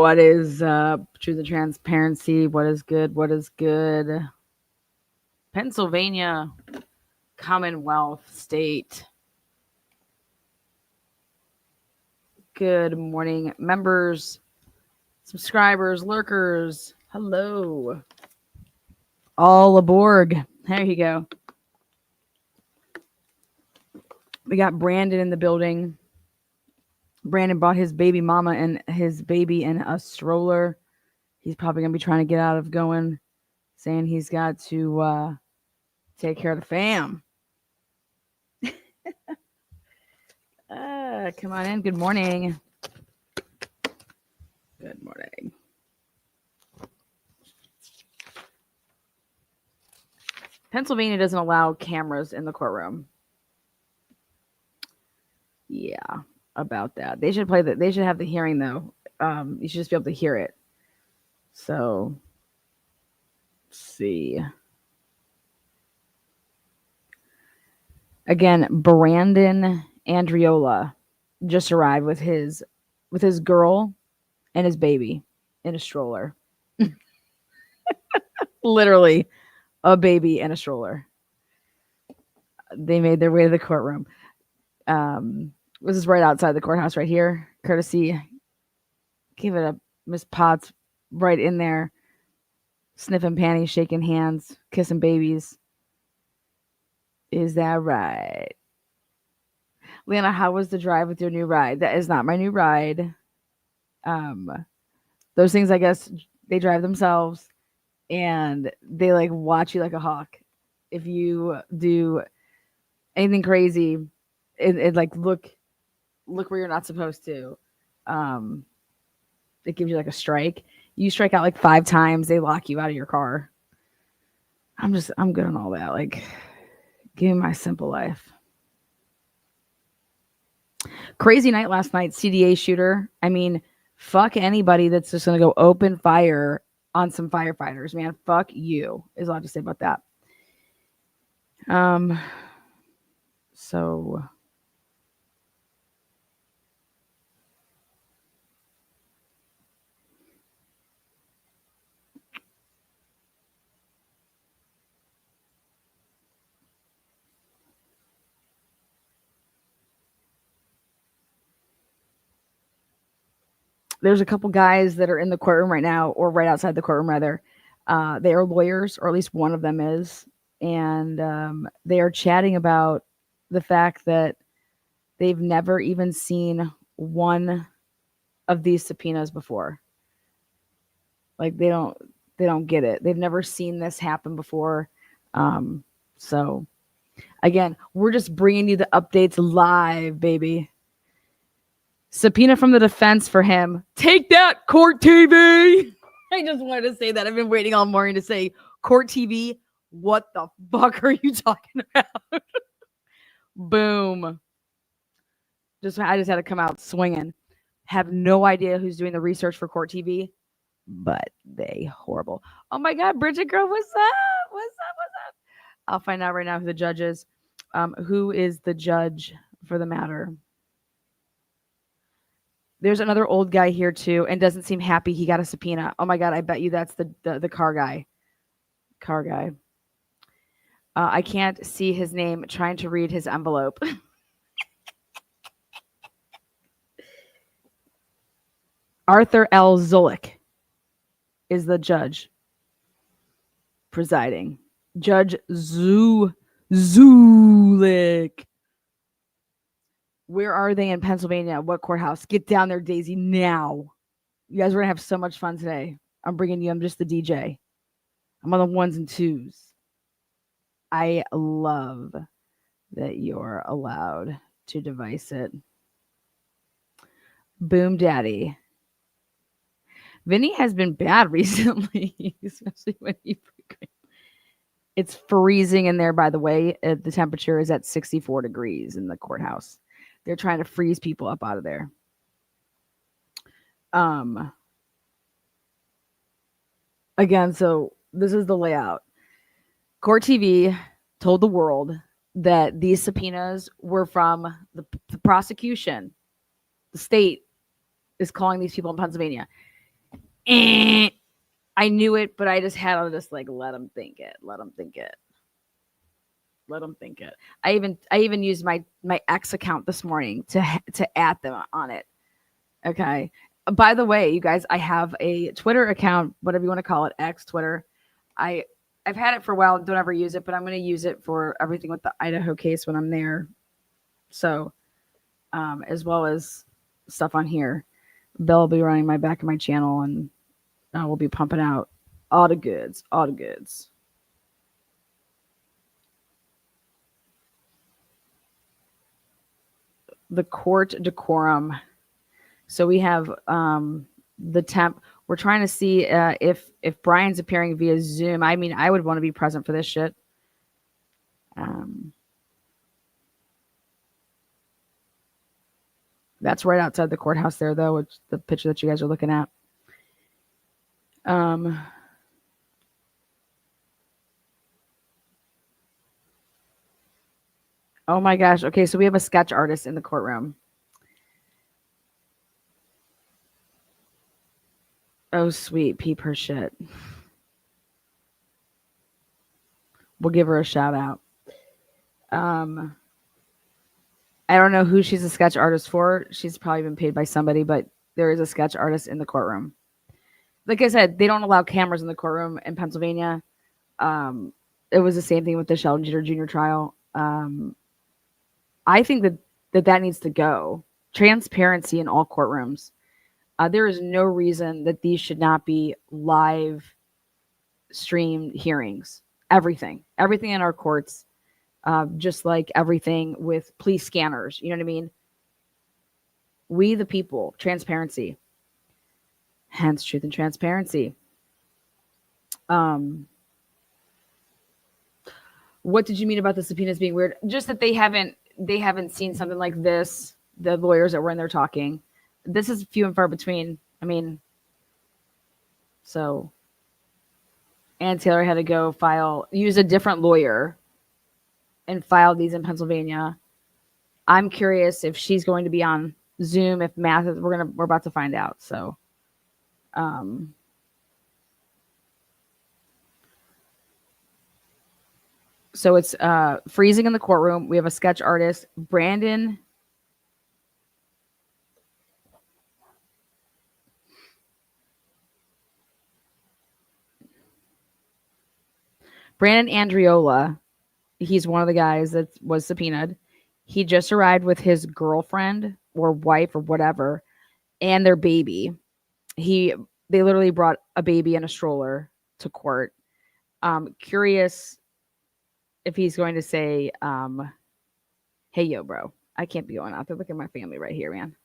What is truth and transparency? What is good? What is good? Pennsylvania, Commonwealth State. Good morning, members, subscribers, lurkers. Hello. All aboard. There you go. We got Brandon in the building. Brandon bought his baby mama and his baby in a stroller. He's probably going to be trying to get out of going, saying he's got to take care of the fam. Come on in. Good morning. Good morning. Pennsylvania doesn't allow cameras in the courtroom. Yeah, about that. They should they should have the hearing though. You should just be able to hear it. So, let's see. Again, Brandon Andriola just arrived with his girl and his baby in a stroller. Literally a baby in a stroller. They made their way to the courtroom. This is right outside the courthouse right here. Courtesy. Give it up. Miss Potts right in there. Sniffing panties, shaking hands, kissing babies. Is that right? Lana, how was the drive with your new ride? That is not my new ride. Those things, I guess, they drive themselves and they like watch you like a hawk. If you do anything crazy, it like look where you're not supposed to. It gives you like a strike. You strike out like 5 times, they lock you out of your car. I'm good on all that. Like, give me my simple life. Crazy night last night, CDA shooter. I mean, fuck anybody that's just going to go open fire on some firefighters, man. Fuck you is all I have to say about that. So there's a couple guys that are in the courtroom right now, or right outside the courtroom rather. They are lawyers, or at least one of them is. And they are chatting about the fact that they've never even seen one of these subpoenas before. Like they don't get it. They've never seen this happen before. So again, we're just bringing you the updates live, baby. Subpoena from the defense for him. Take that, Court TV. I just wanted to say that. I've been waiting all morning to say Court TV. What the fuck are you talking about? Boom. I just had to come out swinging. Have no idea who's doing the research for Court TV, but they horrible. Oh my God, Bridget girl, what's up? What's up? I'll find out right now who the judge is. Who is the judge for the matter? There's another old guy here too, and doesn't seem happy he got a subpoena. Oh my God, I bet you that's the car guy. I can't see his name. Trying to read his envelope. Arthur L. Zulik is the judge presiding. Judge Zulik. Where are they in Pennsylvania? What courthouse? Get down there, Daisy, now. You guys are going to have so much fun today. I'm just the DJ. I'm on the 1s and 2s. I love that you're allowed to device it. Boom daddy. Vinny has been bad recently, especially when he frequents. It's freezing in there, by the way. The temperature is at 64 degrees in the courthouse. They're trying to freeze people up out of there. Again, so this is the layout. Court TV told the world that these subpoenas were from the prosecution. The state is calling these people in Pennsylvania. I knew it, but I just had to just like let them think it. Let them think it. Let them think it. I even used my X account this morning to add them on it. Okay. By the way, you guys, I have a Twitter account, whatever you want to call it, X Twitter. I I've had it for a while. Don't ever use it, but I'm going to use it for everything with the Idaho case when I'm there. So, as well as stuff on here, Bill will be running my back of my channel, and we'll be pumping out all the goods, all the goods. The court decorum. So we have the temp. We're trying to see if Brian's appearing via Zoom. I mean, I would want to be present for this shit. That's right outside the courthouse there, though. It's the picture that you guys are looking at. Oh my gosh. Okay, so we have a sketch artist in the courtroom. Oh, sweet. Peep her shit. We'll give her a shout out. I don't know who she's a sketch artist for. She's probably been paid by somebody, but there is a sketch artist in the courtroom. Like I said, they don't allow cameras in the courtroom in Pennsylvania. It was the same thing with the Sheldon Jeter Jr. trial. I think that needs to go. Transparency in all courtrooms. There is no reason that these should not be live streamed hearings. Everything in our courts, just like everything with police scanners. You know what I mean? We the people, transparency. Hence, truth and transparency. What did you mean about the subpoenas being weird? Just that they haven't seen something like this. The lawyers that were in there talking. This is few and far between. I mean, so Ann Taylor had to go use a different lawyer and file these in Pennsylvania. I'm curious if she's going to be on Zoom. If Matt, we're about to find out. So, so it's freezing in the courtroom. We have a sketch artist, Brandon Andriola. He's one of the guys that was subpoenaed. He just arrived with his girlfriend or wife or whatever and their baby. They literally brought a baby in a stroller to court. Curious if he's going to say, hey, yo, bro, I can't be going out there. Look at my family right here, man.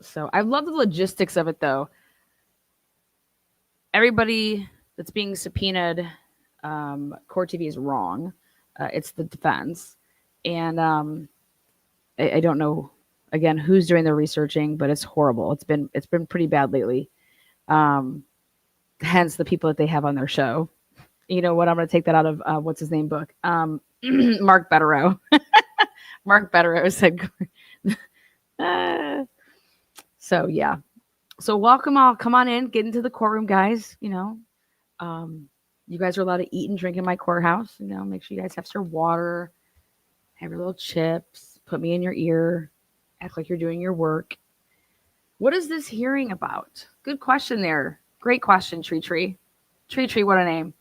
So I love the logistics of it, though. Everybody that's being subpoenaed, Court TV is wrong. It's the defense. And I don't know, again, who's doing the researching, but it's horrible. It's been pretty bad lately. Hence the people that they have on their show. You know what? I'm going to take that out of what's his name book. Mark Betterow. Mark Betterow said. So yeah. So welcome all. Come on in. Get into the courtroom, guys. You know, you guys are allowed to eat and drink in my courthouse. You know, make sure you guys have some water, have your little chips. Put me in your ear. Act like you're doing your work. What is this hearing about? Good question there. Great question, Tree Tree. Tree Tree, what a name.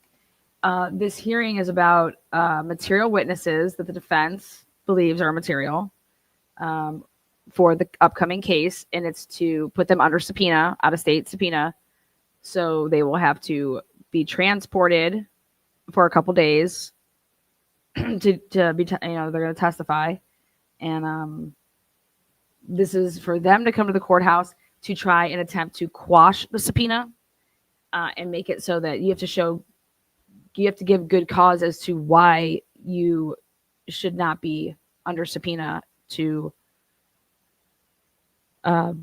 This hearing is about material witnesses that the defense believes are material for the upcoming case, and it's to put them under subpoena, out-of-state subpoena. So they will have to be transported for a couple days to be, they're going to testify. And this is for them to come to the courthouse to try and attempt to quash the subpoena and make it so that you have to give good cause as to why you should not be under subpoena to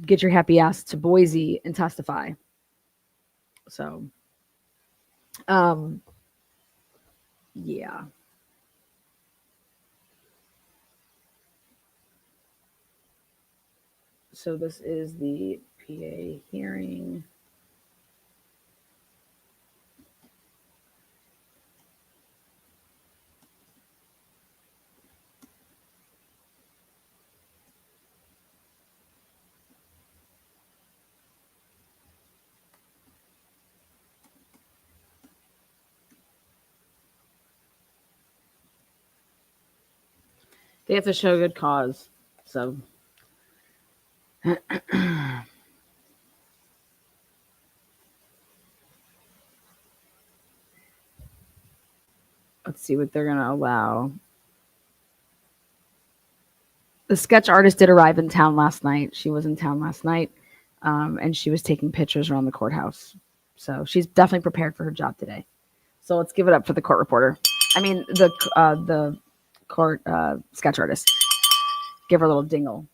get your happy ass to Boise and testify. So, yeah. So this is the PA hearing. They have to show good cause. So let's see what they're going to allow. The sketch artist did arrive in town last night. She was in town last night, and she was taking pictures around the courthouse. So she's definitely prepared for her job today. So let's give it up for the court reporter. I mean, the court sketch artist. Give her a little dingle.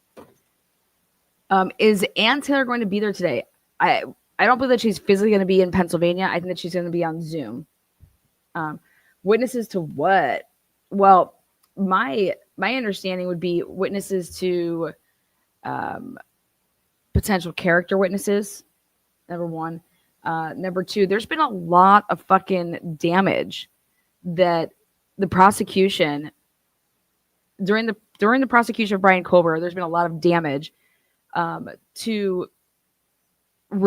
Is Ann Taylor going to be there today? I don't believe that she's physically going to be in Pennsylvania. I think that she's going to be on Zoom. Witnesses to what? Well, my understanding would be witnesses to potential character witnesses. Number one. Number two, there's been a lot of fucking damage that the prosecution during the prosecution of Brian Colbert, there's been a lot of damage to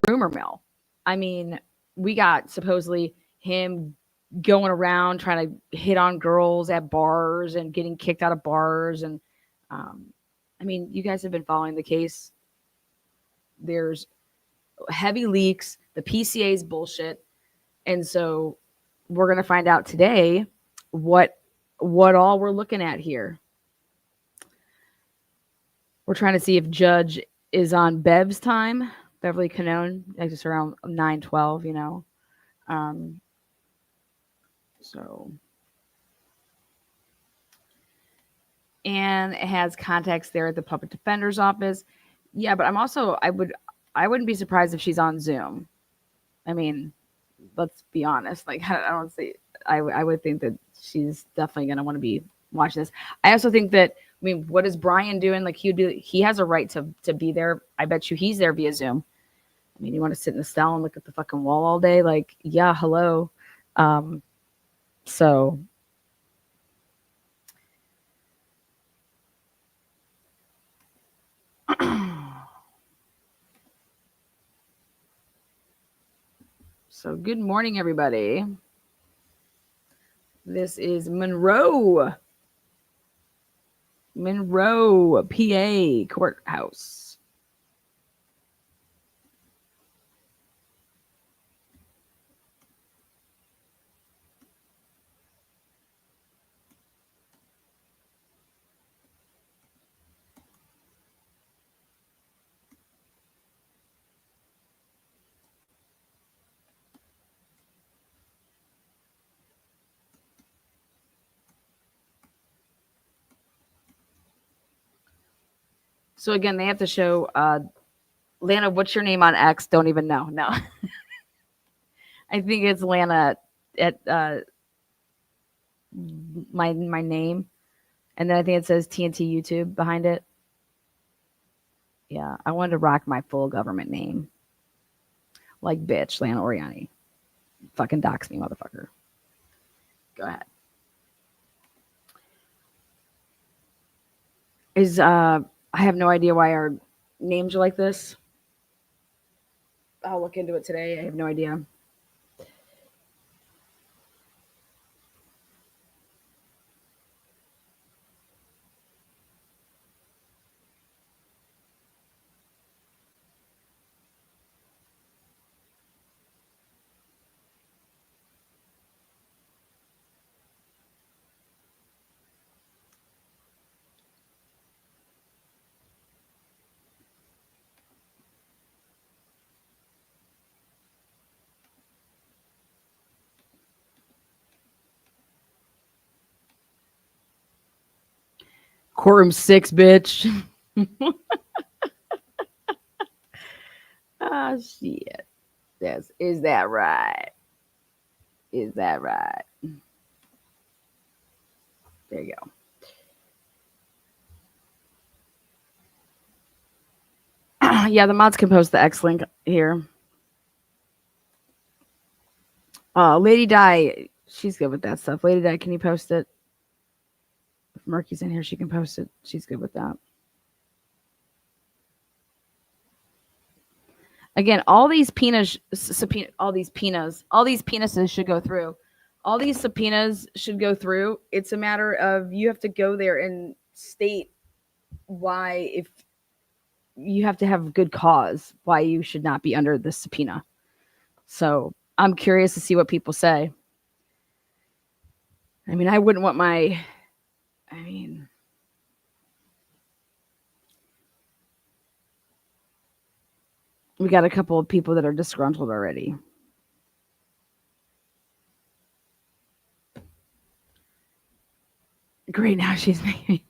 rumor mill. I mean, we got supposedly him going around trying to hit on girls at bars and getting kicked out of bars. And I mean, you guys have been following the case. There's heavy leaks. The PCA is bullshit. And so we're going to find out today what all we're looking at here. We're trying to see if Judge is on Bev's time, Beverly Canone, like just around 9:12, you know. So, and it has contacts there at the public defender's office. Yeah, but I wouldn't be surprised if she's on Zoom. I mean, let's be honest. Like, I don't say, I would think that she's definitely going to want to be watching this. I also think that, I mean, what is Brian doing? Like, he has a right to be there. I bet you he's there via Zoom. I mean, you want to sit in the cell and look at the fucking wall all day? Like, yeah, hello. So good morning, everybody. This is Monroe, PA courthouse. So again, they have to show Lana, what's your name on X? Don't even know. No. I think it's Lana at my name. And then I think it says TNT YouTube behind it. Yeah, I wanted to rock my full government name. Like bitch, Lana Oriani. Fucking dox me, motherfucker. Go ahead. I have no idea why our names are like this. I'll look into it today. I have no idea. Courtroom 6, bitch. Ah, shit. Is that right? Is that right? There you go. Yeah, the mods can post the X link here. Lady Di, she's good with that stuff. Lady Di, can you post it? If Murky's in here, she can post it. She's good with that. Again, all these all these penises should go through. All these subpoenas should go through. It's a matter of you have to go there and state why, if you have to have good cause why you should not be under this subpoena. So I'm curious to see what people say. I mean, I wouldn't want my, I mean, we got a couple of people that are disgruntled already. Great, now she's making.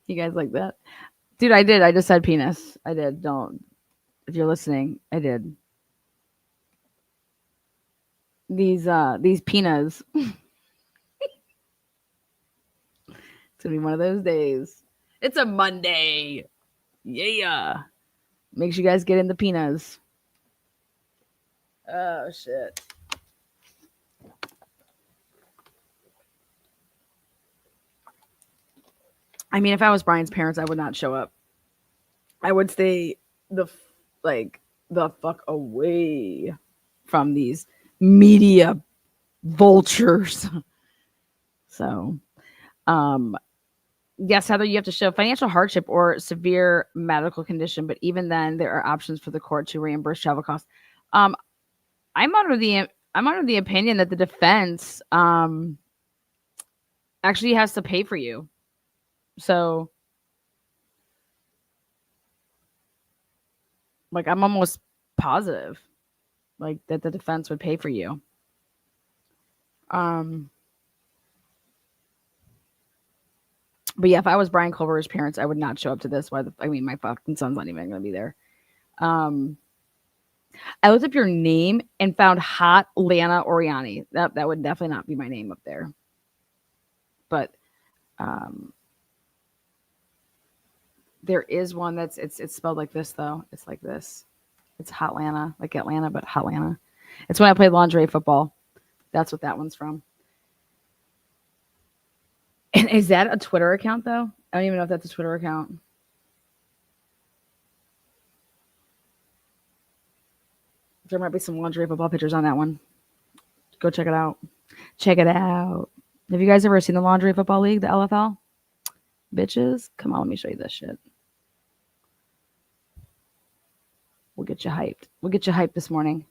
You guys like that? Dude, I did. I just said penis. I did. Don't. If you're listening, I did. These peanuts. It's gonna be one of those days. It's a Monday. Yeah. Make sure you guys get in the peanuts. Oh shit. I mean, if I was Brian's parents, I would not show up. I would stay the fuck away from these media vultures. So, yes, Heather, you have to show financial hardship or severe medical condition, but even then, there are options for the court to reimburse travel costs. I'm under the opinion that the defense actually has to pay for you. So, like, I'm almost positive, like, that the defense would pay for you. But yeah, if I was Brian Culver's parents, I would not show up to this. My fucking son's not even going to be there. I looked up your name and found Hot Lana Oriani. That would definitely not be my name up there. But there is one that's it's spelled like this though. It's like this. It's Hot Lana, like Atlanta, but Hot Lana. It's when I played lingerie football. That's what that one's from. And is that a Twitter account though? I don't even know if that's a Twitter account. There might be some lingerie football pictures on that one. Go check it out. Check it out. Have you guys ever seen the Lingerie Football League, the LFL? Bitches, come on, let me show you this shit. We'll get you hyped. We'll get you hyped this morning.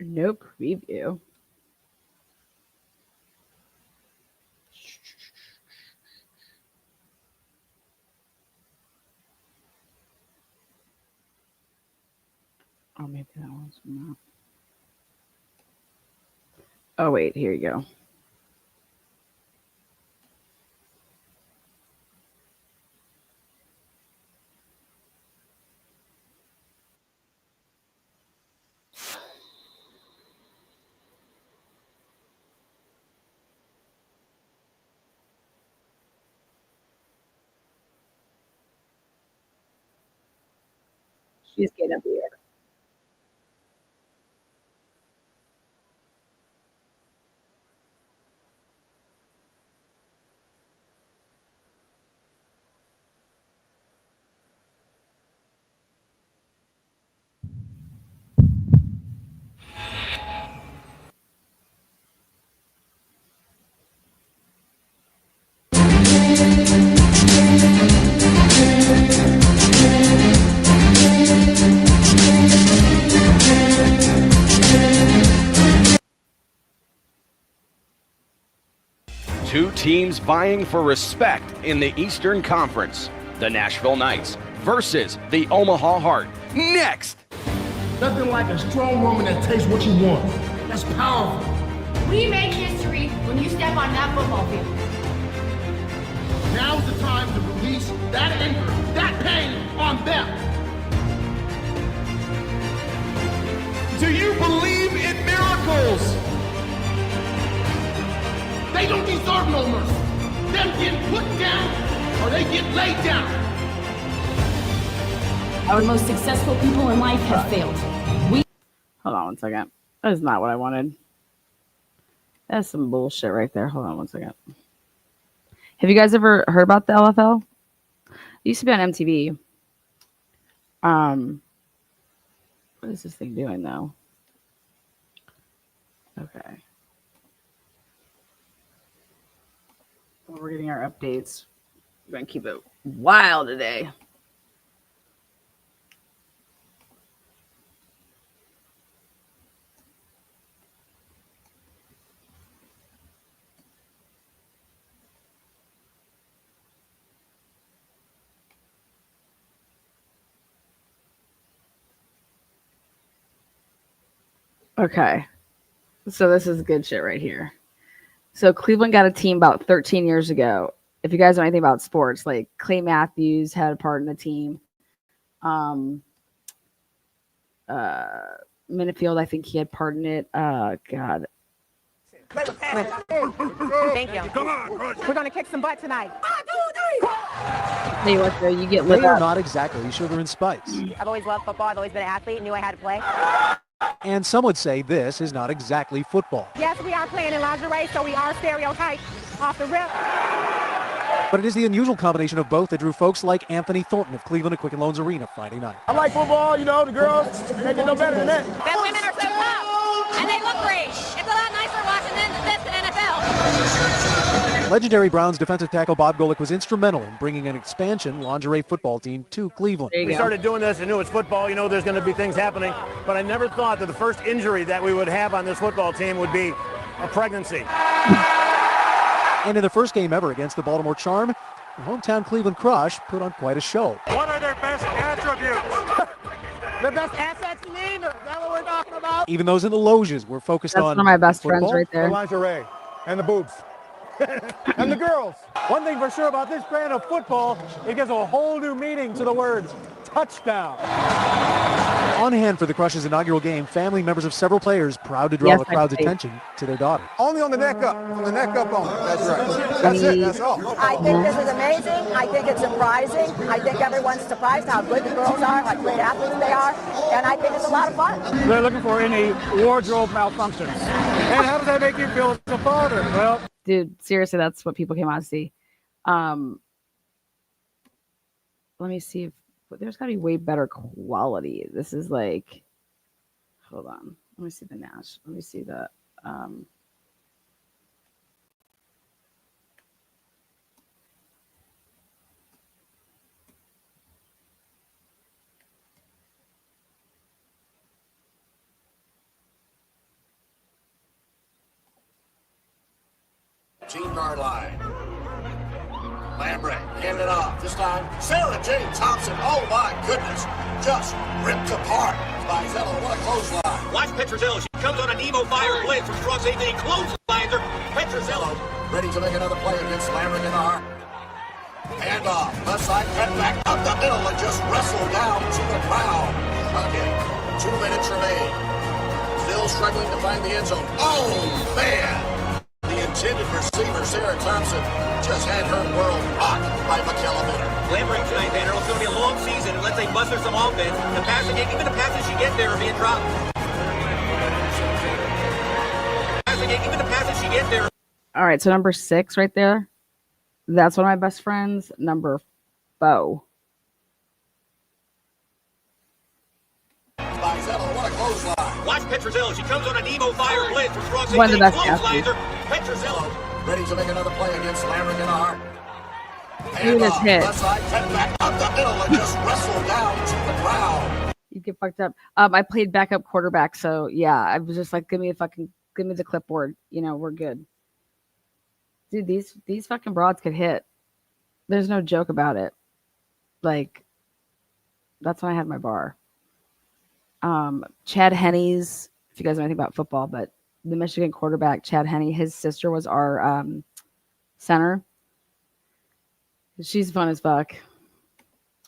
No preview. Oh, maybe that one's not. Oh, wait, here you go. She's getting up here. Two teams vying for respect in the Eastern Conference. The Nashville Knights versus the Omaha Heart. Next! Nothing like a strong woman that takes what you want. That's powerful. We make history when you step on that football field. Now's the time to release that anger, that pain on them. Do you believe in miracles? They don't deserve no mercy. Them getting put down or they get laid down. Our most successful people in life have failed. Hold on one second. That is not what I wanted. That's some bullshit right there. Hold on one second. Have you guys ever heard about the LFL? It used to be on MTV. What is this thing doing though? Okay. Well, we're getting our updates. We're gonna keep it wild today. Okay. So this is good shit right here. So Cleveland got a team about 13 years ago. If you guys know anything about sports, like Clay Matthews had a part in the team. Minifield, I think he had part in it. God. Thank you. Come on, we're gonna kick some butt tonight. Tell you what, though, you get lit They are up. not exactly sugar and spice. I've always loved football. I've always been an athlete and knew I had to play. And some would say this is not exactly football. Yes, we are playing in lingerie, so we are stereotyped off the rip. But it is the unusual combination of both that drew folks like Anthony Thornton of Cleveland at Quicken Loans Arena Friday night. I like football, you know, the girls, they get no better than that. The women are so tough, and they look great. It's a lot nicer watching than this NFL. Legendary Browns defensive tackle Bob Golick was instrumental in bringing an expansion lingerie football team to Cleveland. We started doing this and knew it's football. You know there's going to be things happening. But I never thought that the first injury that we would have on this football team would be a pregnancy. And in their first game ever against the Baltimore Charm, the hometown Cleveland Crush put on quite a show. What are their best attributes? The best assets you need? Is that what we're talking about? Even those in the loges were focused That's on one of my best football. friends right there. The lingerie and the boobs. And the girls. One thing for sure about this brand of football, it gives a whole new meaning to the words touchdown. On hand for the Crush's inaugural game, family members of several players proud to draw Yes, the crowd's I see. attention to their daughter. Only on the neck up. On the neck up on. That's right. That's it. That's all. I think this is amazing. I think it's surprising. I think everyone's surprised how good the girls are, how great athletes they are, and I think it's a lot of fun. They're looking for any wardrobe malfunctions. And how does that make you feel as a father? Well, Dude, seriously, that's what people came out to see. Let me see if there's got to be way better quality. This is like, hold on. Let me see the Nash. Let me see the. Team-guard line. Lambert handed it off. This time, Sarah Jane Thompson. Oh my goodness. Just ripped apart by Zello. What a clothesline. Watch Petrozello. She comes on a Nemo fire blitz from strong safety and clotheslines her. Petrozello Ready to make another play against Lambert in our hand off. Left side, cut back up the middle and just wrestled down to the ground. Okay. 2 minutes remain. Still struggling to find the end zone. Oh man. The intended receiver, Sarah Thompson, just had her world rocked by McKellar Miller. Lambert tonight, Banner. It's going to be a long season unless they muster some offense. The passing game, even the passes she gets there are being dropped. Passing game, even the passes she gets there. All right, so number 6 right there. That's one of my best friends. Number 4. By Zello, what a clothesline. Watch Petrozello. She comes on a Nemo fire blitz from strong safety One of the and best clotheslines athletes. her. Petrozello Ready to make another play against Lambert in our Look hand at this off. hit. Left side, cut back up the middle and just wrestled down to the ground. You get fucked up. I played backup quarterback, so yeah, I was just like, give me the clipboard. You know, we're good. dude, these fucking broads could hit. There's no joke about it. Like, that's when I had my bar. Chad Henney's, if you guys know anything about football, but the Michigan quarterback, Chad Henney, his sister was our center. She's fun as fuck.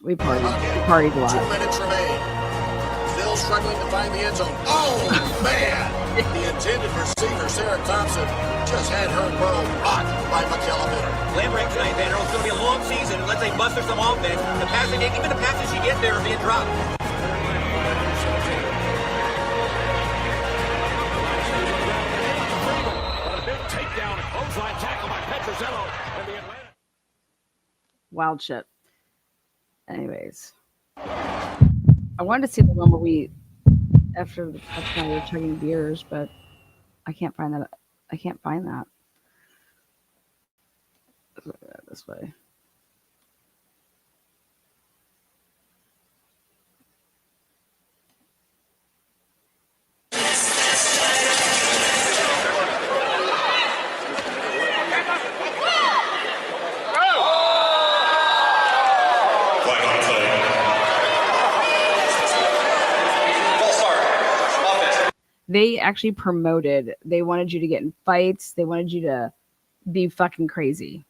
We partied a lot. 2 minutes remain. Still struggling to find the end zone. Oh, man! The intended receiver, Sarah Thompson, just had her bro rocked by McKellar Bitter. Lambrick tonight, Vander. It's going to be a long season. Let's say muster some offense. The passing game, even the passes she gets there are being dropped. Takedown, clothesline tackle by Petrozello, and the Atlanta. Wild shit. Anyways, I wanted to see the one where we, after the touchdown, we were chugging beers, but I can't find that. I can't find that. This way. They actually promoted. They wanted you to get in fights. They wanted you to be fucking crazy.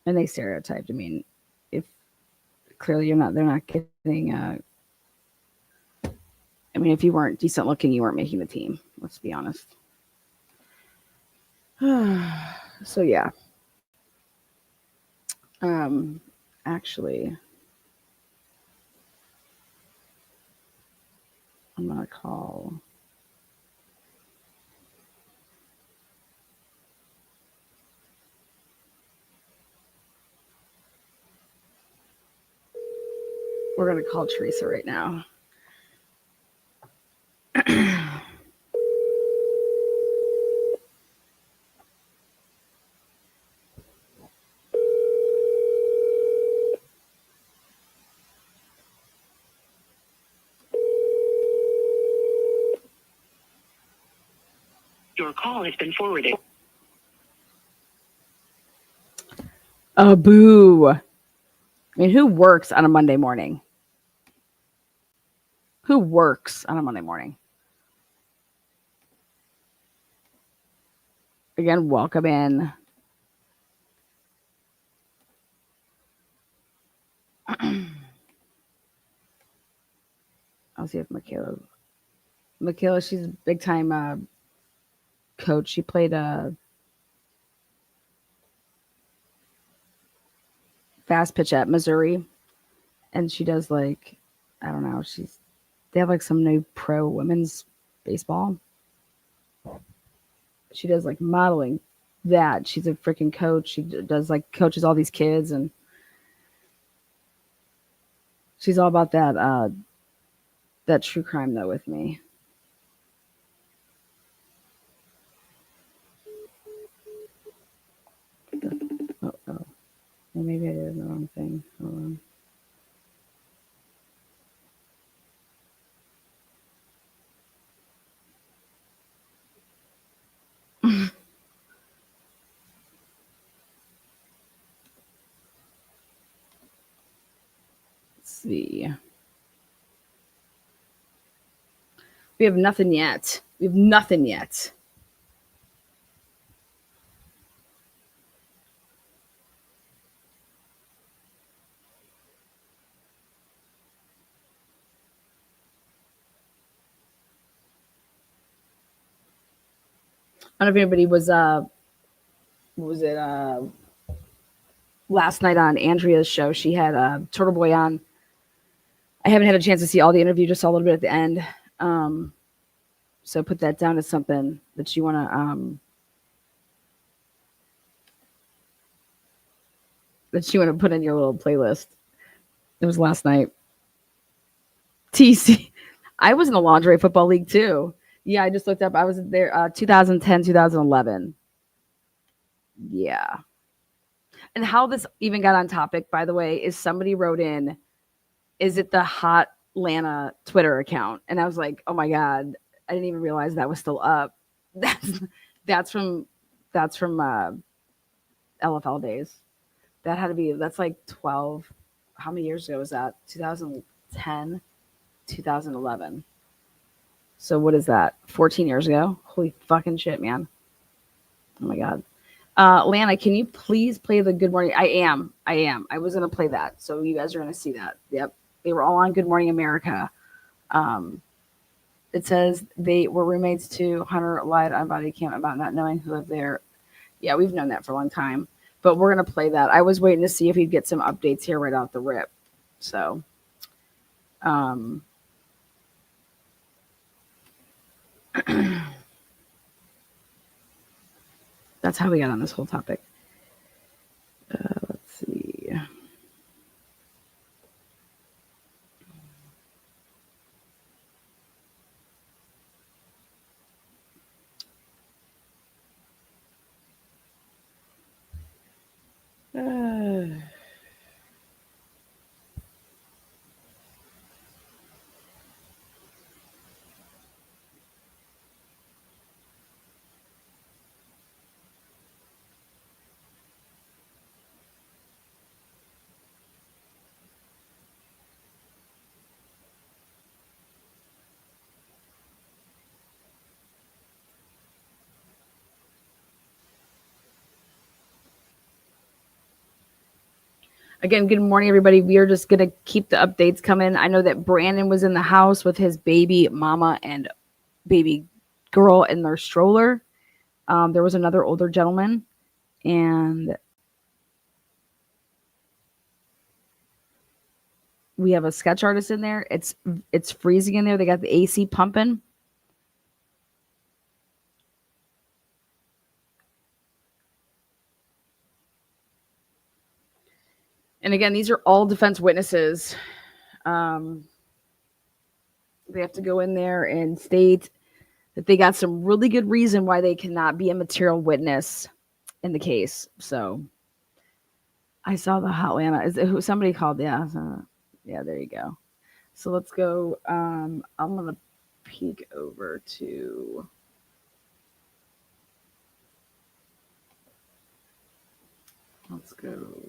And they stereotyped. I mean, if clearly they're not getting. I mean, if you weren't decent looking, you weren't making the team. Let's be honest. So yeah. Actually, I'm gonna call. We're gonna call Teresa right now. Your call has been forwarded. Boo. I mean, who works on a Monday morning? Who works on a Monday morning? Again, welcome in. I'll see if Michaela, she's a big time coach. She played fast pitch at Missouri, and she does like, I don't know, they have like some new pro women's baseball. She does like modeling that. She's a freaking coach. She does like coaches all these kids, and she's all about that true crime though with me. Oh. Well, maybe I did the wrong thing. Hold on. Let's see. We have nothing yet. I don't know if anybody was last night on Andrea's show. She had Turtle Boy on. I haven't had a chance to see all the interview, just saw a little bit at the end. So put that down as something that you want to put in your little playlist. It was last night. TC. I was in the Lingerie Football League too. Yeah, I just looked up. I was there 2010, 2011. Yeah. And how this even got on topic, by the way, is somebody wrote in, is it the Hot Lana Twitter account? And I was like, oh my God, I didn't even realize that was still up. That's from LFL days. That had to be, that's like 12. How many years ago was that? 2010, 2011. So what is that? 14 years ago? Holy fucking shit, man. Oh my God. Lana, can you please play the Good Morning? I am. I was going to play that. So you guys are going to see that. Yep. They were all on Good Morning America. It says they were roommates too. Hunter lied on body cam about not knowing who lived there. Yeah, we've known that for a long time. But we're going to play that. I was waiting to see if we'd get some updates here right off the rip. So, that's how we got on this whole topic. Let's see. Again, good morning, everybody. We are just going to keep the updates coming. I know that Brandon was in the house with his baby mama and baby girl in their stroller. There was another older gentleman, and we have a sketch artist in there. It's freezing in there. They got the AC pumping. And again, these are all defense witnesses. They have to go in there and state that they got some really good reason why they cannot be a material witness in the case. So I saw the hotline. Is it who somebody called? Yeah. Yeah, there you go. So let's go. I'm going to peek over to. Let's go.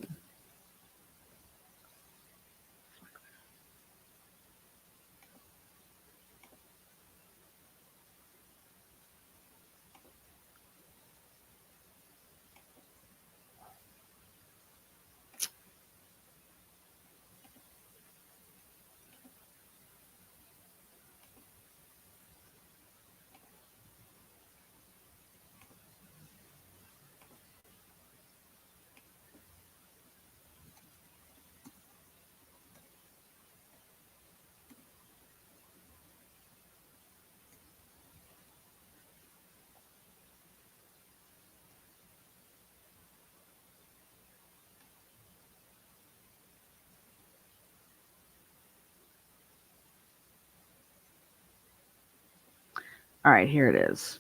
All right, here it is.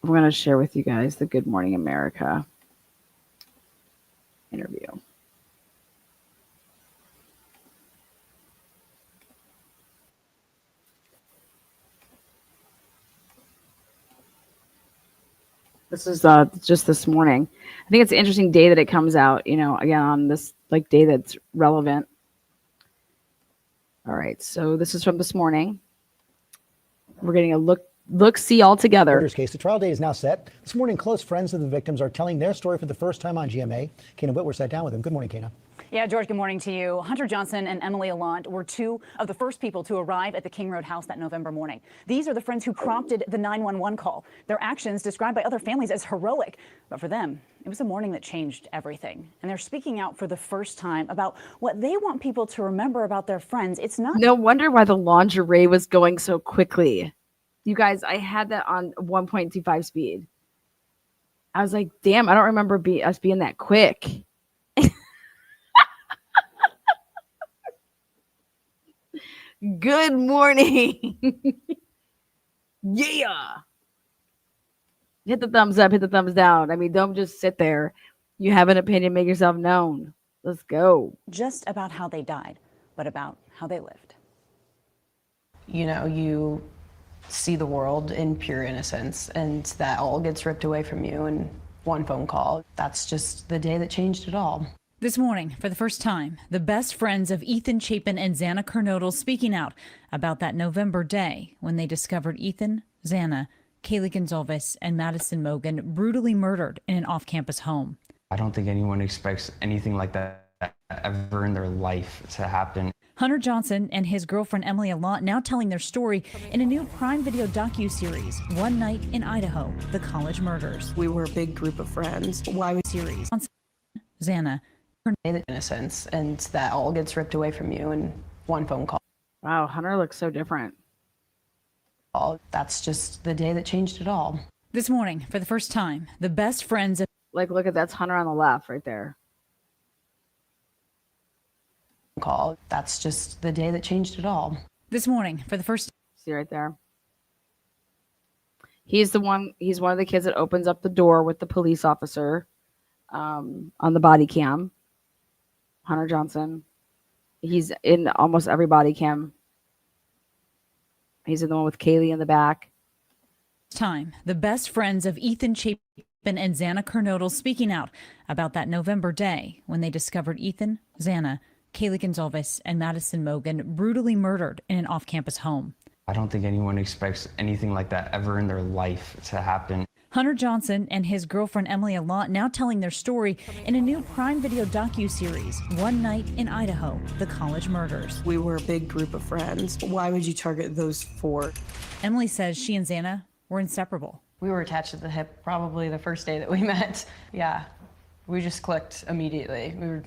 I'm going to share with you guys the Good Morning America interview. This is just this morning. I think it's an interesting day that it comes out, again, on this like day that's relevant. All right, so this is from this morning. We're getting a look-see all together. Murder's case. The trial date is now set. This morning, close friends of the victims are telling their story for the first time on GMA. Kana Whitwer sat down with them. Good morning, Kana. Yeah, George, good morning to you. Hunter Johnson and Emily Allant were two of the first people to arrive at the King Road house that November morning. These are the friends who prompted the 911 call. Their actions described by other families as heroic. But for them, it was a morning that changed everything. And they're speaking out for the first time about what they want people to remember about their friends. It's not. No wonder why the lingerie was going so quickly. You guys, I had that on 1.25 speed. I was like, damn, I don't remember us being that quick. Good morning. Yeah. Hit the thumbs up, hit the thumbs down. I mean, don't just sit there. You have an opinion, make yourself known. Let's go. Just about how they died, but about how they lived. You know, you see the world in pure innocence, and that all gets ripped away from you in one phone call. That's just the day that changed it all. This morning, for the first time, the best friends of Ethan Chapin and Xana Kernodle speaking out about that November day when they discovered Ethan, Xana, Kaylee Gonzalez, and Madison Mogan brutally murdered in an off-campus home. I don't think anyone expects anything like that ever in their life to happen. Hunter Johnson and his girlfriend Emily Allant now telling their story in a new Prime Video docu-series, One Night in Idaho, The College Murders. We were a big group of friends. Why would series? Xana. Innocence, and that all gets ripped away from you in one phone call. Wow, Hunter looks so different. That's just the day that changed it all. This morning, for the first time, the best friends of... Like, look at that's Hunter on the left right there. Call. That's just the day that changed it all. This morning, for the first... See right there. He's one of the kids that opens up the door with the police officer on the body cam. Hunter Johnson. He's in almost every body cam. He's in the one with Kaylee in the back. Time, the best friends of Ethan Chapin and Xana Kernodle speaking out about that November day when they discovered Ethan, Xana, Kaylee Gonzalez, and Madison Mogan brutally murdered in an off-campus home. I don't think anyone expects anything like that ever in their life to happen. Hunter Johnson and his girlfriend Emily Allant now telling their story in a new Prime Video docu-series, One Night in Idaho, The College Murders. We were a big group of friends. Why would you target those four? Emily says she and Xana were inseparable. We were attached at the hip probably the first day that we met. Yeah, we just clicked immediately. We were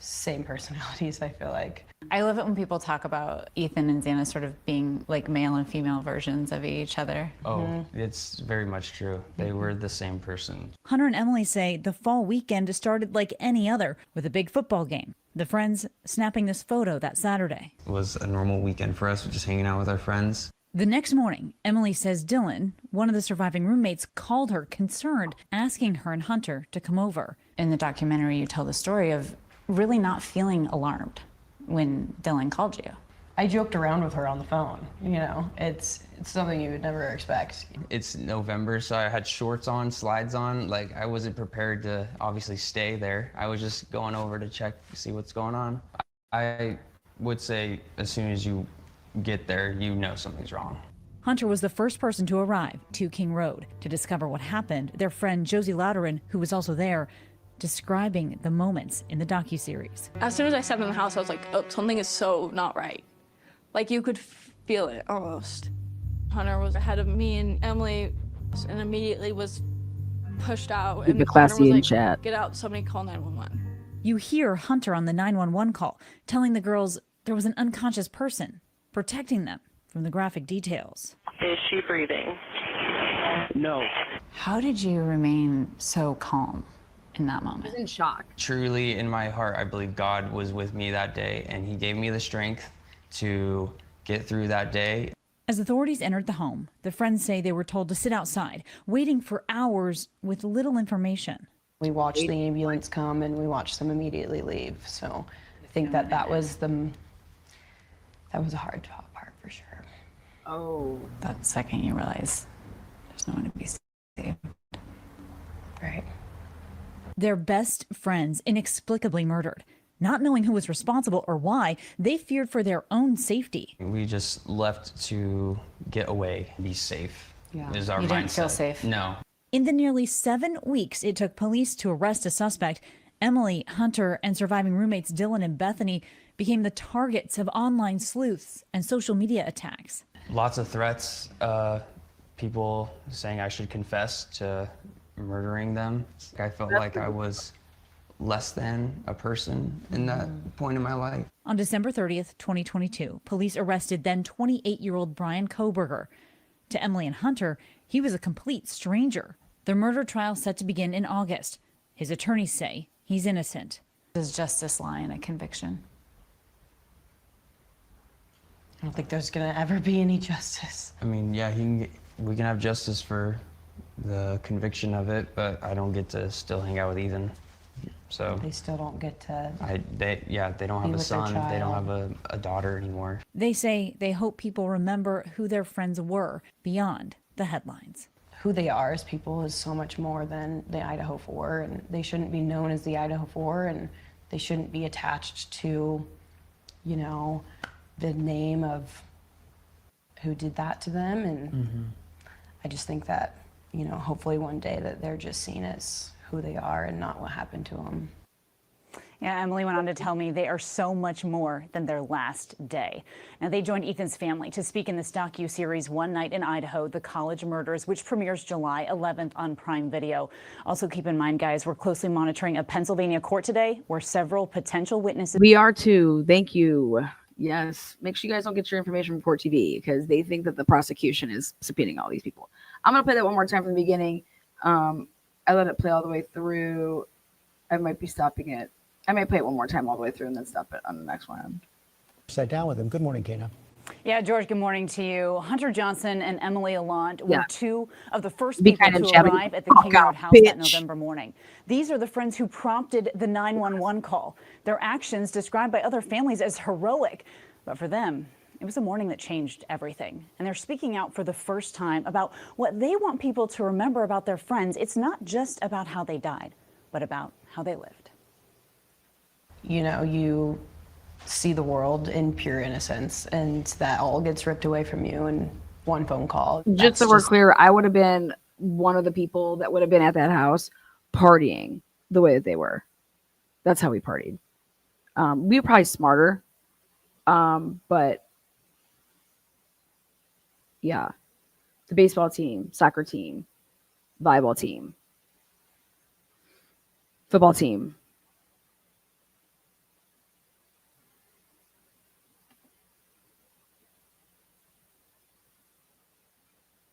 same personalities, I feel like. I love it when people talk about Ethan and Xana sort of being like male and female versions of each other. Oh, it's very much true. They were the same person. Hunter and Emily say the fall weekend started like any other with a big football game. The friends snapping this photo that Saturday. It was a normal weekend for us, just hanging out with our friends. The next morning, Emily says Dylan, one of the surviving roommates, called her concerned, asking her and Hunter to come over. In the documentary, you tell the story of really not feeling alarmed when Dylan called you. I joked around with her on the phone. You know, it's something you would never expect. It's November, so I had shorts on, slides on. Like, I wasn't prepared to obviously stay there. I was just going over to check, see what's going on. I would say as soon as you get there, you know something's wrong. Hunter was the first person to arrive to King Road to discover what happened. Their friend Josie Louderin, who was also there, describing the moments in the docuseries. As soon as I stepped in the house, I was like, oh, something is so not right. Like, you could feel it almost. Hunter was ahead of me and Emily and immediately was pushed out. Keep And it classy Hunter was in like, chat. get out, somebody call 911. You hear Hunter on the 911 call telling the girls there was an unconscious person protecting them from the graphic details. Is she breathing? No. How did you remain so calm in that moment? I was in shock. Truly, in my heart, I believe God was with me that day, and he gave me the strength to get through that day. As authorities entered the home, the friends say they were told to sit outside, waiting for hours with little information. We watched the ambulance come and we watched them immediately leave. So I think that was a hard part for sure. Oh. That second you realize there's no one to be saved. Right. Their best friends inexplicably murdered. Not knowing who was responsible or why, they feared for their own safety. We just left to get away, be safe. Yeah. Is our You didn't mindset. feel safe? No. In the nearly 7 weeks it took police to arrest a suspect, Emily, Hunter, and surviving roommates Dylan and Bethany became the targets of online sleuths and social media attacks. Lots of threats, people saying I should confess to murdering them. I felt like I was less than a person in that point in my life. On December 30th, 2022, police arrested then 28-year-old Brian Koberger. To Emily and Hunter, he was a complete stranger. Their murder trial set to begin in August. His attorneys say he's innocent. Does justice lie in a conviction? I don't think there's gonna ever be any justice. I mean, yeah, we can have justice for the conviction of it, but I don't get to still hang out with Ethan. So they still don't get to. They don't have a son. They don't have a daughter anymore. They say they hope people remember who their friends were beyond the headlines. Who they are as people is so much more than the Idaho4, and they shouldn't be known as the Idaho4, and they shouldn't be attached to, you know, the name of who did that to them. And I just think that, you know, hopefully one day that they're just seen as who they are and not what happened to them. Yeah, Emily went on to tell me they are so much more than their last day. Now, they joined Ethan's family to speak in this docu-series One Night in Idaho, The College Murders, which premieres July 11th on Prime Video. Also, keep in mind, guys, we're closely monitoring a Pennsylvania court today where several potential witnesses... We are too. Thank you. Yes. Make sure you guys don't get your information from Court TV because they think that the prosecution is subpoenaing all these people. I'm going to play that one more time from the beginning. I let it play all the way through. I might be stopping it. I may play it one more time all the way through and then stop it on the next one. Sat down with him. Good morning, Kana. Yeah, George, good morning to you. Hunter Johnson and Emily Allant were two of the first Be people kind of to chatty. arrive at the King Road house that November morning. These are the friends who prompted the 911 call. Their actions described by other families as heroic. But for them, it was a morning that changed everything. And they're speaking out for the first time about what they want people to remember about their friends. It's not just about how they died, but about how they lived. You know, you see the world in pure innocence, and that all gets ripped away from you in one phone call. Just so we're clear, I would have been one of the people that would have been at that house partying the way that they were. That's how we partied. We were probably smarter, but yeah, the baseball team, soccer team, volleyball team, football team.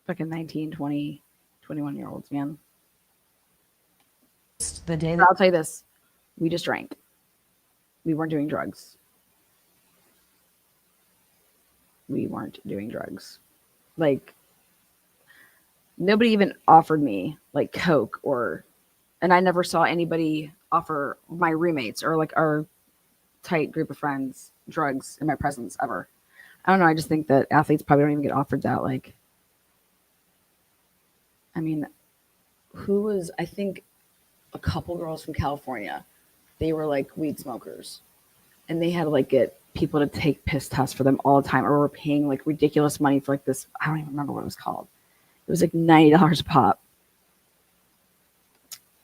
Fucking 19, 20, 21-year-olds, man. The day I'll tell you this. We just drank. We weren't doing drugs. Like, nobody even offered me, like, Coke and I never saw anybody offer my roommates or, like, our tight group of friends drugs in my presence ever. I don't know. I just think that athletes probably don't even get offered that, like, I mean, I think a couple girls from California, they were like weed smokers and they had to like get people to take piss tests for them all the time or were paying like ridiculous money for like this. I don't even remember what it was called. It was like $90 a pop.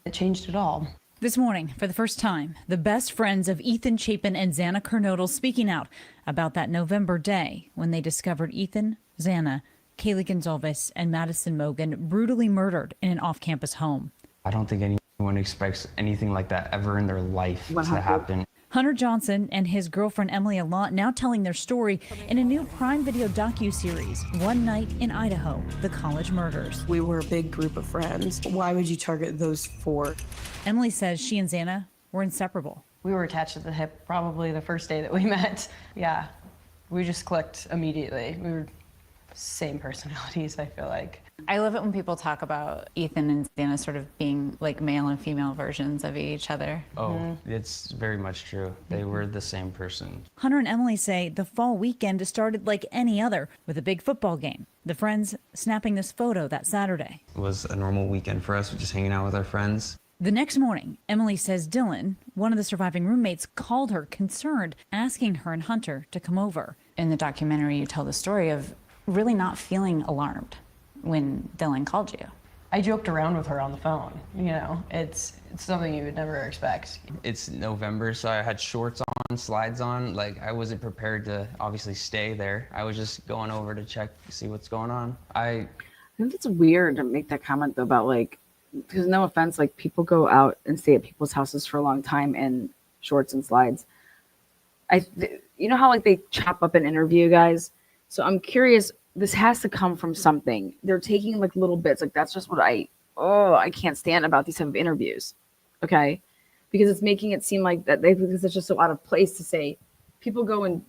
It changed it all. This morning, for the first time, the best friends of Ethan Chapin and Xana Kernodle speaking out about that November day when they discovered Ethan, Xana, Kaylee Gonzalez, and Madison Mogan brutally murdered in an off-campus home. I don't think anyone expects anything like that ever in their life to happen. Hunter Johnson and his girlfriend Emily Allant now telling their story in a new Prime Video docu-series, One Night in Idaho, The College Murders. We were a big group of friends. Why would you target those four? Emily says she and Xana were inseparable. We were attached at the hip probably the first day that we met. Yeah, we just clicked immediately. We were same personalities, I feel like. I love it when people talk about Ethan and Xana sort of being like male and female versions of each other. Oh, it's very much true. They were the same person. Hunter and Emily say the fall weekend started like any other with a big football game. The friends snapping this photo that Saturday. It was a normal weekend for us, just hanging out with our friends. The next morning, Emily says Dylan, one of the surviving roommates, called her concerned, asking her and Hunter to come over. In the documentary, you tell the story of really not feeling alarmed when Dylan called you. I joked around with her on the phone. You know, it's something you would never expect. It's November, so I had shorts on, slides on. Like, I wasn't prepared to obviously stay there. I was just going over to check, see what's going on. I think it's weird to make that comment though about like, because no offense, like people go out and stay at people's houses for a long time in shorts and slides. You know how like they chop up an interview, guys? So I'm curious, this has to come from something. They're taking like little bits. Like that's just what I can't stand about these type of interviews. Okay. Because it's making it seem like that because it's just so out of place to say people go in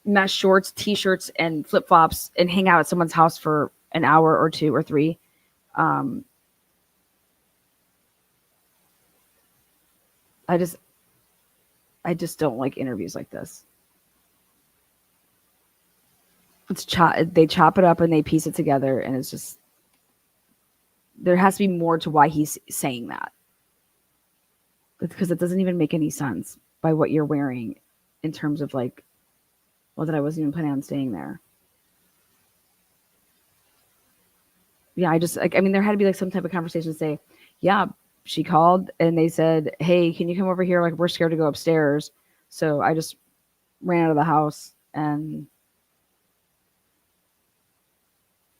mesh shorts, t-shirts, and flip-flops and hang out at someone's house for an hour or two or three. I I just don't like interviews like this. They chop it up and they piece it together, and it's just, there has to be more to why he's saying that. Because it doesn't even make any sense by what you're wearing in terms of like, well, that I wasn't even planning on staying there. Yeah, there had to be like some type of conversation, say, yeah, she called and they said, hey, can you come over here? Like, we're scared to go upstairs. So I just ran out of the house and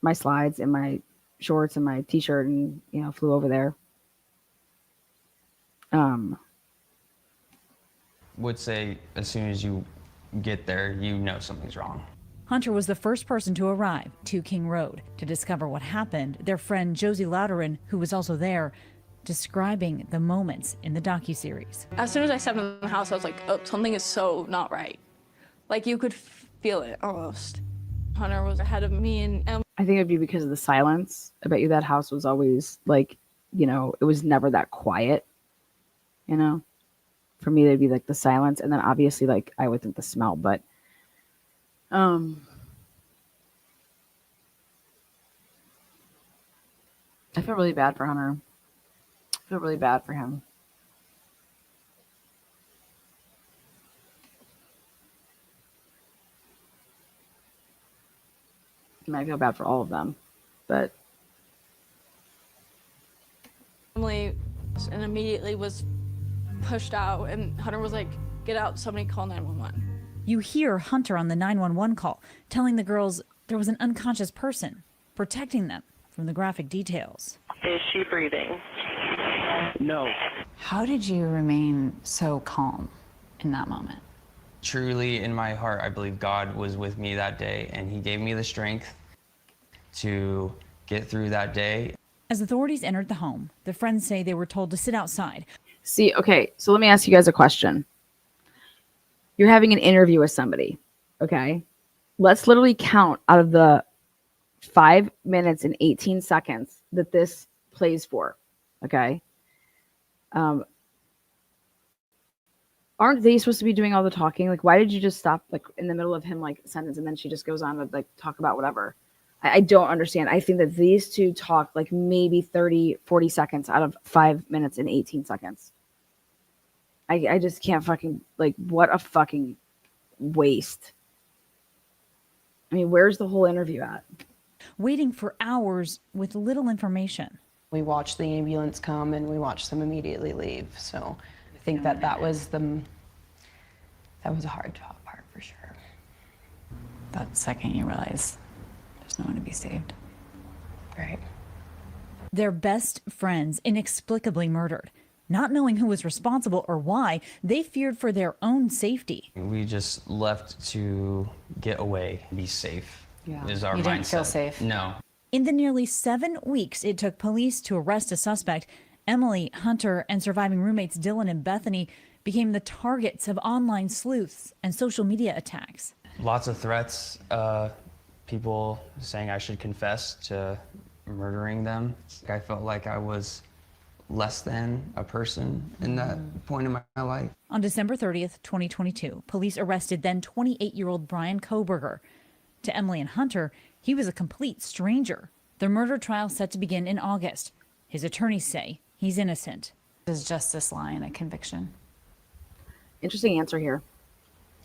my slides and my shorts and my t-shirt and, flew over there. Would say as soon as you get there, you know something's wrong. Hunter was the first person to arrive to King Road. To discover what happened, their friend Josie Louderin, who was also there, describing the moments in the docuseries. As soon as I stepped in the house, I was like, oh, something is so not right. Like, you could feel it almost. Hunter was ahead of me and Emily. I think it'd be because of the silence. I bet you that house was always like, it was never that quiet, For me, it'd be like the silence, and then obviously, like, I would think the smell, but I feel really bad for Hunter. I feel really bad for him. I feel bad for all of them, but Emily and immediately was pushed out, and Hunter was like, get out, somebody call 911. You hear Hunter on the 911 call telling the girls there was an unconscious person protecting them from the graphic details. Is she breathing? No. How did you remain so calm in that moment? Truly, in my heart, I believe God was with me that day, and he gave me the strength to get through that day. As authorities entered the home, the friends say they were told to sit outside. See, okay, so let me ask you guys a question. You're having an interview with somebody, okay? Let's literally count out of the 5 minutes and 18 seconds that this plays for, okay? Aren't they supposed to be doing all the talking? Like, why did you just stop, like, in the middle of him, like, sentence, and then she just goes on to, like, talk about whatever? I don't understand. I think that these two talk, like, maybe 30, 40 seconds out of 5 minutes and 18 seconds. I just can't fucking, like, what a fucking waste. I mean, where's the whole interview at? Waiting for hours with little information. We watched the ambulance come and we watched them immediately leave. So I think that was a hard part for sure. That second you realize there's no one to be saved. Right. Their best friends inexplicably murdered. Not knowing who was responsible or why, they feared for their own safety. We just left to get away, be safe. Yeah. Is our You didn't mindset. feel safe? No. In the nearly 7 weeks it took police to arrest a suspect, Emily, Hunter, and surviving roommates Dylan and Bethany became the targets of online sleuths and social media attacks. Lots of threats, people saying I should confess to murdering them. I felt like I was less than a person in that point in my life. On December 30th, 2022, police arrested then 28-year-old Brian Koberger. To Emily and Hunter, he was a complete stranger. Their murder trial set to begin in August. His attorneys say he's innocent. Does justice lie in a conviction? Interesting answer here.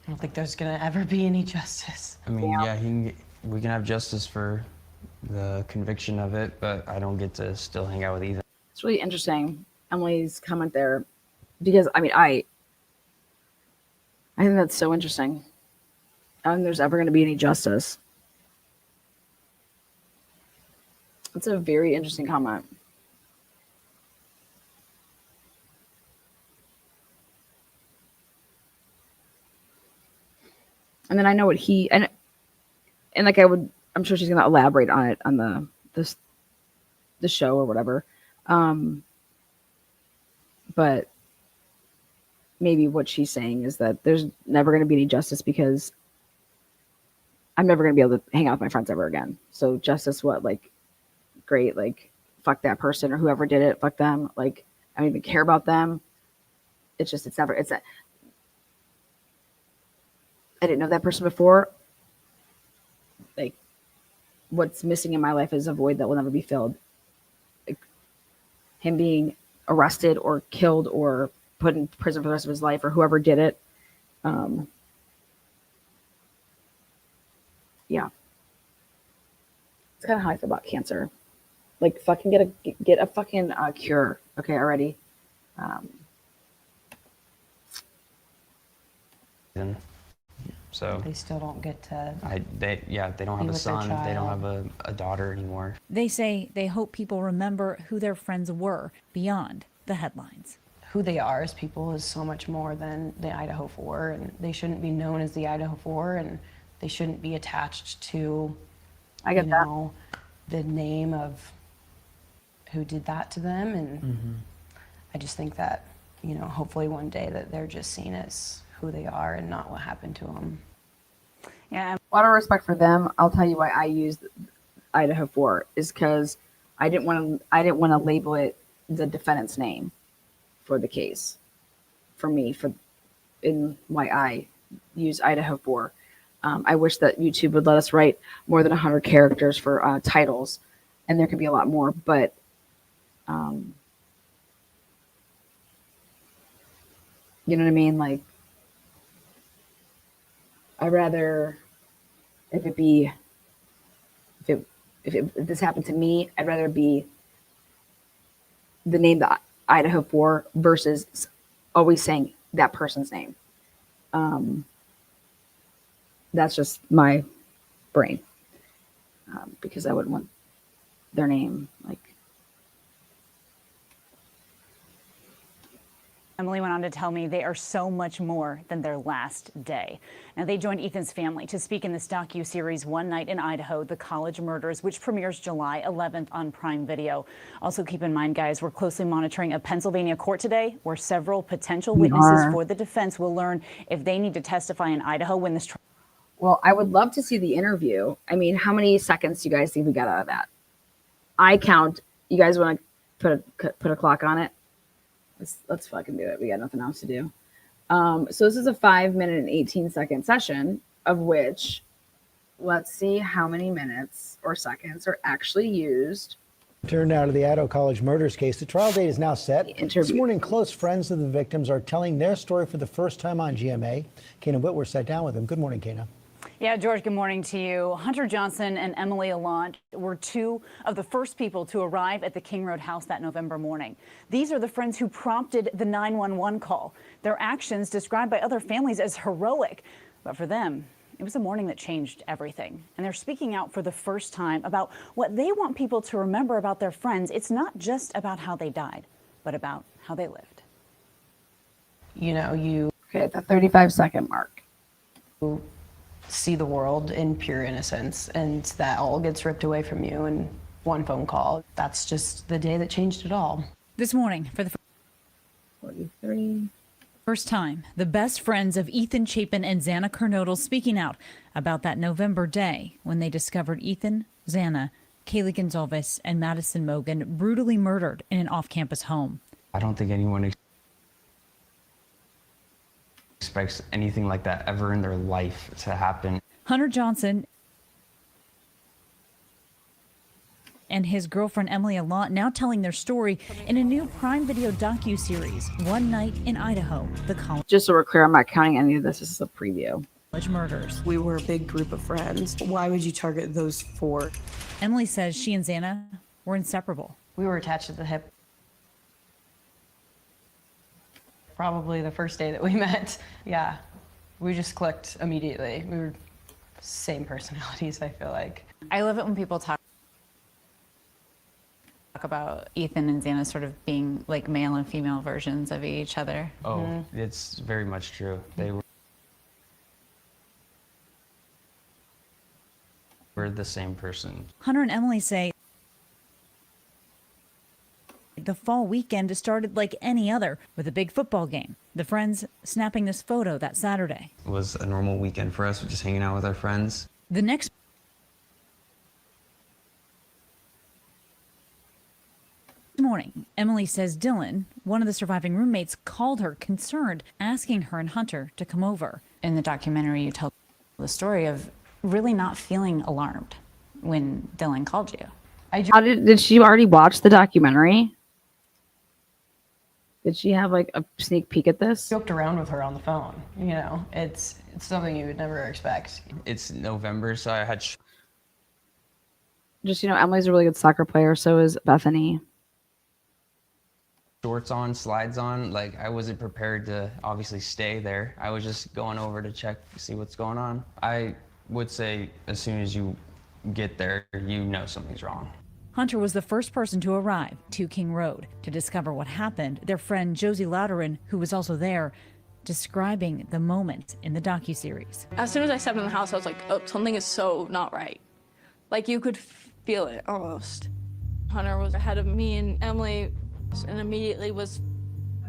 I don't think there's gonna ever be any justice. I mean, yeah, we can have justice for the conviction of it, but I don't get to still hang out with Ethan. It's really interesting, Emily's comment there, because I mean, I think that's so interesting. I don't think there's ever going to be any justice. It's a very interesting comment. And then I know what he and like I'm sure she's going to elaborate on it on the show or whatever. But maybe what she's saying is that there's never going to be any justice because I'm never going to be able to hang out with my friends ever again. So justice, what? Like, great. Like, fuck that person or whoever did it. Fuck them. Like, I don't even care about them. it's never, it's a, I didn't know that person before. Like, what's missing in my life is a void that will never be filled. Like, him being arrested or killed or put in prison for the rest of his life, or whoever did it. Yeah. It's kind of how I feel about cancer. Like, fucking get a fucking cure. Okay, already. So they still don't get to. They don't have a son. They don't have a daughter anymore. They say they hope people remember who their friends were beyond the headlines. Who they are as people is so much more than the Idaho4, and they shouldn't be known as the Idaho4, and they shouldn't be attached to, the name of who did that to them. And I just think that, hopefully one day that they're just seen as who they are and not what happened to them. Yeah, a lot of respect for them. I'll tell you why I used Idaho4 is because I didn't want to label it the defendant's name for the case. For me, why I use Idaho4. I wish that YouTube would let us write more than 100 characters for titles, and there could be a lot more. But you know what I mean? Like, I'd rather, if this happened to me, I'd rather be the name the Idaho4 versus always saying that person's name. That's just my brain, because I wouldn't want their name. Like, Emily went on to tell me they are so much more than their last day. Now, they joined Ethan's family to speak in this docu-series One Night in Idaho, The College Murders, which premieres July 11th on Prime Video. Also, keep in mind, guys, we're closely monitoring a Pennsylvania court today where several potential witnesses for the defense will learn if they need to testify in Idaho when this trial. Well, I would love to see the interview. I mean, how many seconds do you guys think we got out of that? I count. You guys want to put a clock on it? Let's fucking do it. We got nothing else to do. So this is a 5-minute and 18-second session, of which, let's see how many minutes or seconds are actually used. Turn now to the Idaho College murders case. The trial date is now set. This morning, close friends of the victims are telling their story for the first time on GMA. Kana Whitworth sat down with them. Good morning, Kana. Yeah, George, good morning to you. Hunter Johnson and Emily Allant were two of the first people to arrive at the King Road house that November morning. These are the friends who prompted the 911 call. Their actions described by other families as heroic, but for them, it was a morning that changed everything. And they're speaking out for the first time about what they want people to remember about their friends. It's not just about how they died, but about how they lived. Okay, at the 35-second mark. See the world in pure innocence, and that all gets ripped away from you in one phone call. That's just the day that changed it all. This morning, for the 43. first time, the best friends of Ethan Chapin and Xana Kernodle speaking out about that November day when they discovered Ethan, Xana, Kaylee Gonzalez, and Madison Mogen brutally murdered in an off-campus home. I don't think anyone expects anything like that ever in their life to happen. Hunter Johnson and his girlfriend Emily Allant now telling their story in a new Prime Video docu-series, One Night in Idaho, The College. Just so we're clear, I'm not counting any of this. This is a preview. Murders. We were a big group of friends. Why would you target those four? Emily says she and Xana were inseparable. We were attached at the hip. Probably the first day that we met. Yeah, we just clicked immediately. We were same personalities, I feel like. I love it when people talk about Ethan and Xana sort of being like male and female versions of each other. Oh, it's very much true. They were the same person. Hunter and Emily say the fall weekend started like any other with a big football game. The friends snapping this photo that Saturday. It was a normal weekend for us, just hanging out with our friends. The next morning, Emily says Dylan, one of the surviving roommates, called her concerned, asking her and Hunter to come over. In the documentary, you tell the story of really not feeling alarmed when Dylan called you. How did she already watch the documentary? Did she have like a sneak peek at this? Joked around with her on the phone. You know, it's something you would never expect. It's November, so I had Just, Emily's a really good soccer player. So is Bethany. shorts on, slides on. Like, I wasn't prepared to obviously stay there. I was just going over to check, see what's going on. I would say as soon as you get there, you know something's wrong. Hunter was the first person to arrive to King Road to discover what happened. Their friend Josie Louderin, who was also there, describing the moment in the docuseries. As soon as I stepped in the house, I was like, oh, something is so not right. Like, you could feel it almost. Hunter was ahead of me and Emily and immediately was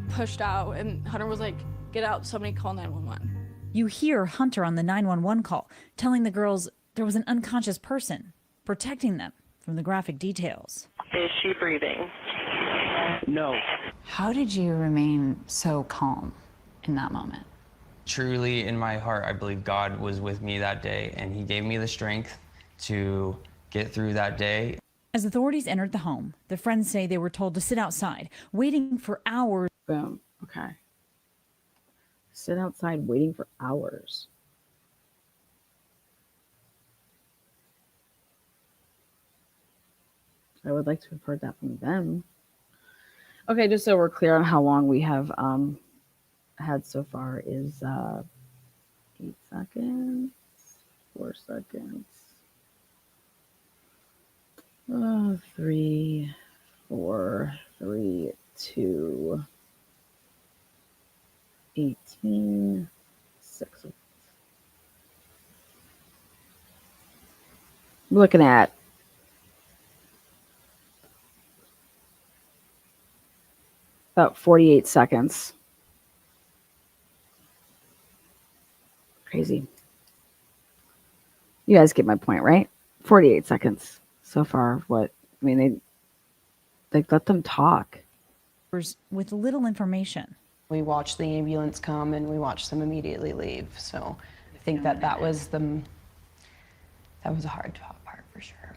pushed out, and Hunter was like, get out, somebody call 911. You hear Hunter on the 911 call telling the girls there was an unconscious person protecting them from the graphic details. Is she breathing? No. How did you remain so calm in that moment? Truly, in my heart, I believe God was with me that day, and he gave me the strength to get through that day. As authorities entered the home, the friends say they were told to sit outside, waiting for hours. Boom. Okay. Sit outside waiting for hours. I would like to have heard that from them. Okay, just so we're clear on how long we have had so far is 8 seconds, 4 seconds, 3, 4, 3, 2, 18, 6. We're looking at about 48 seconds. Crazy. You guys get my point, right? 48 seconds so far. What? I mean, they let them talk. With little information. We watched the ambulance come and we watched them immediately leave. So I think that was a hard part for sure.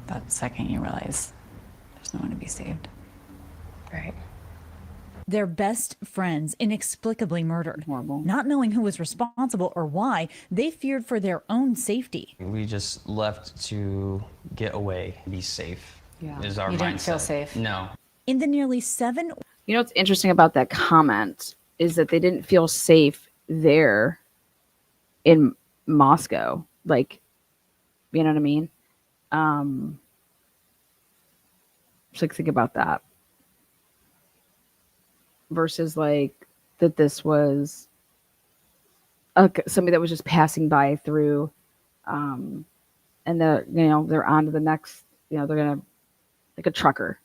That second you realize there's no one to be saved. Right. Their best friends inexplicably murdered. Horrible. Not knowing who was responsible or why, they feared for their own safety. We just left to get away, be safe. Yeah. Is our You mindset. didn't feel safe? No. In the nearly 7... You know what's interesting about that comment is that they didn't feel safe there in Moscow. Like, you know what I mean? Just like think about that. Versus like that this was somebody that was just passing by through, and they're on to the next. They're gonna like a trucker.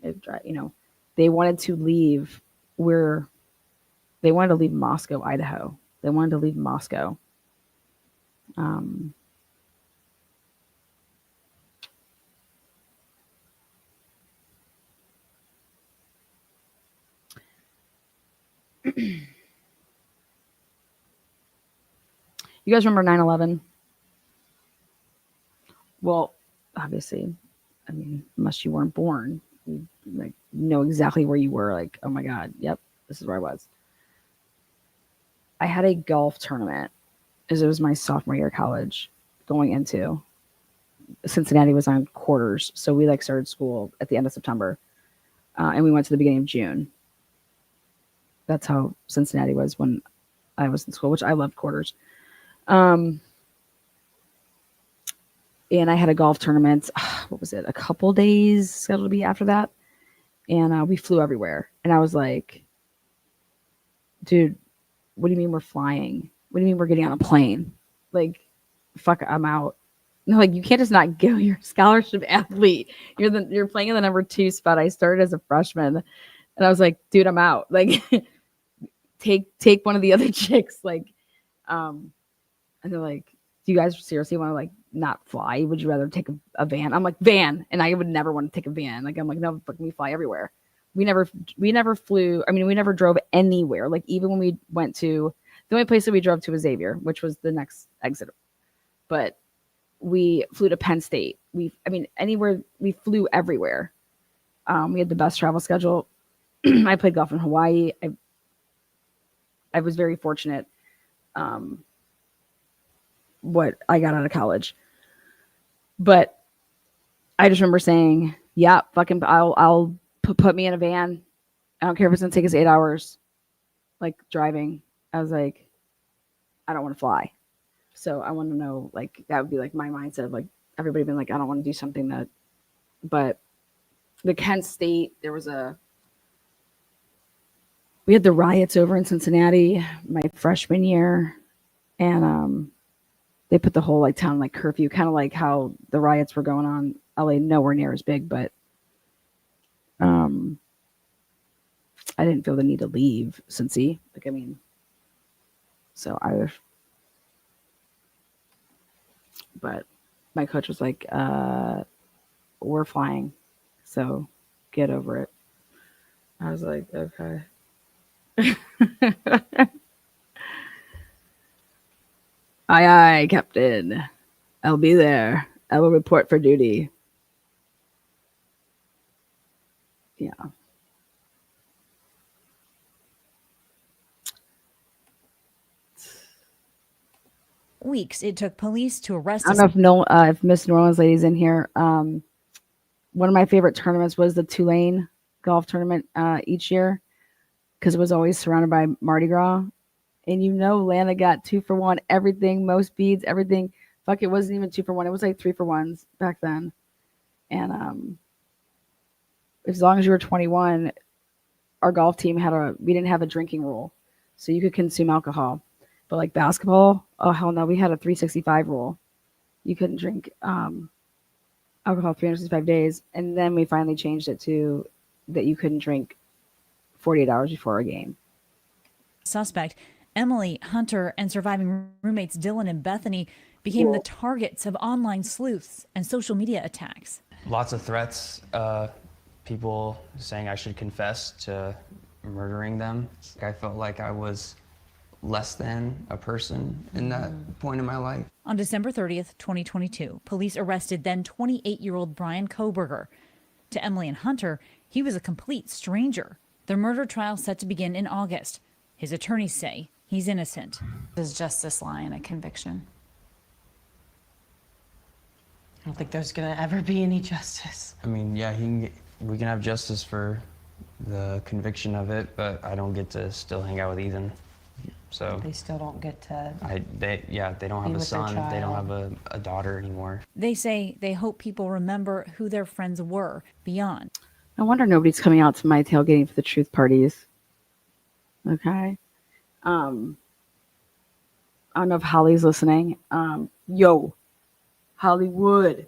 They wanted to leave they wanted to leave Moscow, Idaho. They wanted to leave Moscow. You guys remember 9/11? Well, obviously, I mean, unless you weren't born, you know exactly where you were. Like, oh my God, yep, this is where I was. I had a golf tournament as it was my sophomore year of college going into. Cincinnati was on quarters, so we started school at the end of September, and we went to the beginning of June. That's how Cincinnati was when I was in school, which I loved quarters. And I had a golf tournament. What was it? A couple days scheduled to be after that. And we flew everywhere. And I was like, dude, what do you mean we're flying? What do you mean we're getting on a plane? Like, fuck, I'm out. No, like, you can't just not go. You're a scholarship athlete. You're playing in the number 2 spot. I started as a freshman. And I was like, dude, I'm out. Like, take one of the other chicks. Like, and they're like, do you guys seriously want to not fly? Would you rather take a van? I'm like, van. And I would never want to take a van. Like, I'm like, no, fucking we fly everywhere. We never flew. I mean, we never drove anywhere. Like, even when we went to, the only place that we drove to was Xavier, which was the next exit. But we flew to Penn State. Anywhere, we flew everywhere. We had the best travel schedule. I played golf in Hawaii. I was very fortunate. What I got out of college. But I just remember saying, yeah, fucking, I'll put me in a van. I don't care if it's going to take us 8 hours, like driving. I was like, I don't want to fly. So I want to know, like, that would be like my mindset of like everybody being like, I don't want to do something that, but the Kent State, we had the riots over in Cincinnati my freshman year, and they put the whole like town like curfew, kind of like how the riots were going on. LA nowhere near as big, but I didn't feel the need to leave Cincy. Like, I mean, so but my coach was like, we're flying, so get over it. I was like, okay. Aye, aye, Captain. I'll be there. I will report for duty. Yeah. Weeks it took police to arrest. I don't know if Miss New Orleans lady's in here. One of my favorite tournaments was the Tulane golf tournament each year, because it was always surrounded by Mardi Gras. And Lana got 2 for 1, everything, most beads, everything. Fuck, it wasn't even 2 for 1. It was like 3 for 1s back then. And as long as you were 21, our golf team we didn't have a drinking rule, so you could consume alcohol. But like basketball, oh hell no, we had a 365 rule. You couldn't drink alcohol 365 days, and then we finally changed it to that you couldn't drink 48 hours before a game. Suspect Emily, Hunter, and surviving roommates Dylan and Bethany became the targets of online sleuths and social media attacks. Lots of threats, people saying I should confess to murdering them. I felt like I was less than a person in that point in my life. On December 30th, 2022, police arrested then 28-year-old Brian Koberger. To Emily and Hunter, he was a complete stranger. Their murder trial set to begin in August. His attorneys say he's innocent. Does justice lie in a conviction? I don't think there's gonna ever be any justice. I mean, yeah, we can have justice for the conviction of it, but I don't get to still hang out with Ethan. So they still don't get to. They don't have a son. They don't have a daughter anymore. They say they hope people remember who their friends were beyond. No wonder nobody's coming out to my tailgating for the truth parties. Okay. I don't know if Holly's listening. Yo, Hollywood.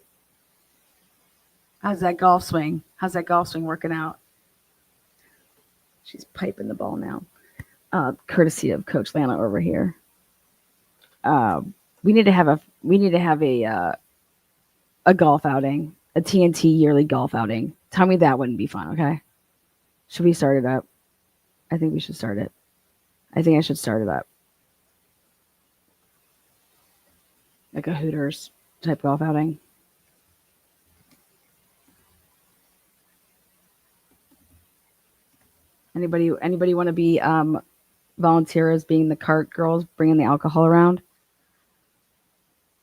How's that golf swing? How's that golf swing working out? She's piping the ball now. Courtesy of Coach Lana over here. We need to have a golf outing, a TNT yearly golf outing. Tell me that wouldn't be fun, okay? Should we start it up? I think we should start it. I think I should start it up. Like a Hooters type golf outing. Anybody want to be volunteer as being the cart girls bringing the alcohol around?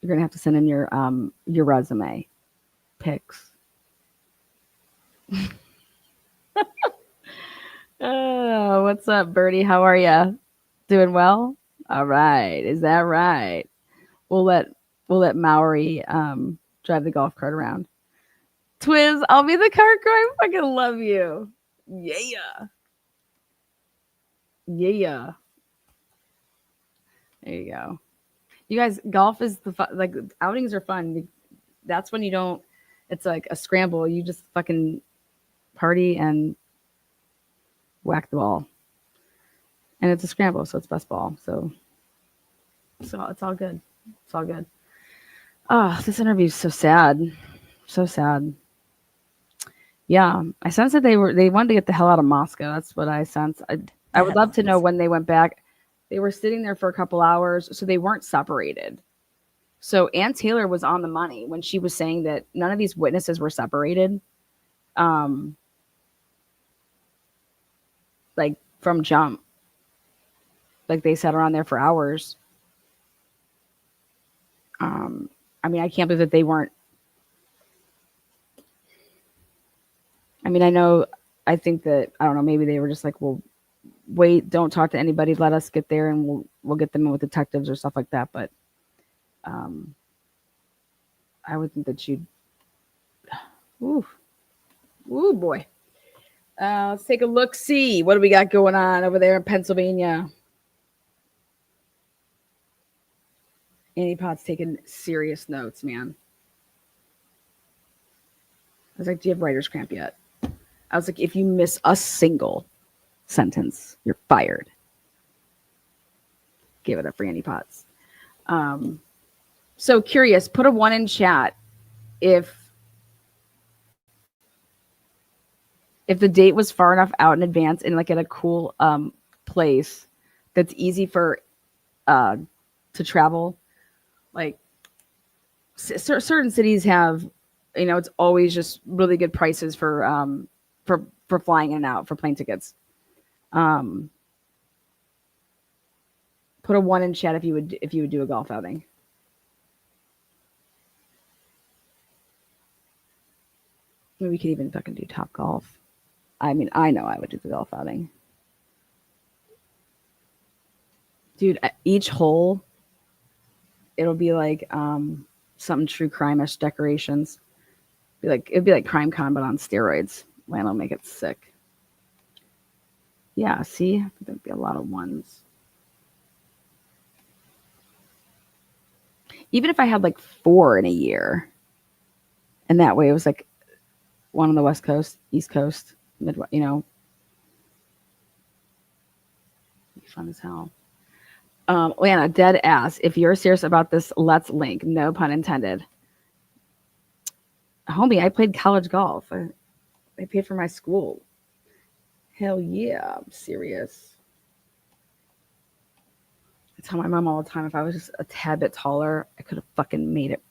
You're gonna have to send in your resume pics. Oh, what's up, Birdie? How are ya? Doing well? All right. Is that right? We'll let Maori drive the golf cart around. Twiz, I'll be the cart girl. I fucking love you. Yeah. Yeah. There you go. You guys, golf is like outings are fun. That's when you don't. It's like a scramble. You just fucking party and whack the ball, and it's a scramble, so it's best ball. So it's all good. It's all good. Oh, this interview is so sad. So sad. Yeah, I sense that they wanted to get the hell out of Moscow. That's what I sense. I would love to know when they went back. They were sitting there for a couple hours, so they weren't separated. So Ann Taylor was on the money when she was saying that none of these witnesses were separated. Like from jump. Like they sat around there for hours. I mean, I can't believe that they weren't. I mean, I think that, I don't know, maybe they were just like, well, wait, don't talk to anybody. Let us get there and we'll get them in with detectives or stuff like that. But I would think that you'd, ooh boy. Let's take a look, see what do we got going on over there in Pennsylvania. Annie Potts taking serious notes, man. I was like, do you have writer's cramp yet? I was like, if you miss a single sentence, you're fired. Give it up for Annie Potts. So curious, put a 1 in chat if the date was far enough out in advance and like at a cool place that's easy for to travel. Like certain cities have, it's always just really good prices for flying in and out for plane tickets. Put a 1 in chat if you would do a golf outing. Maybe we could even fucking do Top Golf. I mean, I know I would do the golf outing. Dude, each hole, it'll be like something true crime-ish decorations. It'd be like Crime Con, but on steroids. Man, I'll make it sick. Yeah, see? There'd be a lot of 1s. Even if I had like 4 in a year, and that way it was like 1 on the West Coast, East Coast, Midwest, be fun as hell. Lana, dead ass. If you're serious about this, let's link. No pun intended. Homie, I played college golf. I paid for my school. Hell yeah, I'm serious. I tell my mom all the time, if I was just a tad bit taller, I could have fucking made it.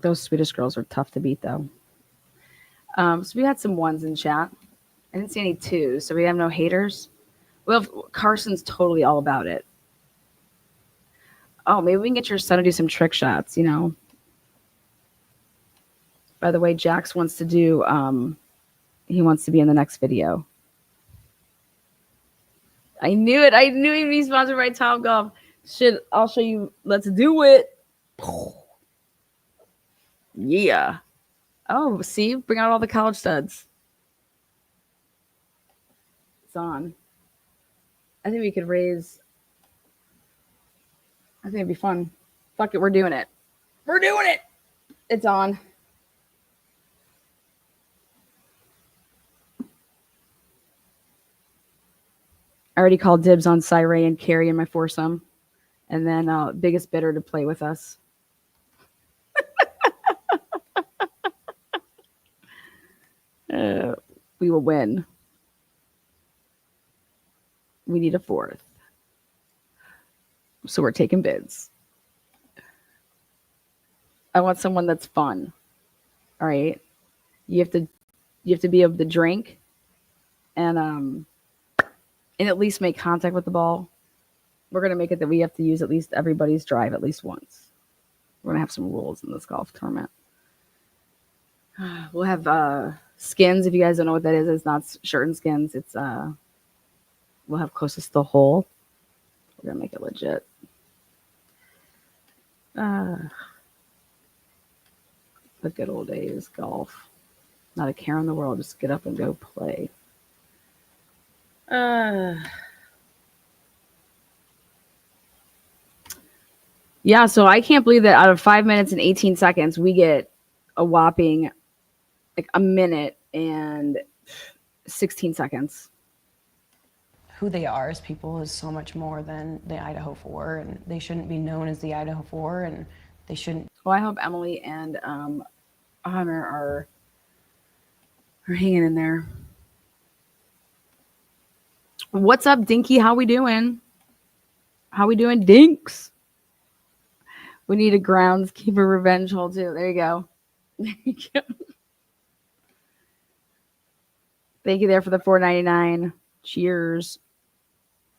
Those Swedish girls are tough to beat, though. So we had some 1s in chat. I didn't see any 2s, so we have no haters. Well, Carson's totally all about it. Oh, maybe we can get your son to do some trick shots, By the way, Jax wants to do, he wants to be in the next video. I knew it. I knew he'd be sponsored by Top Golf. Shit, I'll show you. Let's do it. Yeah. Oh, see? Bring out all the college studs. It's on. I think we could raise... I think it'd be fun. Fuck it, we're doing it. We're doing it! It's on. I already called dibs on Cyray and Carrie in my foursome. And then biggest bidder to play with us. We will win. We need a 4th. So we're taking bids. I want someone that's fun. All right. You have to be able to drink and at least make contact with the ball. We're gonna make it that we have to use at least everybody's drive at least once. We're gonna have some rules in this golf tournament. We'll have skins. If you guys don't know what that is, it's not shirt and skins. It's we'll have closest to the hole. We're gonna make it legit. The good old days, golf. Not a care in the world. Just get up and go play. Yeah, so I can't believe that out of 5 minutes and 18 seconds, we get a whopping like a minute and 16 seconds. who they are as people is so much more than the Idaho4, and they shouldn't be known as the Idaho4, and they shouldn't. Well, I hope Emily and Hunter are hanging in there. What's up, Dinky? How we doing? How we doing, Dinks? We need a groundskeeper revenge hole too. There you go. There you go. Thank you there for the $4.99. Cheers.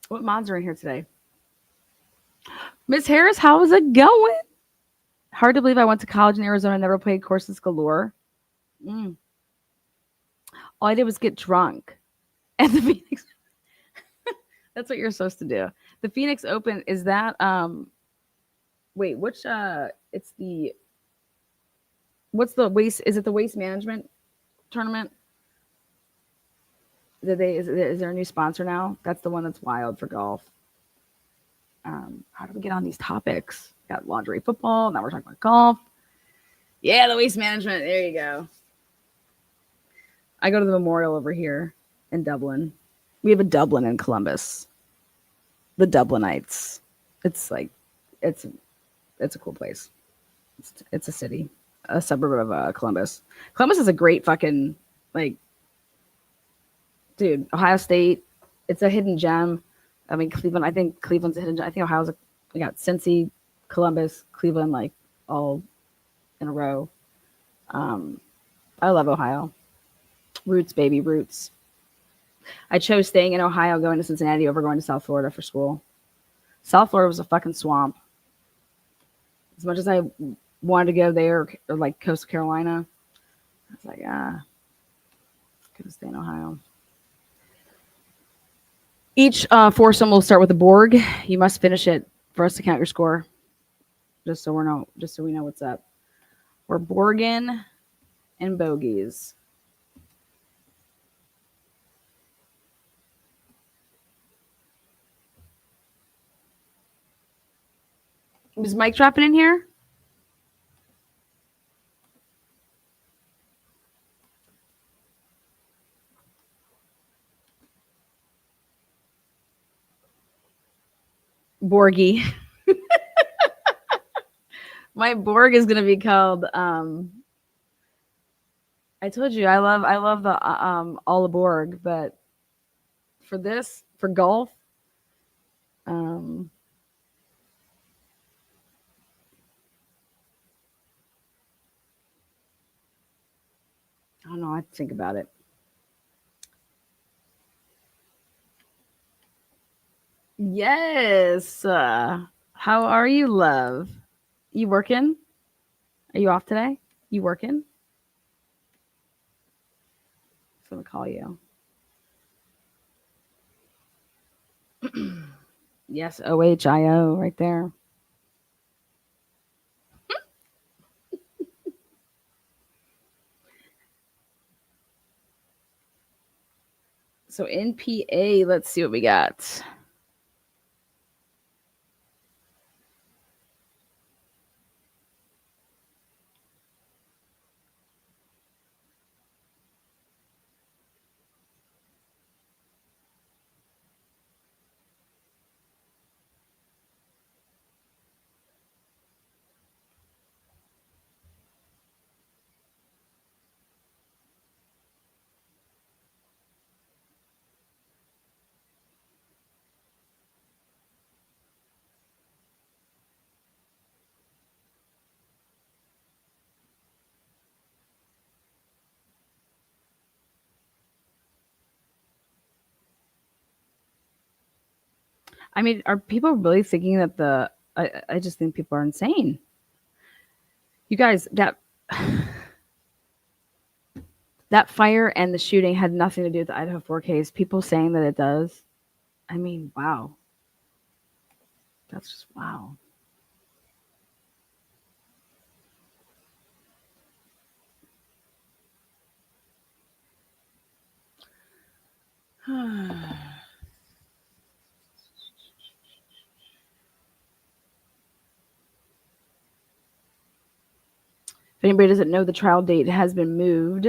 What mods are in here today? Miss Harris, how is it going? Hard to believe I went to college in Arizona and never played courses galore. All I did was get drunk at the Phoenix. That's what you're supposed to do. The Phoenix Open, is that wait, which it's the what's the waste? Is it the waste management tournament? Is there a new sponsor now? That's the one that's wild for golf. How do we get on these topics? Got lingerie football. Now we're talking about golf. Yeah, the waste management. There you go. I go to the memorial over here in Dublin. We have a Dublin in Columbus. The Dublinites. It's like, it's a cool place. It's a city, a suburb of Columbus. Columbus is a great fucking, like, dude, Ohio State, it's a hidden gem. I mean, Cleveland, I think Cleveland's a hidden gem. I think Ohio's, we got Cincy, Columbus, Cleveland, like, all in a row. I love Ohio. Roots, baby, roots. I chose staying in Ohio, going to Cincinnati over going to South Florida for school. South Florida was a fucking swamp. As much as I wanted to go there, or like Coastal Carolina, I was like, gonna stay in Ohio. Each foursome will start with a Borg. You must finish it for us to count your score. Just so we know what's up. We're Borgin and bogeys. Is Mike dropping in here? Borgy. My Borg is gonna be called. I told you I love the all aboard, but for this, for golf, I don't know. I have to think about it. Yes. How are you, love? You working? Are you off today? You working? I'm gonna call you. Yes, OHIO right there. So NPA, let's see what we got. I mean, are people really thinking that I just think people are insane. You guys, that fire and the shooting had nothing to do with the Idaho4 case. People saying that it does. I mean, wow. That's just wow. If anybody doesn't know, the trial date has been moved.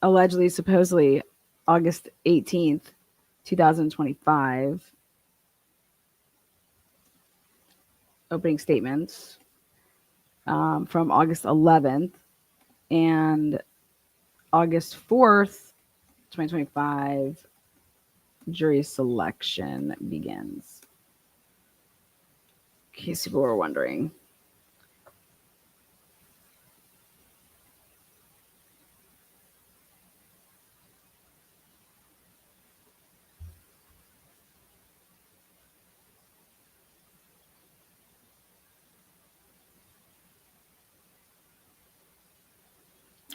Allegedly, supposedly, August 18th, 2025. Opening statements from August 11th and August 4th, 2025. Jury selection begins. In case people were wondering.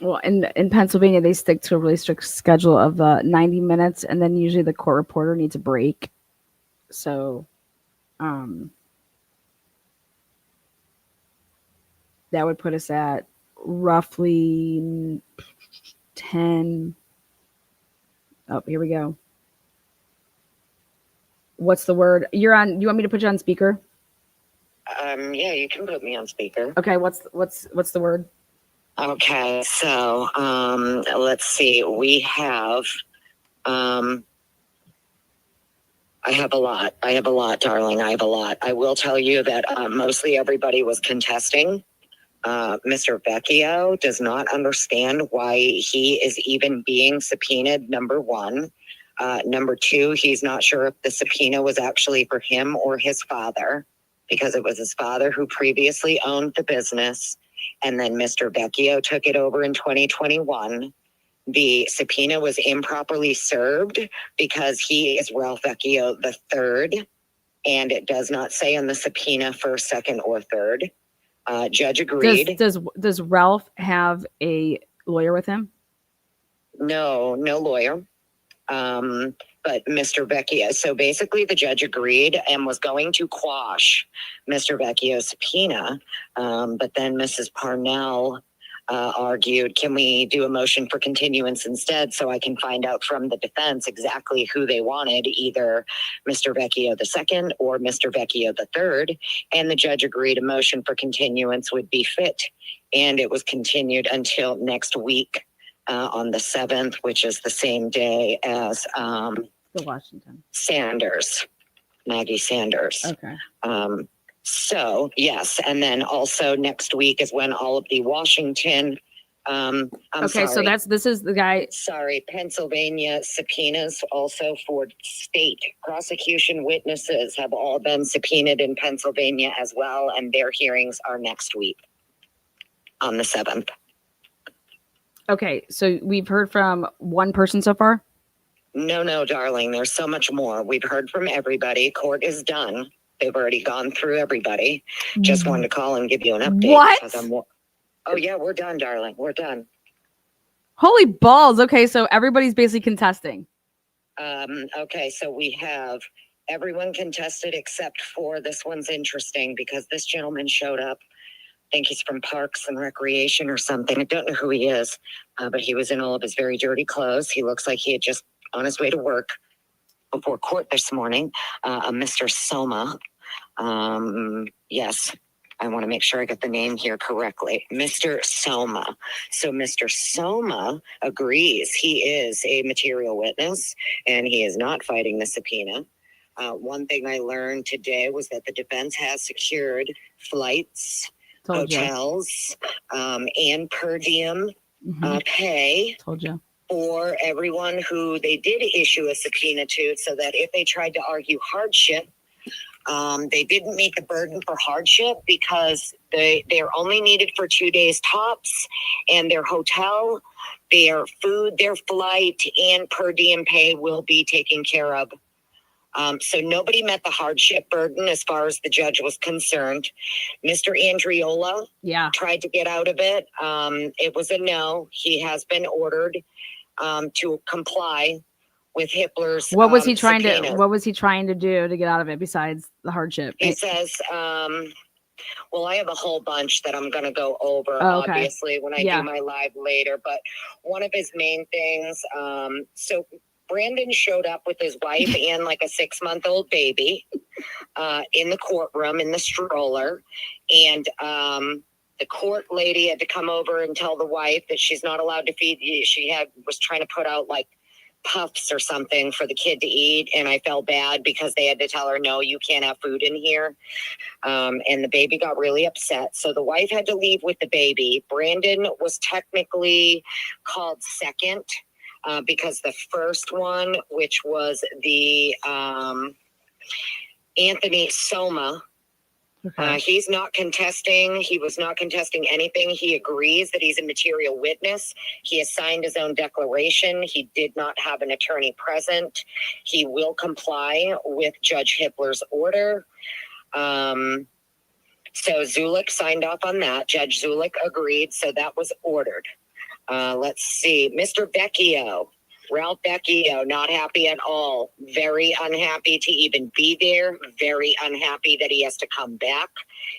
Well, in Pennsylvania, they stick to a really strict schedule of 90 minutes, and then usually the court reporter needs a break. So, that would put us at roughly 10. Oh, here we go. What's the word? You're on. You want me to put you on speaker? Yeah, you can put me on speaker. Okay. What's the word? Okay, so let's see. We have I have a lot, darling. I have a lot. I will tell you that mostly everybody was contesting. Mr. Vecchio does not understand why he is even being subpoenaed, number one. Number two, he's not sure if the subpoena was actually for him or his father, because it was his father who previously owned the business. And then Mr. Vecchio took it over in 2021. The subpoena was improperly served because he is Ralph Vecchio III, and it does not say on the subpoena first, second, or third. Judge agreed. Does Ralph have a lawyer with him? No lawyer. But Mr. Vecchio, so basically the judge agreed and was going to quash Mr. Vecchio's subpoena. But then Mrs. Parnell argued, can we do a motion for continuance instead so I can find out from the defense exactly who they wanted, either Mr. Vecchio II or Mr. Vecchio III. And the judge agreed a motion for continuance would be fit. And it was continued until next week. On the 7th, which is the same day as the Washington Maggie Sanders. Okay. So yes, and then also next week is when all of the Washington. So this is the guy. Sorry, Pennsylvania subpoenas also for state prosecution witnesses have all been subpoenaed in Pennsylvania as well, and their hearings are next week on the 7th. Okay, so we've heard from one person so far? No, darling. There's so much more. We've heard from everybody. Court is done. They've already gone through everybody. Just wanted to call and give you an update. What? Oh, yeah, we're done, darling. We're done. Holy balls. Okay, so everybody's basically contesting. Okay, so we have everyone contested except for this one's interesting because this gentleman showed up. I think he's from Parks and Recreation or something. I don't know who he is, but he was in all of his very dirty clothes. He looks like he had just on his way to work before court this morning. Mr. Soma. Yes, I want to make sure I get the name here correctly. Mr. Soma. So Mr. Soma agrees he is a material witness and he is not fighting the subpoena. One thing I learned today was that the defense has secured flights, hotels, and per diem pay for everyone who they did issue a subpoena to, so that if they tried to argue hardship, they didn't meet the burden for hardship because they're only needed for 2 days tops, and their hotel, their food, their flight, and per diem pay will be taken care of. So nobody met the hardship burden as far as the judge was concerned. Mr. Andriola tried to get out of it. It was a no. He has been ordered to comply with Hitler's What was he trying subpoenas. to What was he trying to do to get out of it besides the hardship? He says, well, I have a whole bunch that I'm going to go over, obviously, when I do my live later. But one of his main things, so Brandon showed up with his wife and like a 6-month-old baby in the courtroom in the stroller. And the court lady had to come over and tell the wife that she's not allowed to feed. She was trying to put out like puffs or something for the kid to eat, and I felt bad because they had to tell her, no, you can't have food in here. And the baby got really upset. So the wife had to leave with the baby. Brandon was technically called second because the first one, which was the Anthony Soma, he's not contesting. He was not contesting anything. He agrees that he's a material witness. He has signed his own declaration. He did not have an attorney present. He will comply with Judge Hippler's order. So Zulik signed off on that. Judge Zulik agreed. So that was ordered. Let's see. Mr. Vecchio. Ralph Vecchio, not happy at all. Very unhappy to even be there. Very unhappy that he has to come back.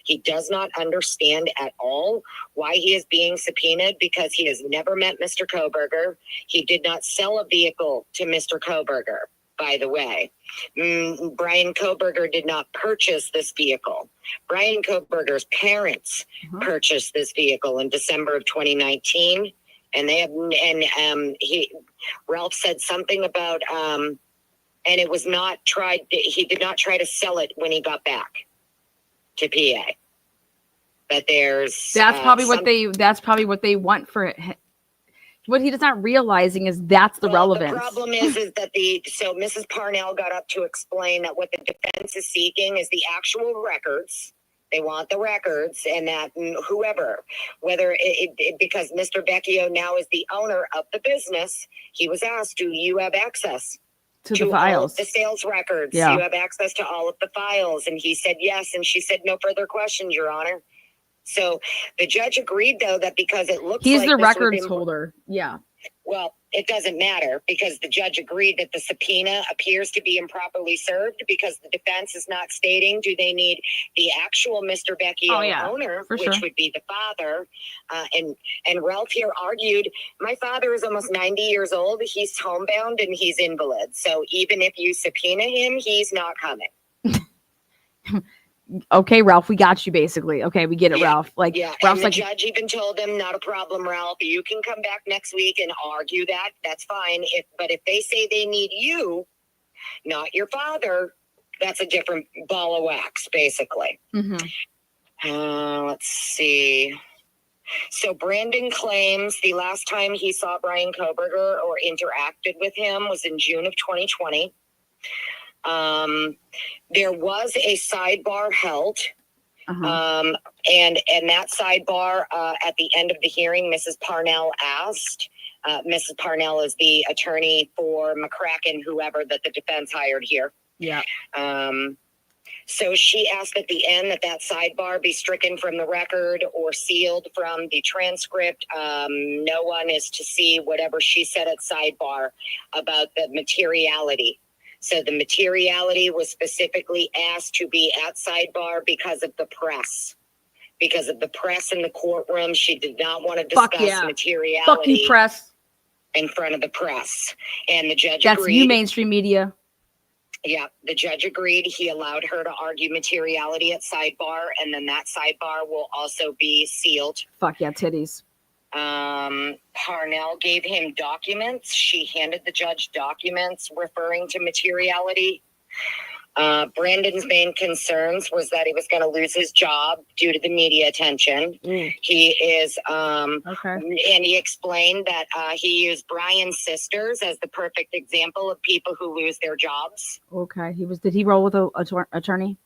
He does not understand at all why he is being subpoenaed because he has never met Mr. Kohberger. He did not sell a vehicle to Mr. Kohberger, by the way. Brian Kohberger did not purchase this vehicle. Brian Kohberger's parents purchased this vehicle in December of 2019. And they have, Ralph said something about, and it was not tried, he did not try to sell it when he got back to PA. But that's probably what they want for it. What he does not realizing is that's the relevance. The problem is that so Mrs. Parnell got up to explain that what the defense is seeking is the actual records. They want the records, and that whoever, whether because Mr. Vecchio now is the owner of the business, he was asked, do you have access to the files, all of the sales records? Yeah. You have access to all of the files? And he said yes, and she said no further questions, Your Honor. So the judge agreed, though, that because it looks he's like the records holder. Yeah. Well, it doesn't matter because the judge agreed that the subpoena appears to be improperly served because the defense is not stating do they need the actual Mr. Vecchio owner, which would be the father. And Ralph here argued, my father is almost 90 years old. He's homebound and he's invalid. So even if you subpoena him, he's not coming. Okay, Ralph, we got you basically. Okay, we get it, Ralph. Ralph's and the judge even told him, not a problem, Ralph. You can come back next week and argue that. That's fine. But if they say they need you, not your father, that's a different ball of wax, basically. Let's see. So Brandon claims the last time he saw Brian Kohberger or interacted with him was in June of 2020. There was a sidebar held, and that sidebar, at the end of the hearing, Mrs. Parnell asked, Mrs. Parnell is the attorney for McCracken, whoever that the defense hired here. Yeah. So she asked at the end that sidebar be stricken from the record or sealed from the transcript. No one is to see whatever she said at sidebar about the materiality. So the materiality was specifically asked to be at sidebar because of the press. Because of the press in the courtroom, she did not want to discuss materiality. Fucking press. In front of the press. And the judge That's agreed. you, mainstream media. Yeah, the judge agreed. He allowed her to argue materiality at sidebar, and then that sidebar will also be sealed. Fuck yeah, titties. Parnell gave him documents. She handed the judge documents referring to materiality. Brandon's main concerns was that he was going to lose his job due to the media attention. He is, and he explained that he used Brian's sisters as the perfect example of people who lose their jobs. Okay, did he roll with an attorney?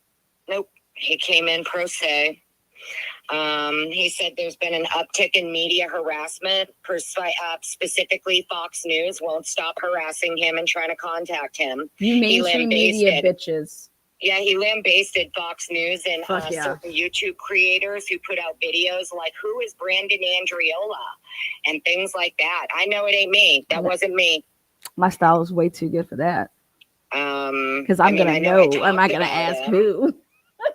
Nope, he came in pro se. He said there's been an uptick in media harassment. Specifically, Fox News won't stop harassing him and trying to contact him. You mainstream media bitches. Yeah, he lambasted Fox News and certain YouTube creators who put out videos like, who is Brandon Andriola? And things like that. I know it ain't me. That wasn't me. My style is way too good for that. Because I'm going to know. I'm not going to ask who.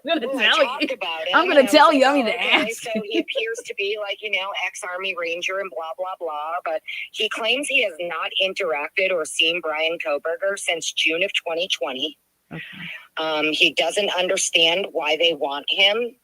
I'm going to tell you. I'm going to tell you. I'm going to ask. So he appears to be like, ex-Army Ranger and blah, blah, blah. But he claims he has not interacted or seen Brian Kohberger since June of 2020. Okay. He doesn't understand why they want him.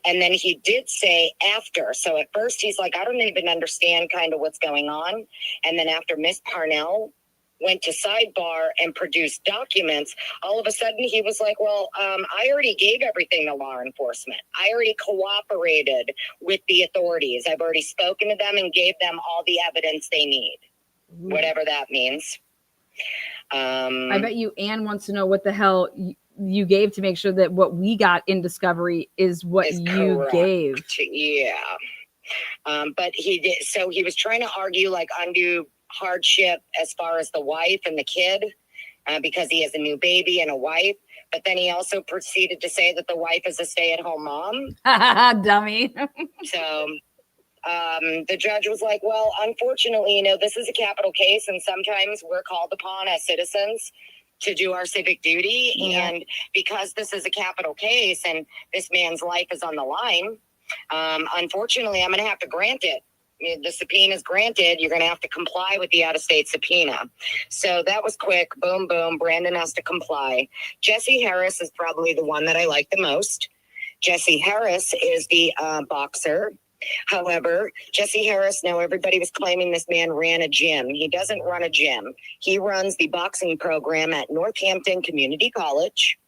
And then he did say after. So at first he's like, I don't even understand kind of what's going on. And then after Miss Parnell went to sidebar and produced documents, all of a sudden he was like, well, I already gave everything to law enforcement. I already cooperated with the authorities. I've already spoken to them and gave them all the evidence they need, whatever that means. I bet you Anne wants to know what the hell you gave to make sure that what we got in discovery is what you correct. gave. Yeah. But he did. So he was trying to argue like undue hardship as far as the wife and the kid, because he has a new baby and a wife. But then he also proceeded to say that the wife is a stay-at-home mom. Dummy. So the judge was like, well, unfortunately, this is a capital case, and sometimes we're called upon as citizens to do our civic duty. Yeah. And because this is a capital case and this man's life is on the line, unfortunately, I'm going to have to grant it. The subpoena is granted. You're going to have to comply with the out-of-state subpoena. So that was quick. Boom, boom. Brandon has to comply. Jesse Harris is probably the one that I like the most. Jesse Harris is the boxer. However, Jesse Harris, now everybody was claiming this man ran a gym. He doesn't run a gym. He runs the boxing program at Northampton Community College.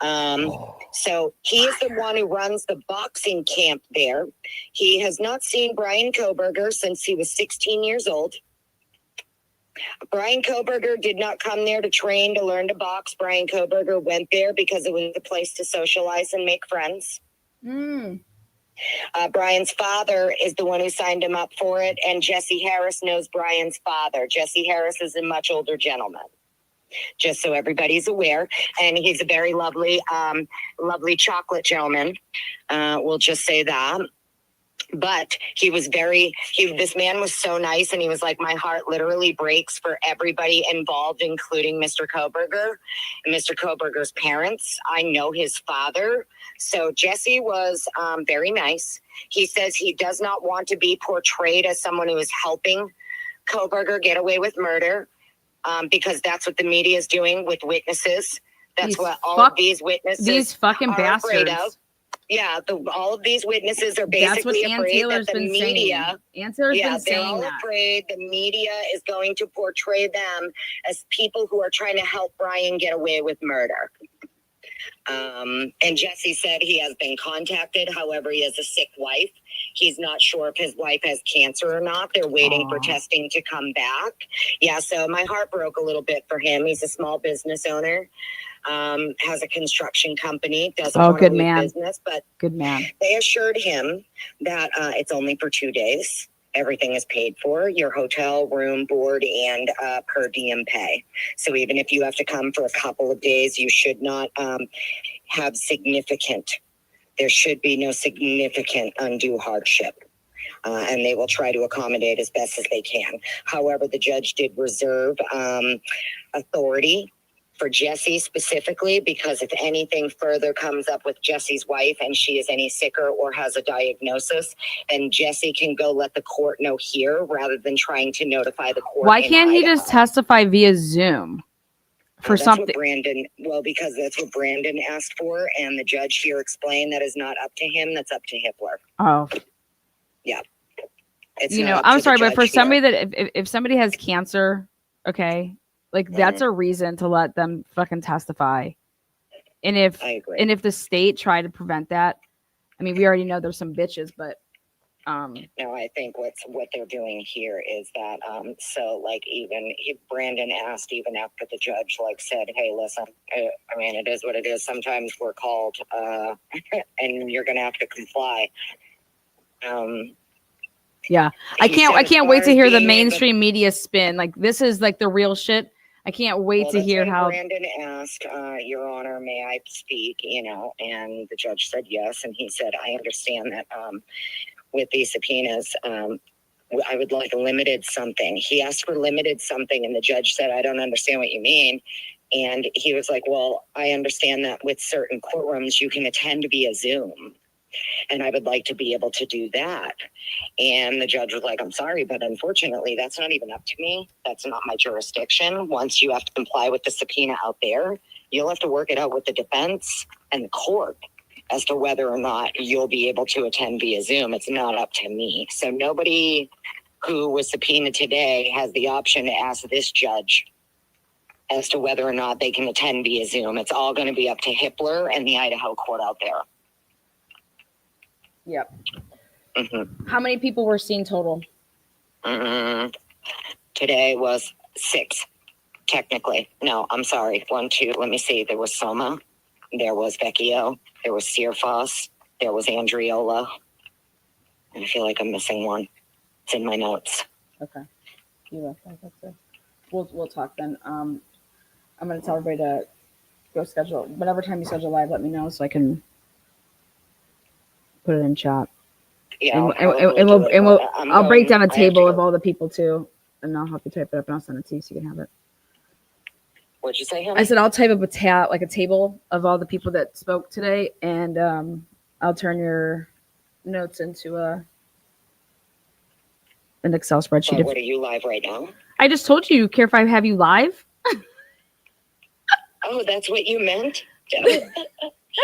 So he is the one who runs the boxing camp there. He has not seen Brian Kohberger since he was 16 years old. Brian Kohberger did not come there to train to learn to box. Brian Kohberger went there because it was a place to socialize and make friends. Brian's father is the one who signed him up for it, and Jesse Harris knows Brian's father. Jesse Harris is a much older gentleman, just so everybody's aware. And he's a very lovely, lovely chocolate gentleman. We'll just say that. But this man was so nice, and he was like, my heart literally breaks for everybody involved, including Mr. Kohberger and Mr. Kohberger's parents. I know his father. So Jesse was very nice. He says he does not want to be portrayed as someone who is helping Kohberger get away with murder, because that's what the media is doing with witnesses. That's what all of these witnesses these fucking are bastards. afraid of. Yeah, all of these witnesses are basically afraid that the media. Ann Taylor's been They're saying all that. afraid the media is going to portray them as people who are trying to help Brian get away with murder. And Jesse said he has been contacted. However, he has a sick wife. He's not sure if his wife has cancer or not. They're waiting for testing to come back. Yeah, so my heart broke a little bit for him. He's a small business owner, has a construction company, doesn't want to lose business, but good man. They assured him that it's only for 2 days. Everything is paid for, your hotel, room, board, and per diem pay. So even if you have to come for a couple of days, you should not there should be no significant undue hardship. And they will try to accommodate as best as they can. However, the judge did reserve authority for Jesse specifically, because if anything further comes up with Jesse's wife and she is any sicker or has a diagnosis, then Jesse can go let the court know here rather than trying to notify the court. Why can't he just testify via Zoom for something? Because that's what Brandon asked for, and the judge here explained that is not up to him, that's up to Hippler. Oh. Yeah. I'm sorry, but for somebody that if somebody has cancer, okay, like that's a reason to let them fucking testify. And if the state tried to prevent that, I mean, we already know there's some bitches, but no, I think what they're doing here is that so like even if Brandon asked, even after the judge said, hey, listen, I mean, it is what it is. Sometimes we're called and you're gonna have to comply. Yeah, I can't wait to hear the mainstream media spin. Like, this is like the real shit. I can't wait to hear how Brandon asked, Your Honor, may I speak? And the judge said yes, and he said, I understand that with these subpoenas, I would like limited something. He asked for limited something, and the judge said, I don't understand what you mean. And he was like, well, I understand that with certain courtrooms, you can attend via Zoom. And I would like to be able to do that. And the judge was like, I'm sorry, but unfortunately, that's not even up to me. That's not my jurisdiction. Once you have to comply with the subpoena out there, you'll have to work it out with the defense and the court as to whether or not you'll be able to attend via Zoom. It's not up to me. So nobody who was subpoenaed today, has the option to ask this judge as to whether or not they can attend via Zoom. It's all going to be up to Hippler and the Idaho court out there. Yep. Mm-hmm. How many people were seen total? Today was 6, technically. No, I'm sorry. 1, 2, let me see. There was Soma. There was Vecchio. There was Searfoss. There was Andriola. And I feel like I'm missing one. It's in my notes. Okay. You left that. That's it. We'll talk then. I'm going to tell everybody to go schedule. Whatever time you schedule live, let me know so I can put it in chat. Yeah, I'll break down a table of all the people too, and I'll help you type it up and I'll send it to you so you can have it. What'd you say, honey? I said I'll type up a table of all the people that spoke today, and I'll turn your notes into an Excel spreadsheet. What are you live right now? I just told you. Care if I have you live? Oh, that's what you meant?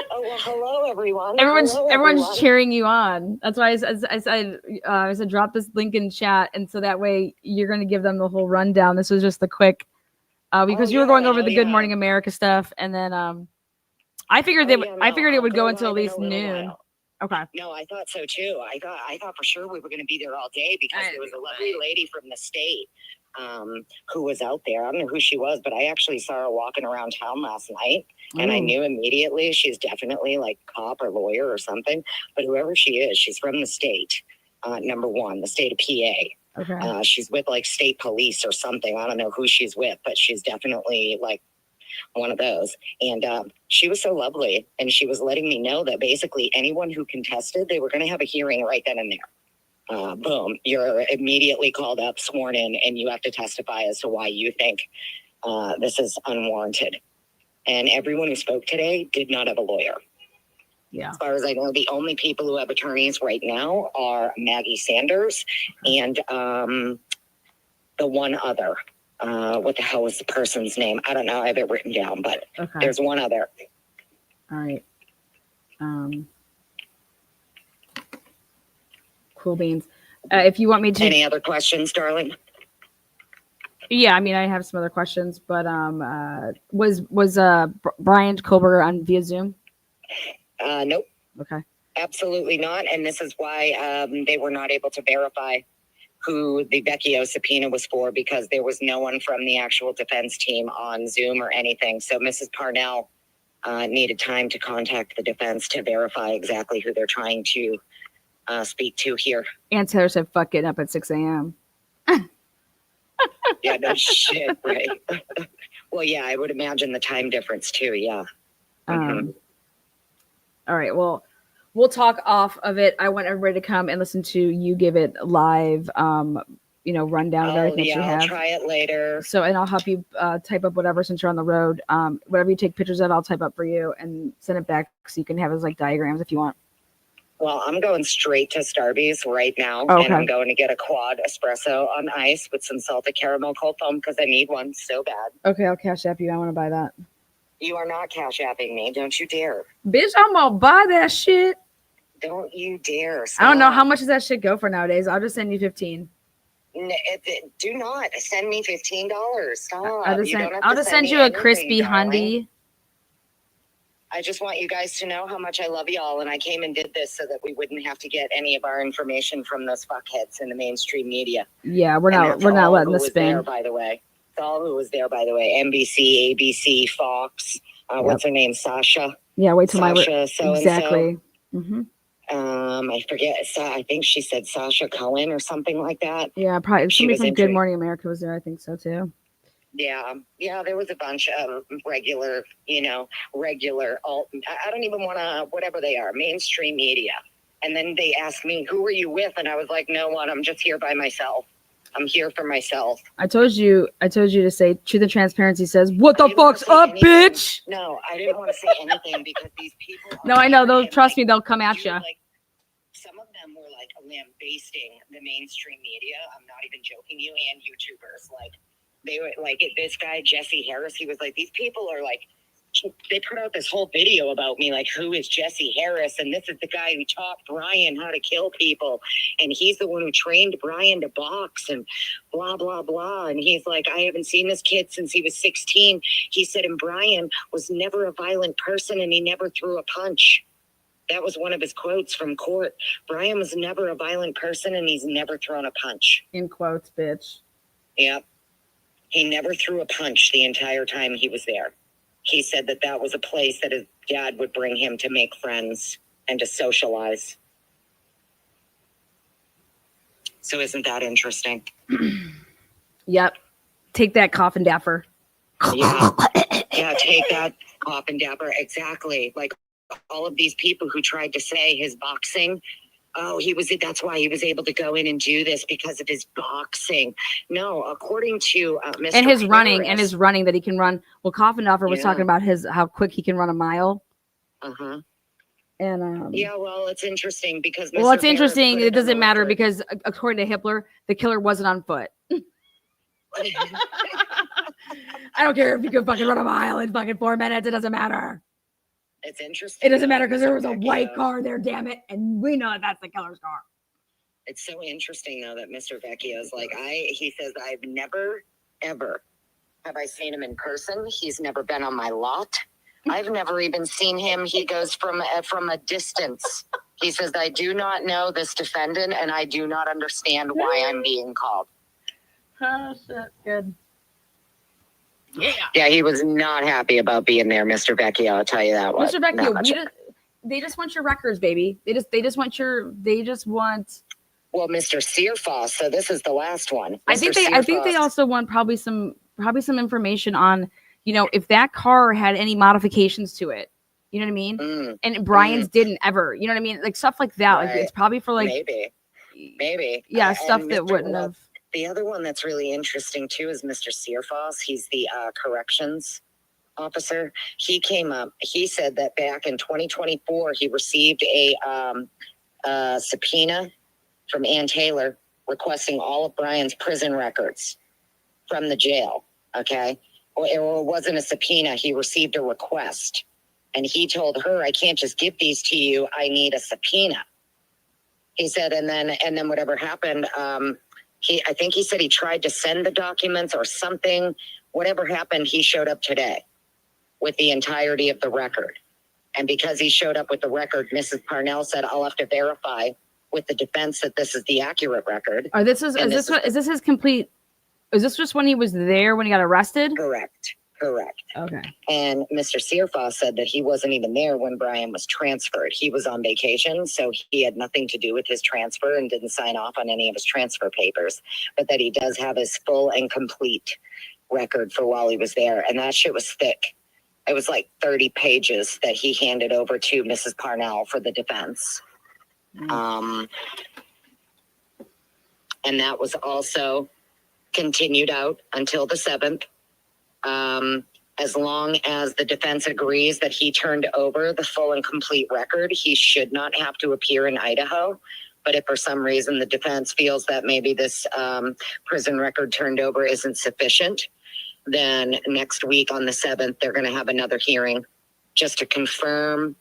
Oh, well, hello, everyone. Everyone's cheering you on. That's why I said drop this link in chat, and so that way you're going to give them the whole rundown. This was just the quick, because you were going over the Good Morning America stuff, and then I figured it would go until at least noon. Okay. No, I thought so too. I thought for sure we were going to be there all day because there was a lovely lady from the state who was out there. I don't know who she was, but I actually saw her walking around town last night. And I knew immediately she's definitely like cop or lawyer or something. But whoever she is, she's from the state. Number one, the state of PA. Okay. She's with like state police or something. I don't know who she's with, but she's definitely like one of those. And she was so lovely. And she was letting me know that basically anyone who contested, they were going to have a hearing right then and there. Boom, you're immediately called up, sworn in, and you have to testify as to why you think this is unwarranted. And everyone who spoke today did not have a lawyer. Yeah. As far as I know, the only people who have attorneys right now are Maggie Sanders and the one other. What the hell was the person's name? I don't know. I have it written down, but there's one other. All right. Cool beans. If you want me to. Any other questions, darling? Yeah, I mean, I have some other questions, but was Brian Kohlberger on via Zoom? Nope. Okay. Absolutely not. And this is why they were not able to verify who the Vecchio subpoena was for, because there was no one from the actual defense team on Zoom or anything. So Mrs. Parnell needed time to contact the defense to verify exactly who they're trying to speak to here. And Taylor said, fuck getting up at 6 a.m. Yeah, no shit, right? Well, yeah, I would imagine the time difference too, yeah. All right, well, we'll talk off of it. I want everybody to come and listen to you give it live, rundown of everything that you have. I'll try it later. So, and I'll help you type up whatever since you're on the road. Whatever you take pictures of, I'll type up for you and send it back so you can have it as like diagrams if you want. Well, I'm going straight to Starbucks right now, and I'm going to get a quad espresso on ice with some salted caramel cold foam because I need one so bad. Okay, I'll cash app you. I want to buy that. You are not cash apping me. Don't you dare. Bitch, I'm going to buy that shit. Don't you dare. Stop. I don't know how much does that shit go for nowadays. I'll just send you 15. Do not send me $15. Stop. I'll just send you a crispy hundy. I just want you guys to know how much I love y'all, and I came and did this so that we wouldn't have to get any of our information from those fuckheads in the mainstream media. Yeah, we're not letting this spin. There, by the way, it's all who was there, by the way. NBC, ABC, Fox. What's her name? Sasha. Yeah, wait till Sasha, exactly. Mm-hmm. I forget. I think she said Sasha Cohen or something like that. Yeah, probably. Somebody from Good Morning America was there. I think so too. Yeah, there was a bunch of regular alt. I don't even want to, whatever they are, mainstream media. And then they asked me, who are you with? And I was like, no one, I'm just here by myself. I'm here for myself. I told you to say Truth and Transparency says, what the fuck's up, bitch? No, I didn't want to say anything because these people. No, I know. Trust me, they'll come at you. Some of them were like lambasting the mainstream media. I'm not even joking you, and YouTubers. Like, they were like this guy, Jesse Harris. He was like, these people are like they put out this whole video about me, like, who is Jesse Harris? And this is the guy who taught Brian how to kill people. And he's the one who trained Brian to box and blah, blah, blah. And he's like, I haven't seen this kid since he was 16. He said, and Brian was never a violent person and he never threw a punch. That was one of his quotes from court. Brian was never a violent person and he's never thrown a punch. In quotes, bitch. Yep. He never threw a punch the entire time he was there. He said that that was a place that his dad would bring him to make friends and to socialize. So isn't that interesting? Yep. Take that, coffin dapper. Yeah. Yeah, take that, coffin dapper. Exactly. Like all of these people who tried to say his boxing, that's why he was able to go in and do this because of his boxing. No, according to Mr. And his Harris, running that he can run. Well, Coffin Duffer was talking about how quick he can run a mile. Uh-huh. And yeah, well, it's interesting because well, it's interesting. It doesn't matter because according to Hitler, the killer wasn't on foot. I don't care if you can fucking run a mile in fucking 4 minutes. It doesn't matter. It's interesting. It doesn't matter because there was a white car there, damn it. And we know that's the killer's car. It's so interesting, though, that Mr. Vecchio's like, he says, I've never, ever have I seen him in person. He's never been on my lot. I've never even seen him. He goes from a distance. He says, I do not know this defendant, and I do not understand why I'm being called. Oh, shit. Good. Yeah, he was not happy about being there, Mr. Vecchio. I'll tell you that one. Mr. Vecchio, they just want your records, baby. They just want. Well, Mr. Searfoss. So this is the last one. I think they also want probably some information on, if that car had any modifications to it. You know what I mean? And Brian's didn't ever. You know what I mean? Like stuff like that. Right. Like it's probably for like maybe. Yeah, stuff that wouldn't have. The other one that's really interesting too is Mr. Searfoss. He's the corrections officer. He came up. He said that back in 2024, he received a subpoena from Ann Taylor requesting all of Brian's prison records from the jail. Okay, or it wasn't a subpoena. He received a request, and he told her, "I can't just give these to you. I need a subpoena." He said, and then whatever happened. I think he said he tried to send the documents or something. Whatever happened, he showed up today with the entirety of the record. And because he showed up with the record, Mrs. Parnell said, I'll have to verify with the defense that this is the accurate record. Is this his complete? Is this just when he was there when he got arrested? Correct. Okay. And Mr. Searfoss said that he wasn't even there when Brian was transferred. He was on vacation, so he had nothing to do with his transfer and didn't sign off on any of his transfer papers, but that he does have his full and complete record for while he was there. And that shit was thick. It was like 30 pages that he handed over to Mrs. Parnell for the defense. And that was also continued out until the 7th. As long as the defense agrees that he turned over the full and complete record, he should not have to appear in Idaho. But if for some reason the defense feels that maybe this prison record turned over isn't sufficient, then next week on the 7th, they're going to have another hearing just to confirm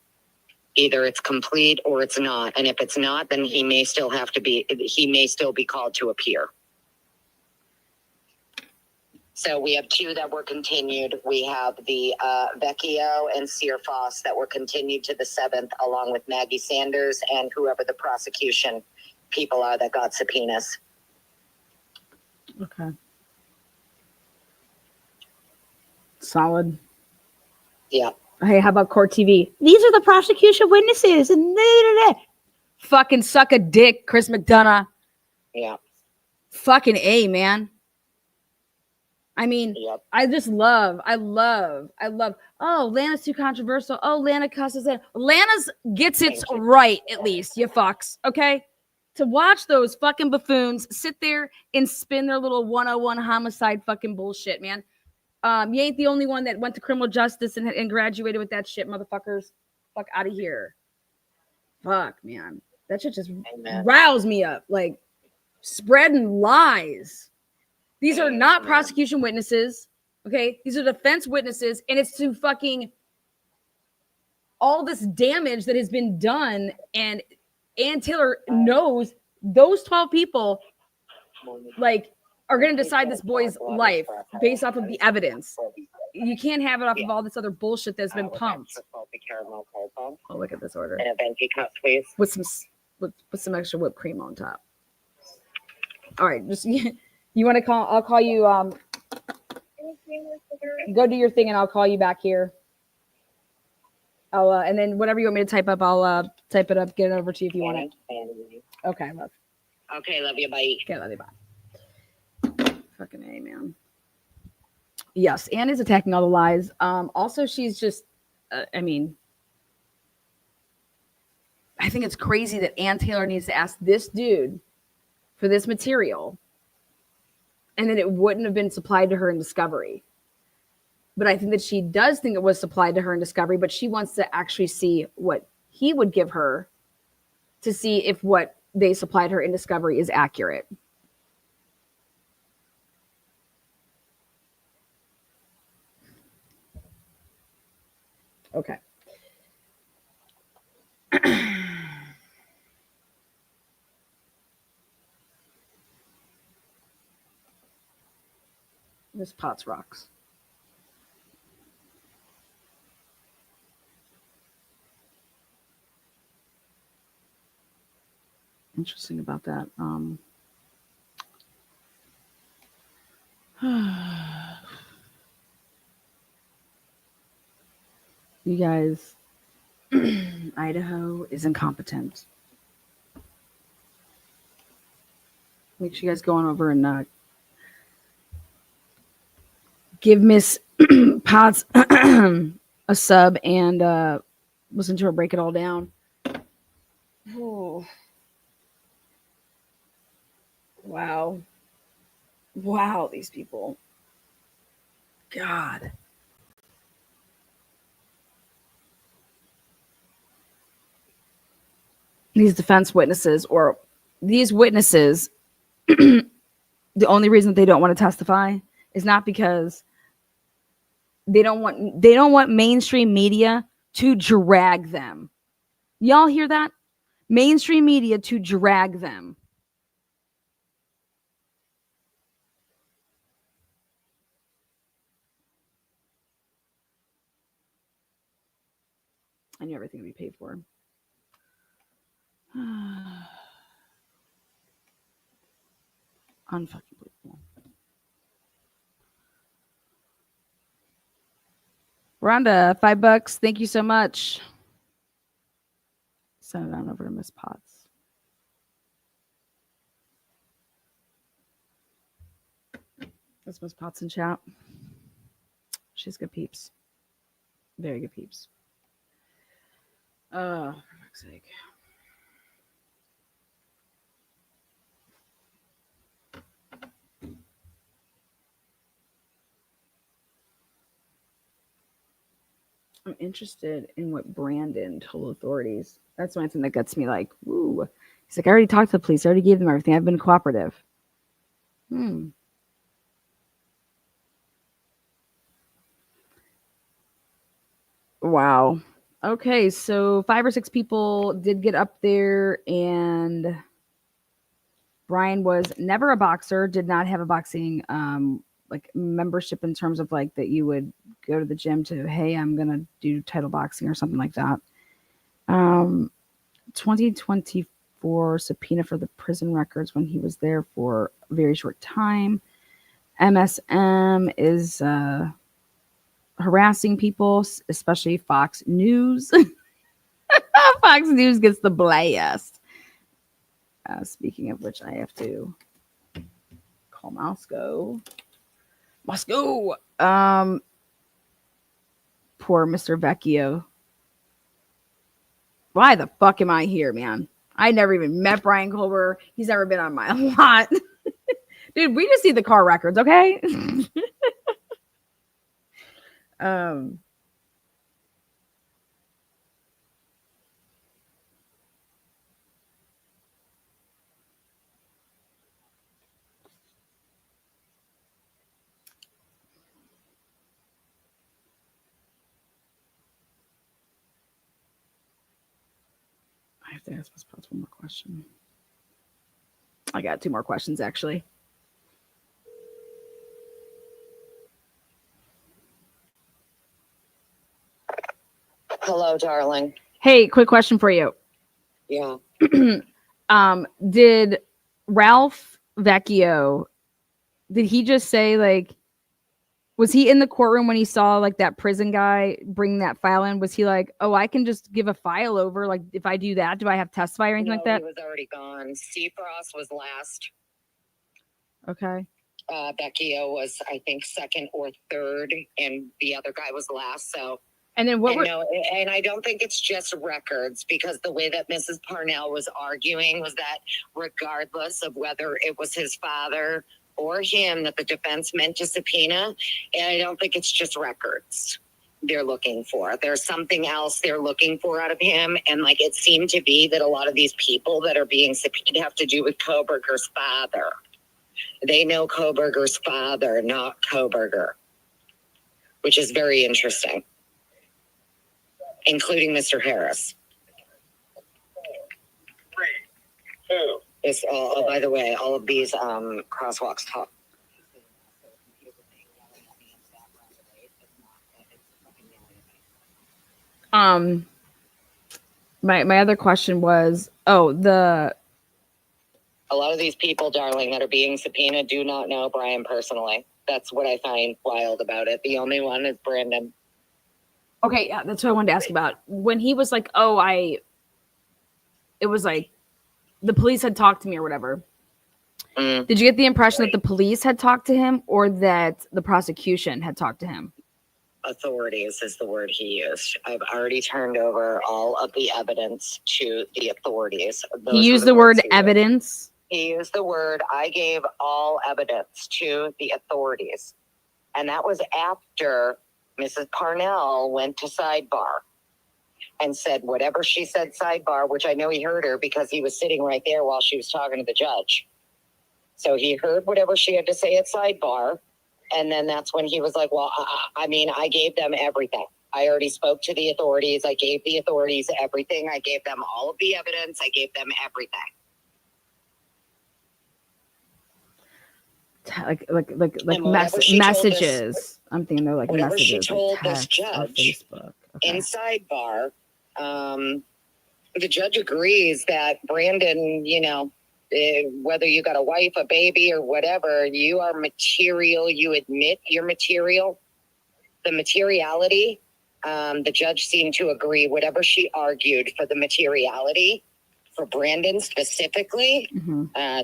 either it's complete or it's not. And if it's not, then he may still be called to appear. So we have 2 that were continued. We have the Vecchio and Searfoss that were continued to the 7th, along with Maggie Sanders and whoever the prosecution people are that got subpoenas. Okay. Solid. Yeah. Hey, how about court TV? These are the prosecution witnesses. And fucking suck a dick, Chris McDonough. Yeah. Fucking A, man. I mean, yep. I love. Oh, Lana's too controversial. Oh, Lana cusses it. Lana's gets it right, at least, you fucks. Okay? To watch those fucking buffoons sit there and spin their little 101 homicide fucking bullshit, man. You ain't the only one that went to criminal justice and graduated with that shit, motherfuckers. Fuck out of here. Fuck, man. That shit just riles me up. Like, spreading lies. These are not prosecution witnesses, okay? These are defense witnesses, and it's to fucking all this damage that has been done, and Ann Taylor knows those 12 people like are going to decide this boy's life based off of the evidence. You can't have it off of all this other bullshit that's been pumped. Oh, look at this order. And a venti cup, please. With some extra whipped cream on top. All right, just you want to call? I'll call you. Go do your thing, and I'll call you back here. I'll and then whatever you want me to type up, I'll type it up, get it over to you if you want it. Okay, love. Okay, love you. Bye. Okay, love you. Bye. Fucking A, man. Yes, Anne is attacking all the lies. Also, she's just. I mean, I think it's crazy that Ann Taylor needs to ask this dude for this material, and then it wouldn't have been supplied to her in discovery. But I think that she does think it was supplied to her in discovery, but she wants to actually see what he would give her to see if what they supplied her in discovery is accurate. Okay. This Potts rocks. Interesting about that. You guys, Idaho is incompetent. Make sure you guys go on over and give Miss Potts a sub and listen to her break it all down. Oh. Wow. Wow, these people. God. These defense witnesses, or these witnesses, the only reason they don't want to testify is not because they don't want mainstream media to drag them. Y'all hear that? Mainstream media to drag them. I knew everything would be paid for. Unfucking believable. Rhonda, $5. Thank you so much. Send it on over to Miss Potts. That's Miss Potts in chat. She's good peeps. Very good peeps. For fuck's sake. I'm interested in what Brandon told authorities. That's one thing that gets me like, ooh. He's like, I already talked to the police. I already gave them everything. I've been cooperative. Wow. Okay, so 5 or 6 people did get up there, and Brian was never a boxer, did not have a boxing like membership in terms of like that you would go to the gym to, hey, I'm gonna do title boxing or something like that. 2024 subpoena for the prison records when he was there for a very short time. MSM is harassing people, especially Fox News. Fox News gets the blast. Speaking of which, I have to call Moscow. Poor Mr. Vecchio. Why the fuck am I here, man? I never even met Brian Colbert. He's never been on my lot. Dude, we just need the car records, okay? have to ask this one more question. I got 2 more questions, actually. Hello, darling. Hey, quick question for you. Yeah. Did Ralph Vecchio, did he just say, like, was he in the courtroom when he saw, like, that prison guy bring that file in? Was he like, oh, I can just give a file over? Like, if I do that, do I have to testify or anything like that? He was already gone. Seafrost was last. Okay. Vecchio was, I think, second or third, and the other guy was last. So, and then what? And I don't think it's just records, because the way that Mrs. Parnell was arguing was that regardless of whether it was his father or him that the defense meant to subpoena, and I don't think it's just records they're looking for. There's something else they're looking for out of him, and like it seemed to be that a lot of these people that are being subpoenaed have to do with Koberger's father. They know Koberger's father, not Koberger, which is very interesting, including Mr. Harris. 3, 2. It's all, by the way, all of these crosswalks talk. My other question was, a lot of these people, darling, that are being subpoenaed do not know Brian personally. That's what I find wild about it. The only one is Brandon. Okay, yeah, that's what I wanted to ask about. When he was like, it was like the police had talked to me or whatever. Did you get the impression that the police had talked to him or that the prosecution had talked to him? Authorities is the word he used. I've already turned over all of the evidence to the authorities. He used the word evidence. He used the word, I gave all evidence to the authorities. And that was after Mrs. Parnell went to sidebar and said whatever she said sidebar, which I know he heard her because he was sitting right there while she was talking to the judge. So he heard whatever she had to say at sidebar. And then that's when he was like, well, I mean, I gave them everything. I already spoke to the authorities. I gave the authorities everything. I gave them all of the evidence. I gave them everything. Like messages. I'm thinking they're like whatever messages. She told like this judge in sidebar, the judge agrees that Brandon, you know, whether you got a wife, a baby, or whatever, you are material. You admit you're material. The materiality, the judge seemed to agree. Whatever she argued for the materiality, for Brandon specifically,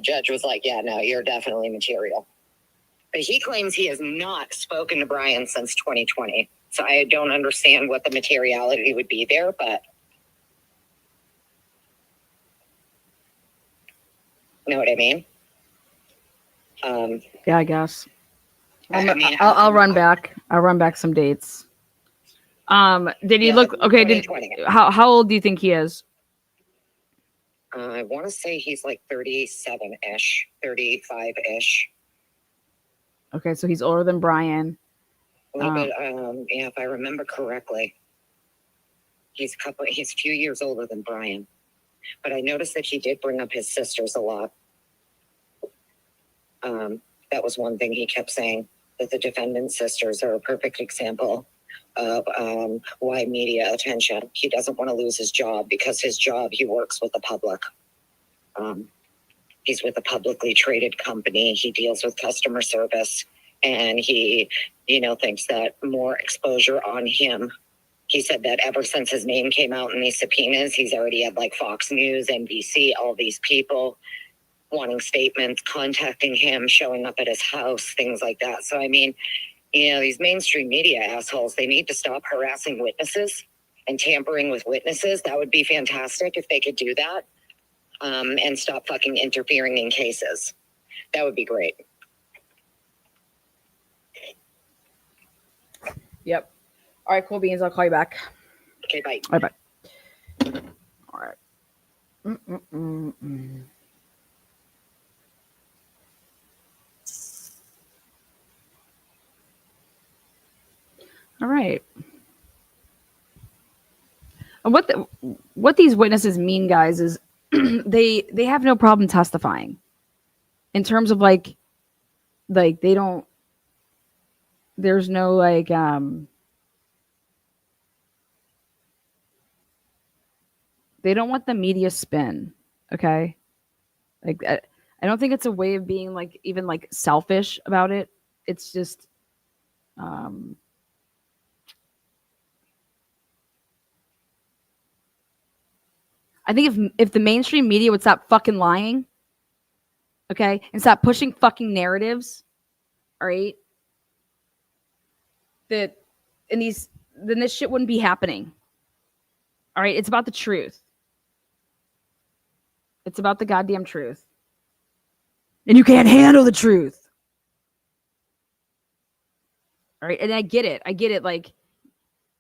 judge was like, yeah, no, you're definitely material. But he claims he has not spoken to Brian since 2020. So I don't understand what the materiality would be there, but you know what I mean? Yeah, I guess. I'll run back. I'll run back some dates. Did he look okay? How old do you think he is? I want to say he's like 37-ish, 35-ish. Okay, so he's older than Brian. A little bit, yeah, if I remember correctly. He's a few years older than Brian. But I noticed that he did bring up his sisters a lot. That was one thing he kept saying, that the defendant's sisters are a perfect example of why media attention. He doesn't want to lose his job because his job, he works with the public. He's with a publicly traded company. He deals with customer service, and he, you know, thinks that more exposure on him. He said that ever since his name came out in these subpoenas, he's already had like Fox News, NBC, all these people wanting statements, contacting him, showing up at his house, things like that. So, I mean, you know, these mainstream media assholes, they need to stop harassing witnesses and tampering with witnesses. That would be fantastic if they could do that. And stop fucking interfering in cases. That would be great. Yep. All right, cool beans. I'll call you back. Okay, bye. All right, bye. All right. All right. And what these witnesses mean, guys, is they have no problem testifying. In terms of like they don't. There's no like they don't want the media spin. Okay, like I don't think it's a way of being like even like selfish about it. It's just I think if the mainstream media would stop fucking lying, okay, and stop pushing fucking narratives, all right, that in these then this shit wouldn't be happening. All right, it's about the truth. It's about the goddamn truth. And you can't handle the truth. All right, and I get it. Like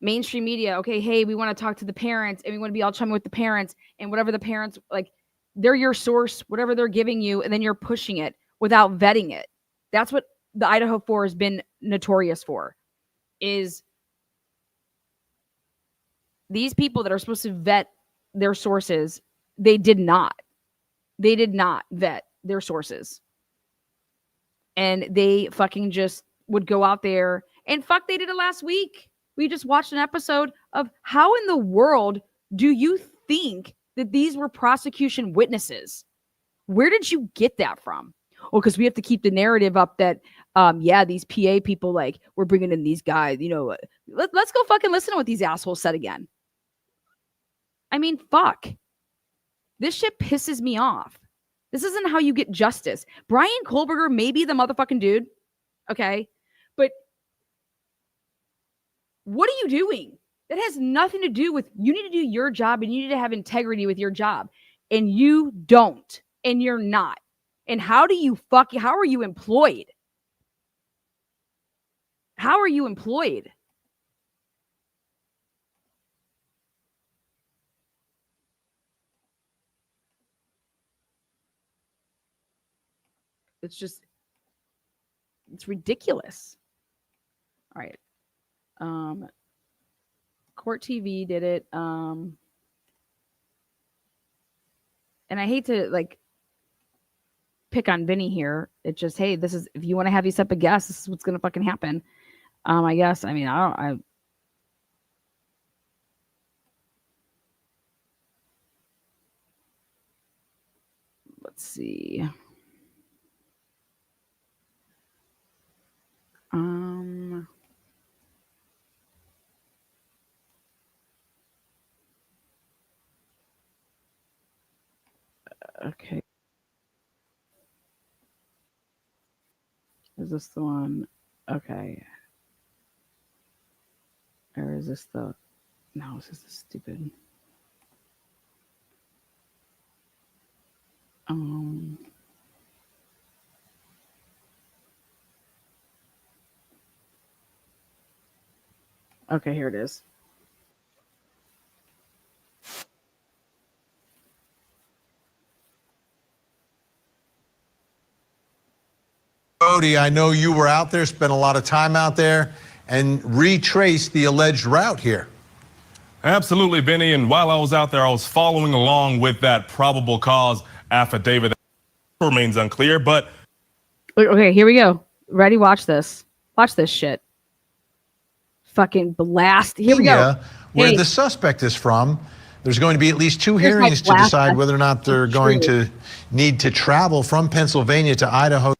mainstream media, okay, hey, we want to talk to the parents and we want to be all chummy with the parents and whatever the parents like, they're your source, whatever they're giving you, and then you're pushing it without vetting it. That's what the Idaho4 has been notorious for. Is these people that are supposed to vet their sources, they did not vet their sources. And they fucking just would go out there and they did it last week. We just watched an episode of how in the world do you think that these were prosecution witnesses? Where did you get that from? Oh, because we have to keep the narrative up that, these PA people, like, we're bringing in these guys, let's go fucking listen to what these assholes said again. I mean, fuck. This shit pisses me off. This isn't how you get justice. Brian Kohlberger may be the motherfucking dude, okay? But what are you doing? That has nothing to do with, you need to do your job and you need to have integrity with your job. And you don't. And you're not. And how are you employed? How are you employed? It's ridiculous. All right. Court TV did it. And I hate to like pick on Vinny here. It's just, hey, this is, if you want to have these type of guests, this is what's going to fucking happen. I guess, I mean, let's see. Okay. Is this the one? Okay. Or is this the... No, this is stupid. Okay, here it is. Cody, I know you were out there, spent a lot of time out there, and retraced the alleged route here. Absolutely, Benny. And while I was out there, I was following along with that probable cause affidavit. That remains unclear, but... Okay, here we go. Ready? Watch this. Watch this shit. Fucking blast. Here we go. Where the suspect is from. There's going to be at least 2 hearings to decide whether or not they're going to need to travel from Pennsylvania to Idaho.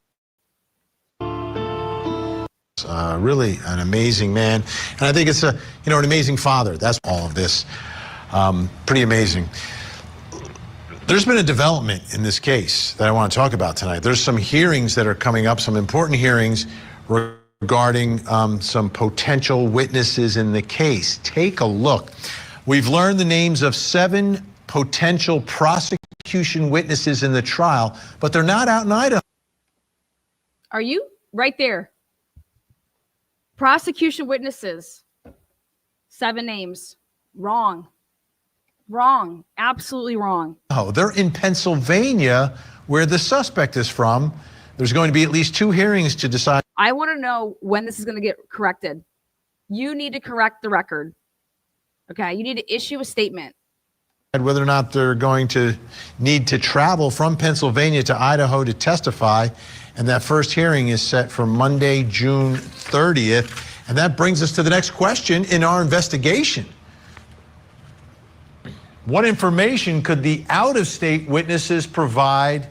Really an amazing man. And I think it's an amazing father. That's all of this. Pretty amazing. There's been a development in this case that I want to talk about tonight. There's some hearings that are coming up, some important hearings regarding some potential witnesses in the case. Take a look. We've learned the names of 7 potential prosecution witnesses in the trial, but they're not out in Idaho. Are you? Right there. Prosecution witnesses. 7 names. Wrong. Wrong. Absolutely wrong. Oh, they're in Pennsylvania, where the suspect is from. There's going to be at least 2 hearings to decide. I want to know when this is going to get corrected. You need to correct the record. Okay, you need to issue a statement. Whether or not they're going to need to travel from Pennsylvania to Idaho to testify. And that first hearing is set for Monday, June 30th. And that brings us to the next question in our investigation. What information could the out-of-state witnesses provide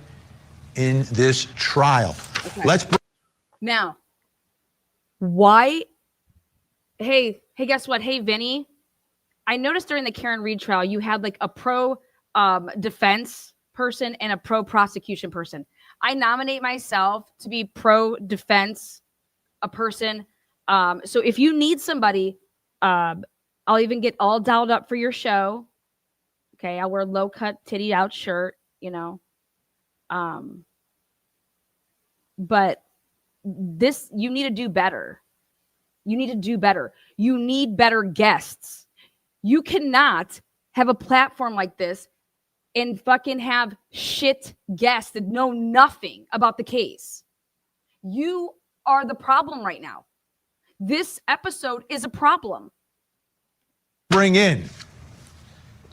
in this trial? Okay. Now, why? Hey, guess what? Hey, Vinny, I noticed during the Karen Reed trial, you had like a pro defense person and a pro prosecution person. I nominate myself to be pro defense, a person. So if you need somebody, I'll even get all dialed up for your show. Okay, I'll wear low cut, titty out shirt, you know. But this, you need to do better. You need to do better. You need better guests. You cannot have a platform like this and fucking have shit guests that know nothing about the case. You are the problem right now. This episode is a problem. Bring in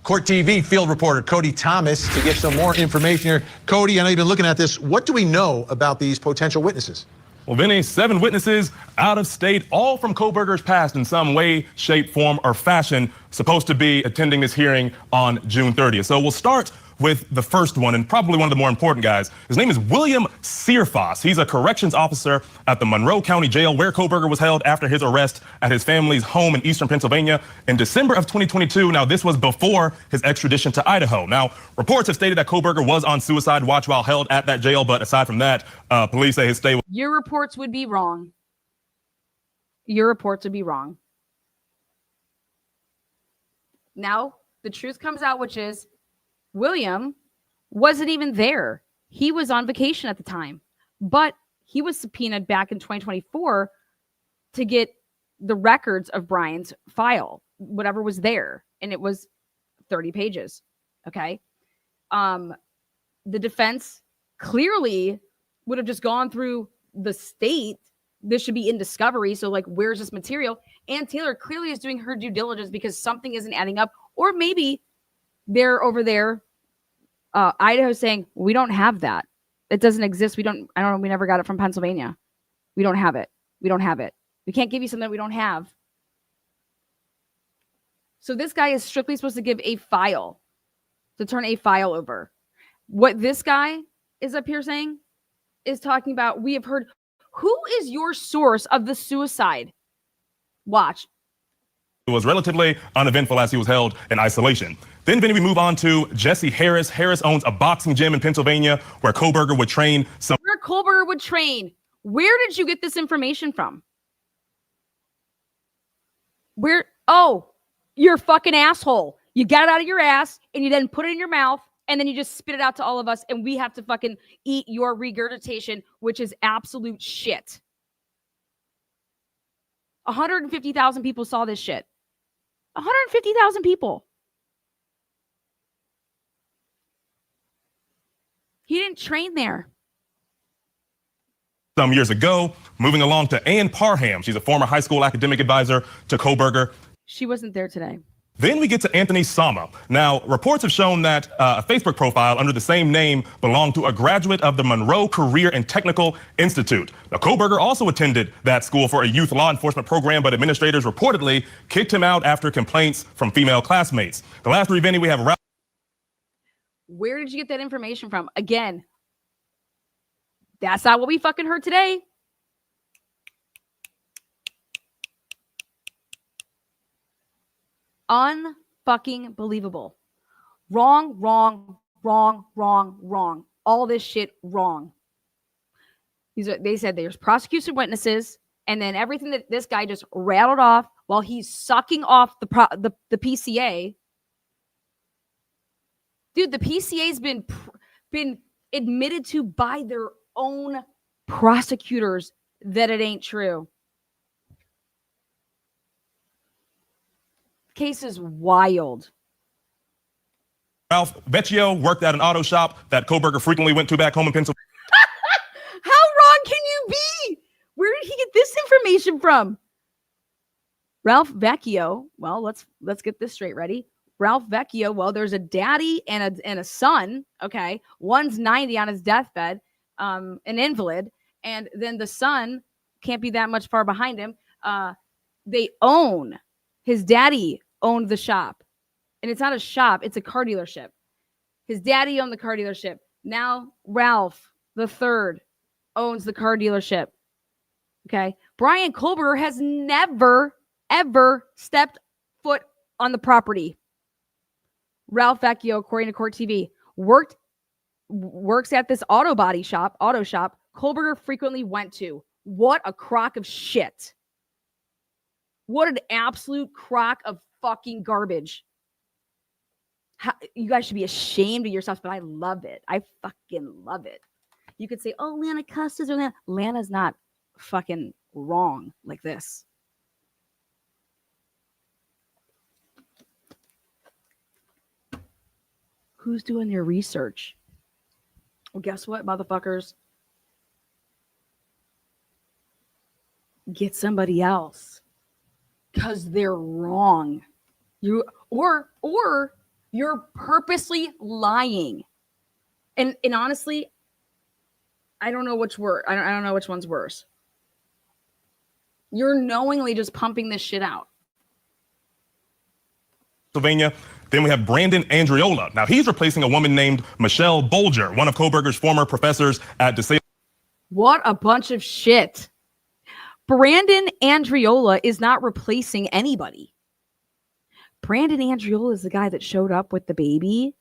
Court TV field reporter Cody Thomas to get some more information here. Cody, I know you've been looking at this. What do we know about these potential witnesses? Well, Vinny, 7 witnesses out of state, all from Kohberger's past in some way, shape, form, or fashion, supposed to be attending this hearing on June 30th. So we'll start with the first one, and probably one of the more important guys. His name is William Searfoss. He's a corrections officer at the Monroe County Jail, where Kohberger was held after his arrest at his family's home in eastern Pennsylvania in December of 2022. Now, this was before his extradition to Idaho. Now, reports have stated that Kohberger was on suicide watch while held at that jail, but aside from that, police say his stay was... Your reports would be wrong. Your reports would be wrong. Now, the truth comes out, which is William wasn't even there. He was on vacation at the time, but he was subpoenaed back in 2024 to get the records of Brian's file, whatever was there. And it was 30 pages. Okay. The defense clearly would have just gone through the state. This should be in discovery. So like, where's this material? And Taylor clearly is doing her due diligence because something isn't adding up, or maybe they're over there. Idaho saying, we don't have that. It doesn't exist. I don't know. We never got it from Pennsylvania. We don't have it. We don't have it. We can't give you something we don't have. So this guy is strictly supposed to give a file, to turn a file over. What this guy is up here saying is talking about, we have heard, who is your source of the suicide watch? It was relatively uneventful as he was held in isolation. Then, Vinny, we move on to Jesse Harris. Harris owns a boxing gym in Pennsylvania where Kohberger would train some. Where Kohberger would train. Where did you get this information from? Where? Oh, you're a fucking asshole. You got it out of your ass and you then put it in your mouth and then you just spit it out to all of us and we have to fucking eat your regurgitation, which is absolute shit. 150,000 people saw this shit. 150,000 people. He didn't train there. Some years ago, moving along to Ann Parham. She's a former high school academic advisor to Kohberger. She wasn't there today. Then we get to Anthony Sama. Now, reports have shown that a Facebook profile under the same name belonged to a graduate of the Monroe Career and Technical Institute. Now, Kohberger also attended that school for a youth law enforcement program, but administrators reportedly kicked him out after complaints from female classmates. The last three, Vinny, we have... Where did you get that information from? Again, that's not what we fucking heard today. Unfucking believable. Wrong, wrong, wrong, wrong, wrong. All this shit wrong. They said there's prosecution witnesses, and then everything that this guy just rattled off while he's sucking off the PCA. Dude, the PCA's been admitted to by their own prosecutors that it ain't true. Case is wild. Ralph Vecchio worked at an auto shop that Kohberger frequently went to back home in Pennsylvania. How wrong can you be? Where did he get this information from? Ralph Vecchio, well, let's get this straight. Ready? Ralph Vecchio, well, there's a daddy and a son, okay? One's 90 on his deathbed, an invalid, and then the son can't be that much far behind him. His daddy owned the shop. And it's not a shop, it's a car dealership. His daddy owned the car dealership. Now Ralph the third owns the car dealership. Okay. Brian Kohlberger has never, ever stepped foot on the property. Ralph Vecchio, according to Court TV, works at this auto shop Kohlberger frequently went to. What a crock of shit. What an absolute crock of fucking garbage. You guys should be ashamed of yourselves, but I love it. I fucking love it. You could say, oh, Lana Custis or Lana. Lana's not fucking wrong like this. Who's doing your research? Well, guess what, motherfuckers? Get somebody else. Because they're wrong. Or you're purposely lying. And honestly, I don't know which word. I don't know which one's worse. You're knowingly just pumping this shit out. Pennsylvania. Then we have Brandon Andriola. Now he's replacing a woman named Michelle Bolger, one of Kohlberger's former professors at DeSales. What a bunch of shit. Brandon Andriola is not replacing anybody. Brandon Andriola is the guy that showed up with the baby.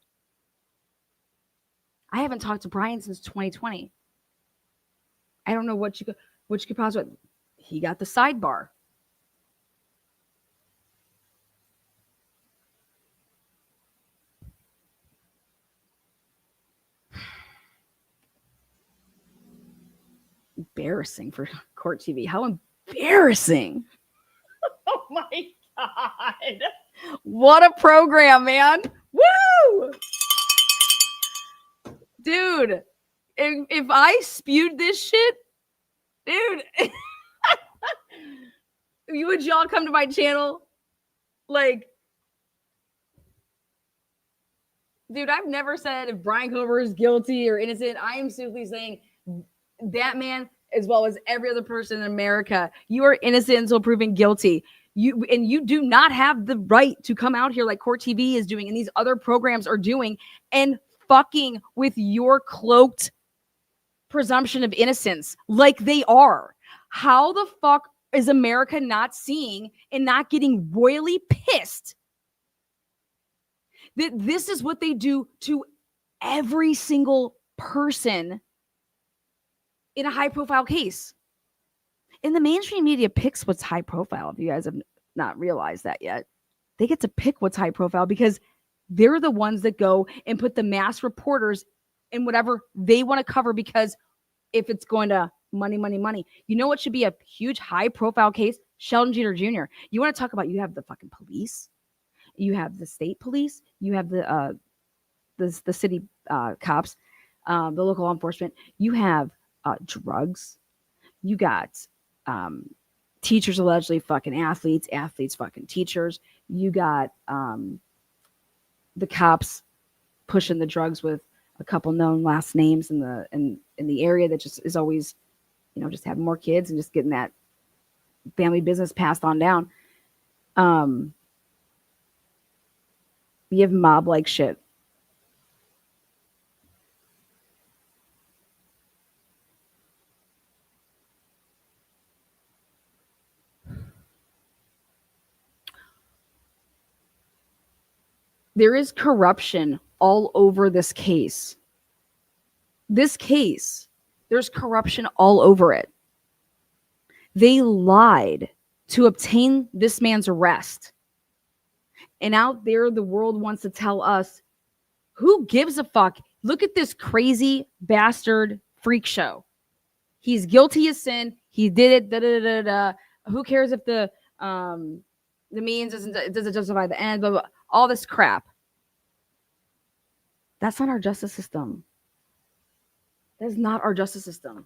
I haven't talked to Brian since 2020. I don't know what you could possibly. He got the sidebar. Embarrassing for Court TV. How embarrassing. Oh my God. What a program, man. Woo! Dude, if I spewed this shit, dude, would y'all come to my channel? Like, dude, I've never said if Brian Kohlberger is guilty or innocent. I am simply saying that man, as well as every other person in America, you are innocent until proven guilty. You do not have the right to come out here like Court TV is doing and these other programs are doing and fucking with your cloaked presumption of innocence like they are. How the fuck is America not seeing and not getting royally pissed that this is what they do to every single person in a high profile case? And the mainstream media picks what's high profile. If you guys have not realized that yet, they get to pick what's high profile because they're the ones that go and put the mass reporters in whatever they want to cover, because if it's going to money, you know what should be a huge high profile case? Sheldon Jeter Jr. You want to talk about, you have the fucking police, you have the state police, you have the city cops, the local law enforcement, you have drugs, you got teachers allegedly fucking athletes fucking teachers, you got the cops pushing the drugs with a couple known last names in the area that just is always, just having more kids and just getting that family business passed on down. You have mob like shit. There is corruption all over this case. There's corruption all over it. They lied to obtain this man's arrest. And out there, the world wants to tell us, who gives a fuck? Look at this crazy bastard freak show. He's guilty of sin. He did it. Who cares if the means doesn't justify the end? Blah, blah, blah. All this crap. That's not our justice system. That is not our justice system.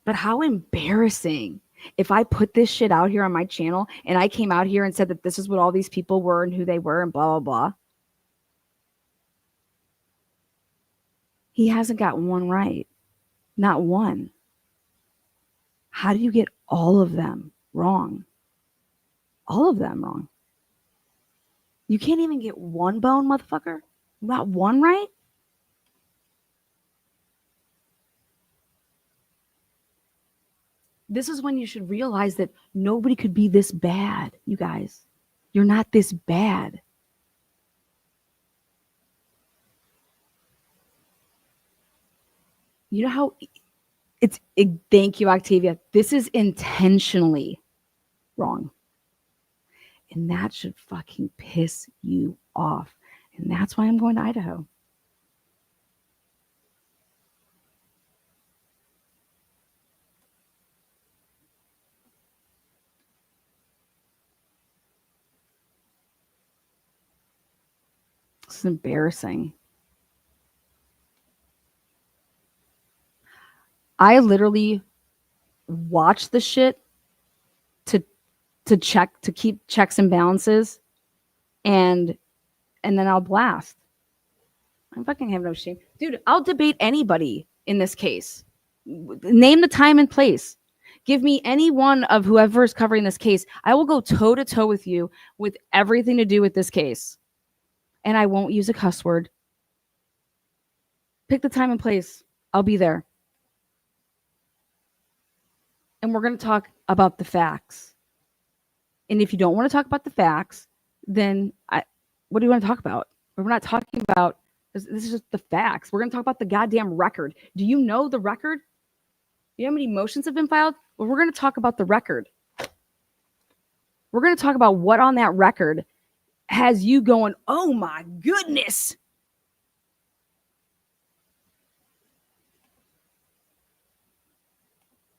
But how embarrassing If I put this shit out here on my channel and I came out here and said that this is what all these people were and who they were and blah, blah, blah, he hasn't got one right. Not one. How do you get all of them wrong? All of them wrong. You can't even get one bone, motherfucker? Not one right? This is when you should realize that nobody could be this bad, you guys. You're not this bad. You know how thank you, Octavia. This is intentionally wrong. And that should fucking piss you off. And that's why I'm going to Idaho. This is embarrassing. I literally watch the shit to check, to keep checks and balances, and then I'll blast. I fucking have no shame. Dude, I'll debate anybody in this case. Name the time and place. Give me any one of whoever is covering this case. I will go toe to toe with you with everything to do with this case. And I won't use a cuss word. Pick the time and place. I'll be there. And we're going to talk about the facts. And if you don't want to talk about the facts, then what do you want to talk about? We're not talking about, this is just the facts. We're going to talk about the goddamn record. Do you know the record? Do you know how many motions have been filed? Well, we're going to talk about the record. We're going to talk about what on that record has you going, oh my goodness.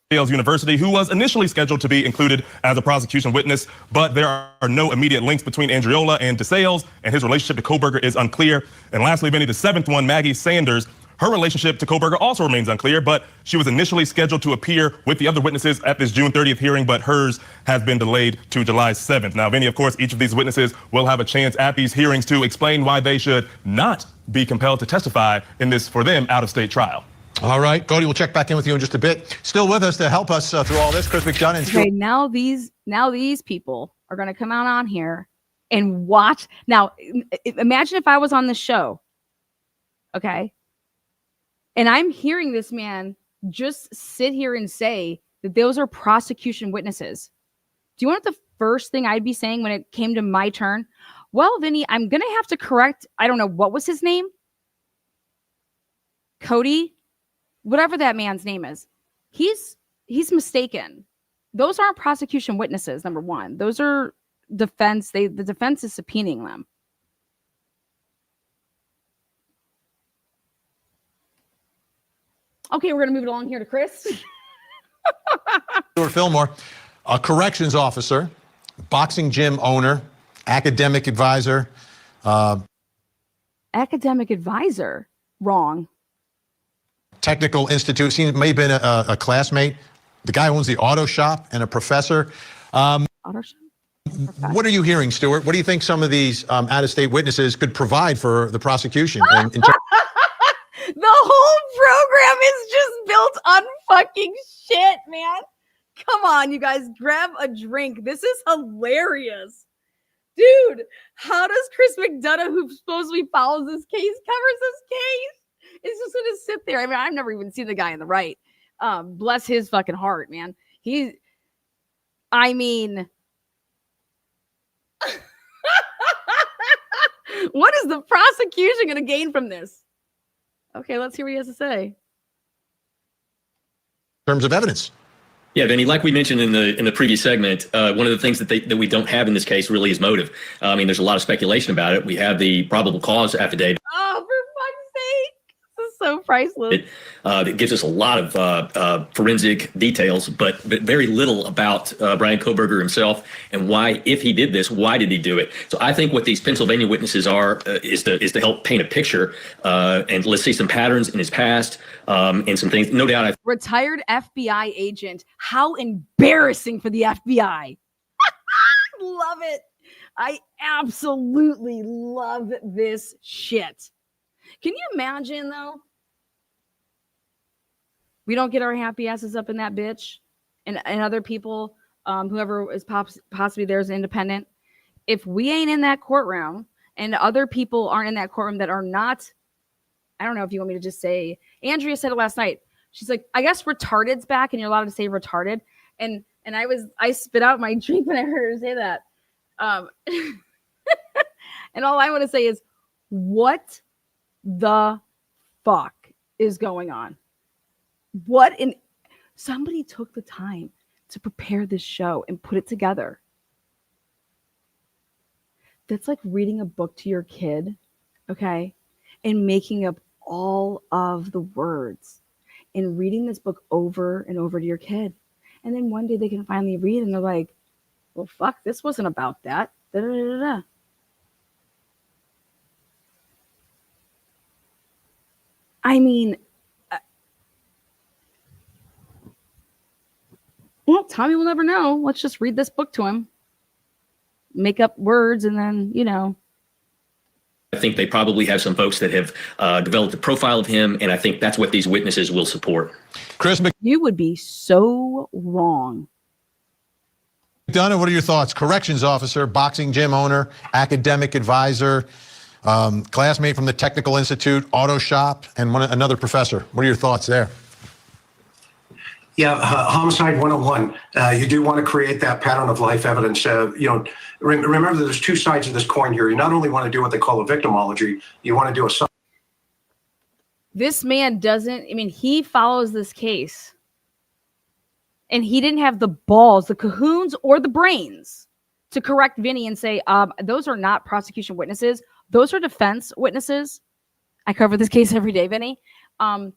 Yale University, who was initially scheduled to be included as a prosecution witness, but there are no immediate links between Andriola and DeSales, and his relationship to Kohberger is unclear. And lastly, Vinny, the seventh one, Maggie Sanders, her relationship to Kohberger also remains unclear, but she was initially scheduled to appear with the other witnesses at this June 30th hearing, but hers has been delayed to July 7th. Now, Vinny, of course, each of these witnesses will have a chance at these hearings to explain why they should not be compelled to testify in this, for them, out-of-state trial. All right, Cody, we'll check back in with you in just a bit. Still with us to help us through all this, Chris McDonough. And okay, now these people are going to come out on here and watch. Now, imagine if I was on the show, okay, and I'm hearing this man just sit here and say that those are prosecution witnesses. Do you want the first thing I'd be saying when it came to my turn? Well, Vinny, I'm going to have to correct. I don't know, what was his name? Cody? Whatever that man's name is, he's mistaken. Those aren't prosecution witnesses, number one. Those are defense. The defense is subpoenaing them. Okay, we're going to move it along here to Chris. Stuart Fillmore, a corrections officer, boxing gym owner, academic advisor. Academic advisor? Wrong. Technical Institute, seems may have been a classmate. The guy owns the auto shop and a professor. Auto shop? What are you hearing, Stuart? What do you think some of these out-of-state witnesses could provide for the prosecution? The whole program is just built on fucking shit, man. Come on, you guys, grab a drink. This is hilarious. Dude, how does Chris McDonough, who supposedly follows this case, covers this case, is just going to sit there? I mean, I've never even seen the guy on the right. Bless his fucking heart, man. I mean, what is the prosecution going to gain from this? Okay, let's hear what he has to say. In terms of evidence. Yeah, Vinny, like we mentioned in the previous segment, one of the things that we don't have in this case really is motive. I mean, there's a lot of speculation about it. We have the probable cause affidavit. Oh, for fuck's sake. This is so priceless. That gives us a lot of forensic details, but very little about Brian Kohberger himself and why, if he did this, why did he do it? So I think what these Pennsylvania witnesses are is to help paint a picture, and let's see some patterns in his past, and some things. No doubt. Retired FBI agent. How embarrassing for the FBI. Love it. I absolutely love this shit. Can you imagine, though? We don't get our happy asses up in that bitch, and other people, whoever is possibly there as an independent. If we ain't in that courtroom and other people aren't in that courtroom that are not, I don't know if you want me to just say, Andrea said it last night. She's like, I guess retarded's back, and you're allowed to say retarded. And I spit out my drink when I heard her say that. And all I want to say is, what the fuck is going on? Somebody took the time to prepare this show and put it together. That's like reading a book to your kid, okay? And making up all of the words and reading this book over and over to your kid. And then one day they can finally read and they're like, well, fuck, this wasn't about that. Da, da, da, da. I mean, well, Tommy will never know. Let's just read this book to him, make up words, and then, I think they probably have some folks that have developed a profile of him, and I think that's what these witnesses will support. Chris You would be so wrong. McDonough, what are your thoughts? Corrections officer, boxing gym owner, academic advisor, classmate from the Technical Institute, auto shop, and another professor. What are your thoughts there? Yeah, homicide 101. You do want to create that pattern of life evidence. Remember there's two sides of this coin here. You not only want to do what they call a victimology, you want to do a... This man he follows this case. And he didn't have the balls, the cahoons, or the brains to correct Vinny and say, those are not prosecution witnesses. Those are defense witnesses. I cover this case every day, Vinny. And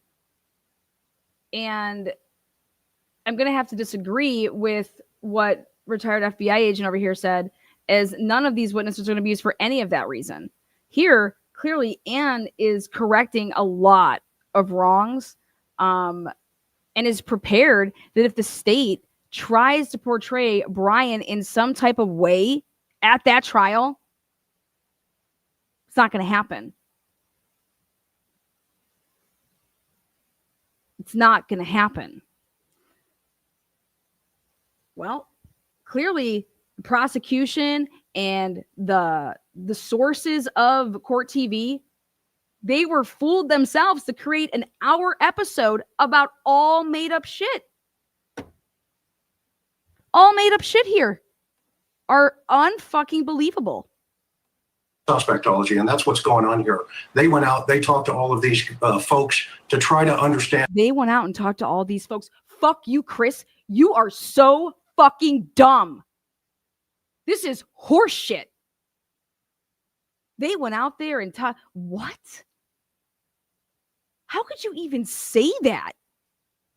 I'm going to have to disagree with what retired FBI agent over here said, as none of these witnesses are going to be used for any of that reason. Here, clearly, Ann is correcting a lot of wrongs, and is prepared that if the state tries to portray Brian in some type of way at that trial, it's not going to happen. It's not going to happen. Well, clearly, the prosecution and the sources of Court TV, they were fooled themselves to create an hour episode about all made up shit. All made up shit here are unfucking believable. Suspectology, and that's what's going on here. They went out, they talked to all of these folks to try to understand. They went out and talked to all these folks. Fuck you, Chris. You are so fucking dumb. This is horse shit. They went out there and talked. What? How could you even say that?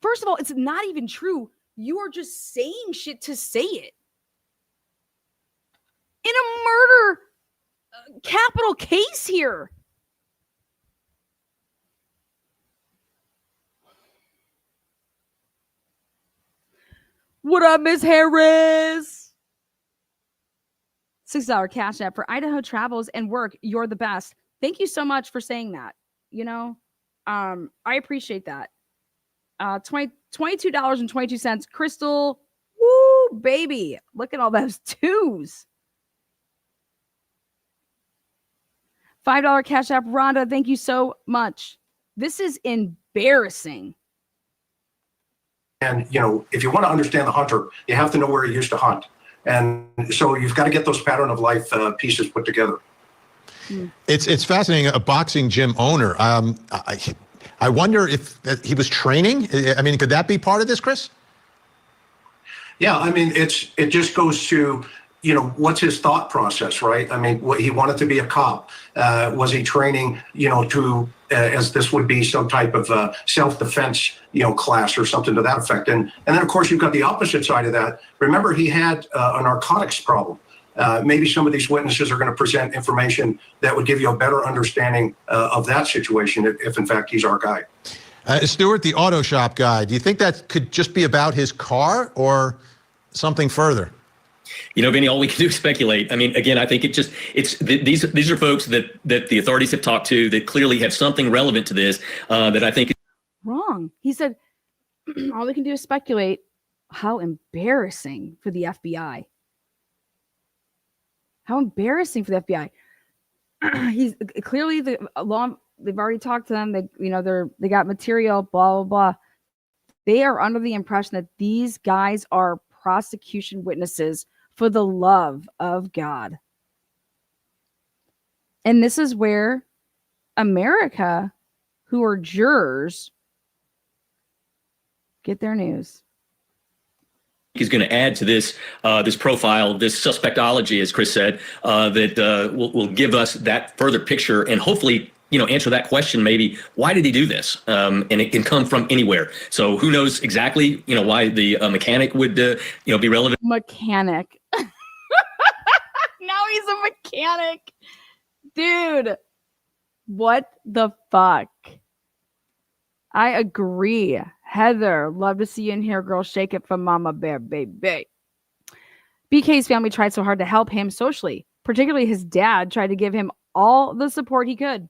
First of all, it's not even true. You are just saying shit to say it. In a murder capital case here. What up, Miss Harris? $6 cash app for Idaho travels and work. You're the best. Thank you so much for saying that. I appreciate that. $22.22. Crystal, woo, baby. Look at all those twos. $5 cash app. Rhonda, thank you so much. This is embarrassing. And, if you want to understand the hunter, you have to know where he used to hunt. And so you've got to get those pattern of life pieces put together. It's fascinating. A boxing gym owner. I wonder if he was training. I mean, could that be part of this, Chris? Yeah, I mean, it just goes to what's his thought process, right? I mean, he wanted to be a cop. Was he training, to as this would be some type of self-defense, class or something to that effect? And then, of course, you've got the opposite side of that. Remember, he had a narcotics problem. Maybe some of these witnesses are going to present information that would give you a better understanding of that situation if in fact, he's our guy. Stuart, the auto shop guy, do you think that could just be about his car or something further? Vinny, all we can do is speculate. I mean, again, I think these are folks that the authorities have talked to that clearly have something relevant to this that I think is wrong. He said, all we can do is speculate. How embarrassing for the FBI. How embarrassing for the FBI. He's clearly they've already talked to them. They got material, blah, blah, blah. They are under the impression that these guys are prosecution witnesses for the love of God. And this is where America, who are jurors, get their news. Is going to add to this this profile, this suspectology, as Chris said, that will give us that further picture and hopefully, answer that question. Maybe why did he do this? And it can come from anywhere. So who knows exactly, why the mechanic would, be relevant. Mechanic. Now he's a mechanic, dude. What the fuck? I agree. Heather, love to see you in here, girl. Shake it for Mama Bear, baby. BK's family tried so hard to help him socially. Particularly his dad tried to give him all the support he could.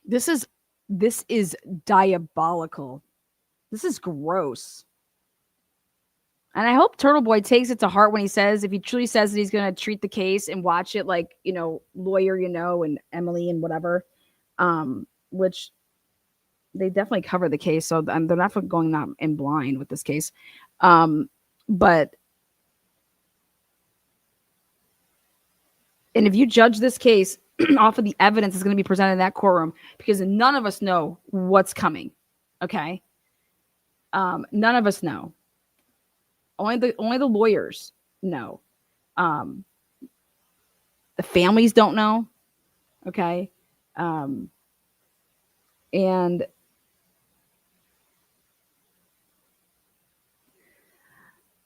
This is diabolical. This is gross. And I hope Turtle Boy takes it to heart when he says, if he truly says that he's going to treat the case and watch it like, Lawyer, and Emily and whatever. Which they definitely cover the case, so they're not going out in blind with this case. But if you judge this case off of the evidence that's going to be presented in that courtroom, because none of us know what's coming, okay? None of us know. Only the lawyers know. The families don't know, okay? And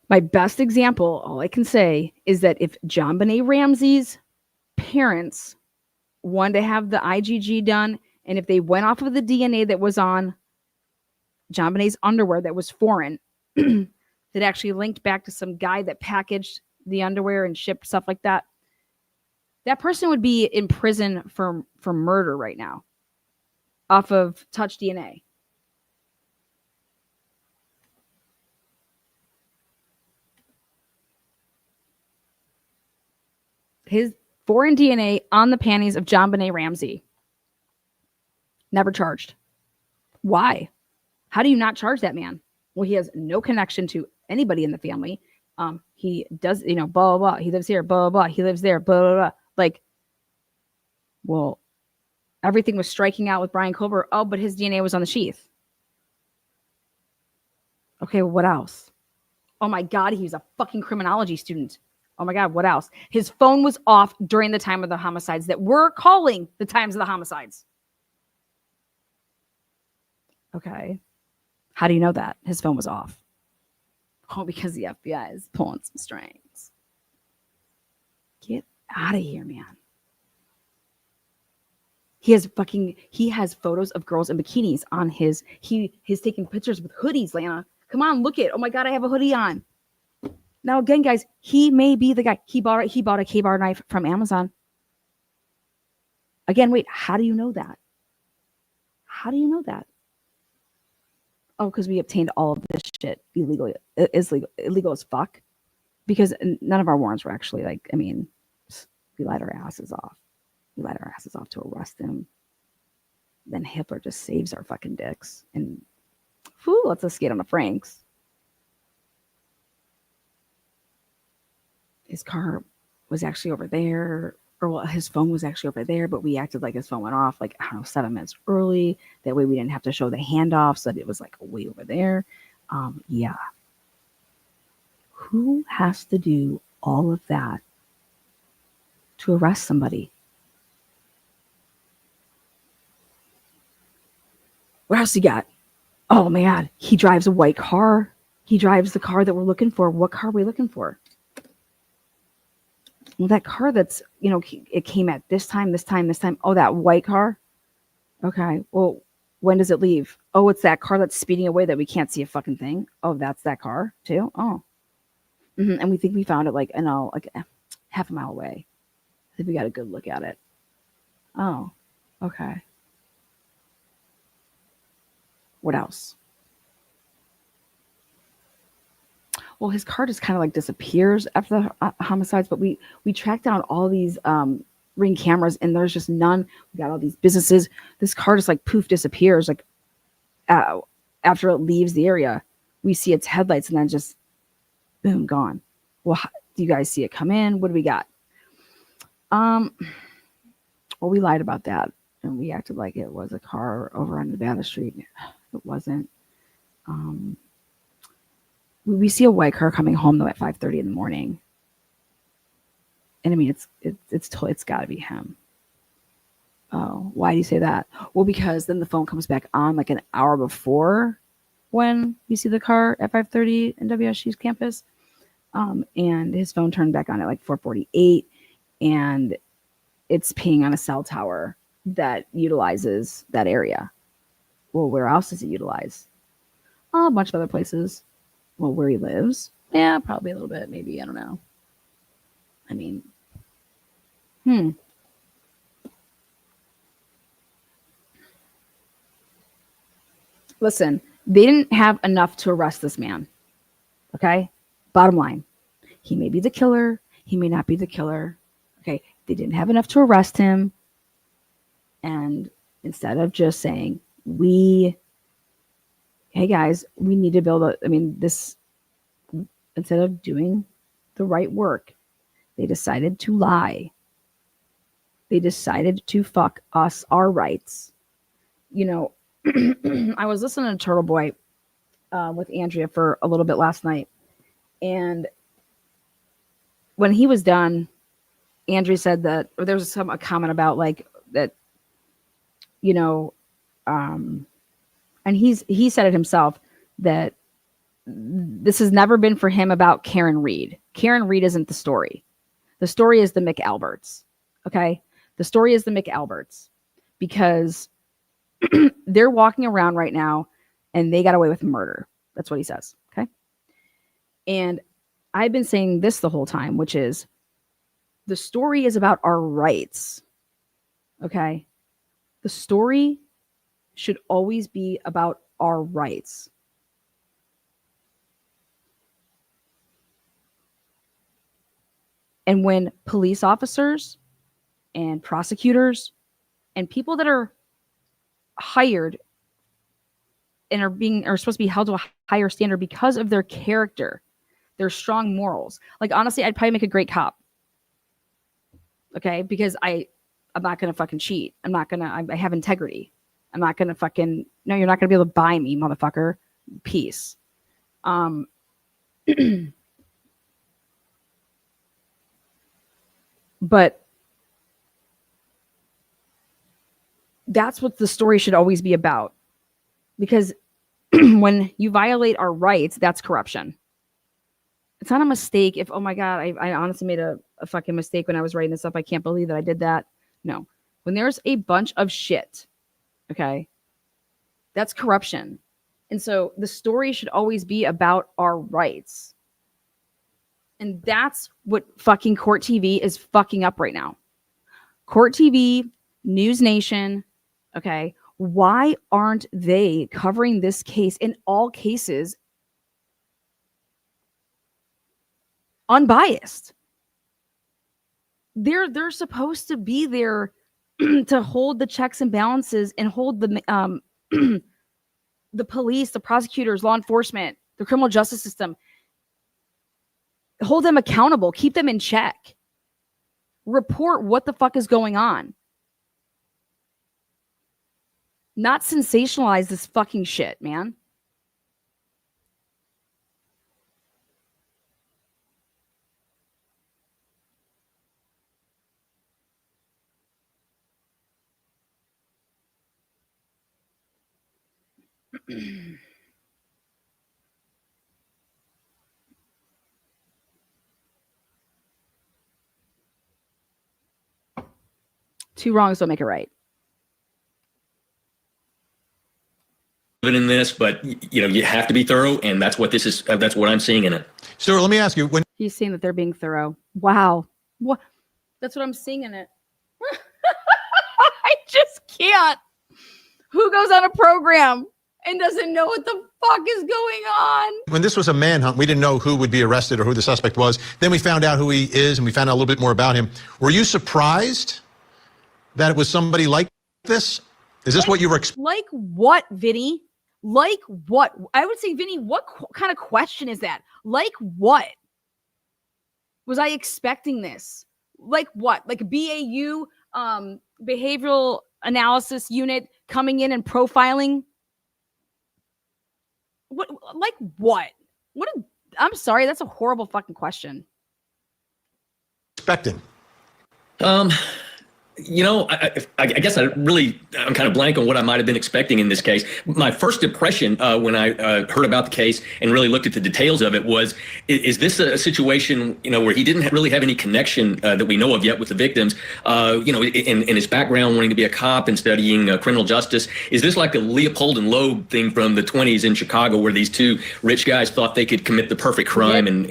my best example, all I can say, is that if JonBenet Ramsey's parents wanted to have the IgG done, and if they went off of the DNA that was on JonBenet's underwear that was foreign, that actually linked back to some guy that packaged the underwear and shipped stuff like that, that person would be in prison for murder right now off of Touch DNA. His foreign DNA on the panties of JonBenet Ramsey. Never charged. Why? How do you not charge that man? Well, he has no connection to anybody in the family. He does, blah, blah, blah. He lives here, blah, blah, blah. He lives there, blah, blah, blah. Like, well, everything was striking out with Brian Kober. Oh, but his DNA was on the sheath. Okay, what else? Oh my God, he was a fucking criminology student. Oh my God, what else? His phone was off during the time of the homicides that we're calling the times of the homicides. Okay. How do you know that? His phone was off. Oh, because the FBI is pulling some strings. Get out of here, man. He has photos of girls in bikinis on he's taking pictures with hoodies, Lana. Come on, look it. Oh my God, I have a hoodie on. Now again, guys, he may be the guy. He bought a K-bar knife from Amazon. Again, wait, how do you know that? How do you know that? Oh, because we obtained all of this shit illegally. It's illegal as fuck. Because none of our warrants were actually we lied our asses off. We lied our asses off to arrest him. Then Hitler just saves our fucking dicks and lets us skate on the Franks. His car was actually over there, his phone was actually over there, but we acted like his phone went off 7 minutes early. That way we didn't have to show the handoff, so that it was way over there. Yeah. who has to do all of that to arrest somebody? What else you got? Oh man, he drives a white car. He drives the car that we're looking for. What car are we looking for? Well, that car that's, it came at this time. Oh, that white car? Okay. Well, when does it leave? Oh, it's that car that's speeding away that we can't see a fucking thing. Oh, that's that car too? Oh. And we think we found it like half a mile away. I think we got a good look at it. Oh, okay. What else? Well, his car just kind of like disappears after the homicides, but we tracked down all these Ring cameras and there's just none. We got all these businesses. This car just like poof disappears like after it leaves the area. We see its headlights and then just boom, gone. Well, do you guys see it come in? What do we got? Well, we lied about that and we acted like it was a car over on Nevada Street. It wasn't. We see a white car coming home though at 5:30 in the morning. And I mean, it's got to be him. Oh, why do you say that? Well, because then the phone comes back on like an hour before when you see the car at 5:30 in WSU's campus. And his phone turned back on at like 4:48 and it's pinging on a cell tower that utilizes that area. Well, where else does it utilize? A bunch of other places. Well, where he lives? Yeah, probably a little bit, maybe. I don't know. I mean, Listen, they didn't have enough to arrest this man. Okay? Bottom line. He may be the killer. He may not be the killer. Okay? They didn't have enough to arrest him. And instead of just saying, hey guys, we need to build instead of doing the right work, they decided to lie. They decided to fuck us, our rights. I was listening to Turtle Boy with Andrea for a little bit last night. And when he was done, Andrea said that, or there was a comment about like that, and he said it himself that this has never been for him about Karen Reed. Karen Reed isn't the story. The story is the Mick Alberts. Okay. The story is the Mick Alberts because they're walking around right now and they got away with murder. That's what he says. Okay. And I've been saying this the whole time, which is the story is about our rights. Okay. The story should always be about our rights. And when police officers and prosecutors and people that are hired and are supposed to be held to a higher standard because of their character, their strong morals. Like, honestly, I'd probably make a great cop. Okay? Because I'm not going to fucking cheat. I have integrity. I'm not going to fucking, no, you're not going to be able to buy me, motherfucker. Peace. But that's what the story should always be about. Because when you violate our rights, that's corruption. It's not a mistake if, oh my God, I honestly made a fucking mistake when I was writing this up. I can't believe that I did that. No. When there's a bunch of shit, okay, that's corruption. And so the story should always be about our rights. And that's what fucking Court TV is fucking up right now. Court TV, News Nation, okay, why aren't they covering this case in all cases unbiased? They're supposed to be there to hold the checks and balances and hold the the police, the prosecutors, law enforcement, the criminal justice system. Hold them accountable, keep them in check. Report what the fuck is going on. Not sensationalize this fucking shit, man. Two wrongs don't make it right. In this, but you have to be thorough, and that's what this is. That's what I'm seeing in it. Stuart, let me ask you: when He's saying that they're being thorough. Wow. What? That's what I'm seeing in it. I just can't. Who goes on a program and doesn't know what the fuck is going on? when this was a manhunt, we didn't know who would be arrested or who the suspect was. Then we found out who he is, and we found out a little bit more about him. Were you surprised that it was somebody like this? Is this what you were expecting? Like what, Vinny? Like what? I would say, Vinny, what kind of question is that? Like what? Was I expecting this? Like what? Like a BAU behavioral analysis unit coming in and profiling? What? Like what? I'm sorry, that's a horrible fucking question. Expecting? I guess I'm kind of blank on what I might have been expecting in this case. My first impression when I heard about the case and really looked at the details of it was, is this a situation, where he didn't really have any connection that we know of yet with the victims, in his background wanting to be a cop and studying criminal justice? Is this like a Leopold and Loeb thing from the 20s in Chicago where these two rich guys thought they could commit the perfect crime and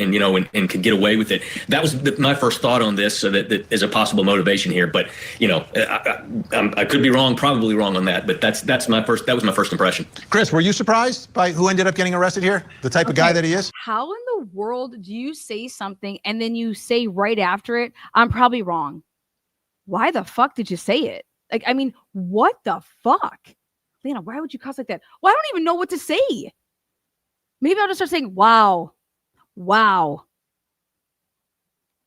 could get away with it? That was my first thought on this, so that is a possible motivation here. But I could be wrong, probably wrong on that, but that was my first impression. Chris, were you surprised by who ended up getting arrested here? The type of guy that he is? How in the world do you say something and then you say right after it, I'm probably wrong? Why the fuck did you say it? Like, I mean, what the fuck? Lena, why would you cuss like that? Well, I don't even know what to say. Maybe I'll just start saying, wow.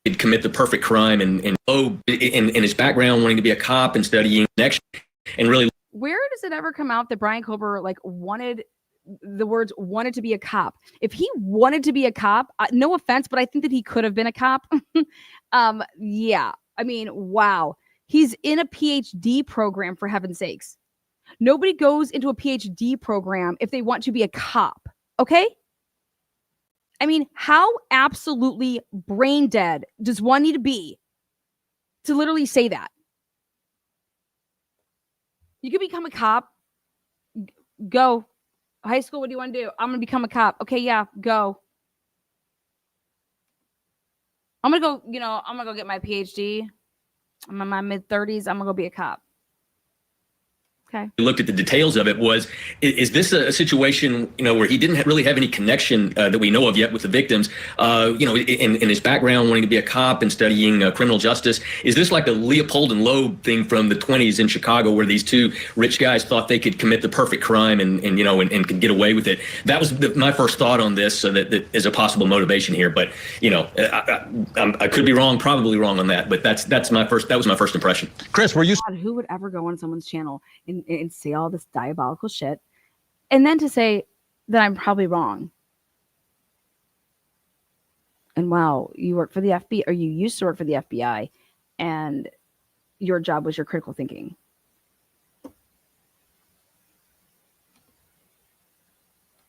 He'd commit the perfect crime and in his background wanting to be a cop and studying next and really. Where does it ever come out that Brian Kober wanted to be a cop? If he wanted to be a cop, no offense, but I think that he could have been a cop. Yeah. I mean, wow. He's in a PhD program, for heaven's sakes. Nobody goes into a PhD program if they want to be a cop. Okay? I mean, how absolutely brain dead does one need to be to literally say that? You could become a cop. Go. High school, what do you want to do? I'm going to become a cop. Okay, yeah, go. I'm going to go get my PhD. I'm in my mid-30s. I'm going to go be a cop. Okay. Looked at the details of it was, is this a situation, where he didn't really have any connection that we know of yet with the victims, in his background wanting to be a cop and studying criminal justice? Is this like a Leopold and Loeb thing from the 20s in Chicago where these two rich guys thought they could commit the perfect crime and could get away with it? That was my first thought on this, so that is a possible motivation here. But, I could be wrong, probably wrong on that, but that was my first impression. Chris, were you? God, who would ever go on someone's channel and say all this diabolical shit and then to say that I'm probably wrong? And wow, you work for the FBI, or you used to work for the FBI, and your job was your critical thinking.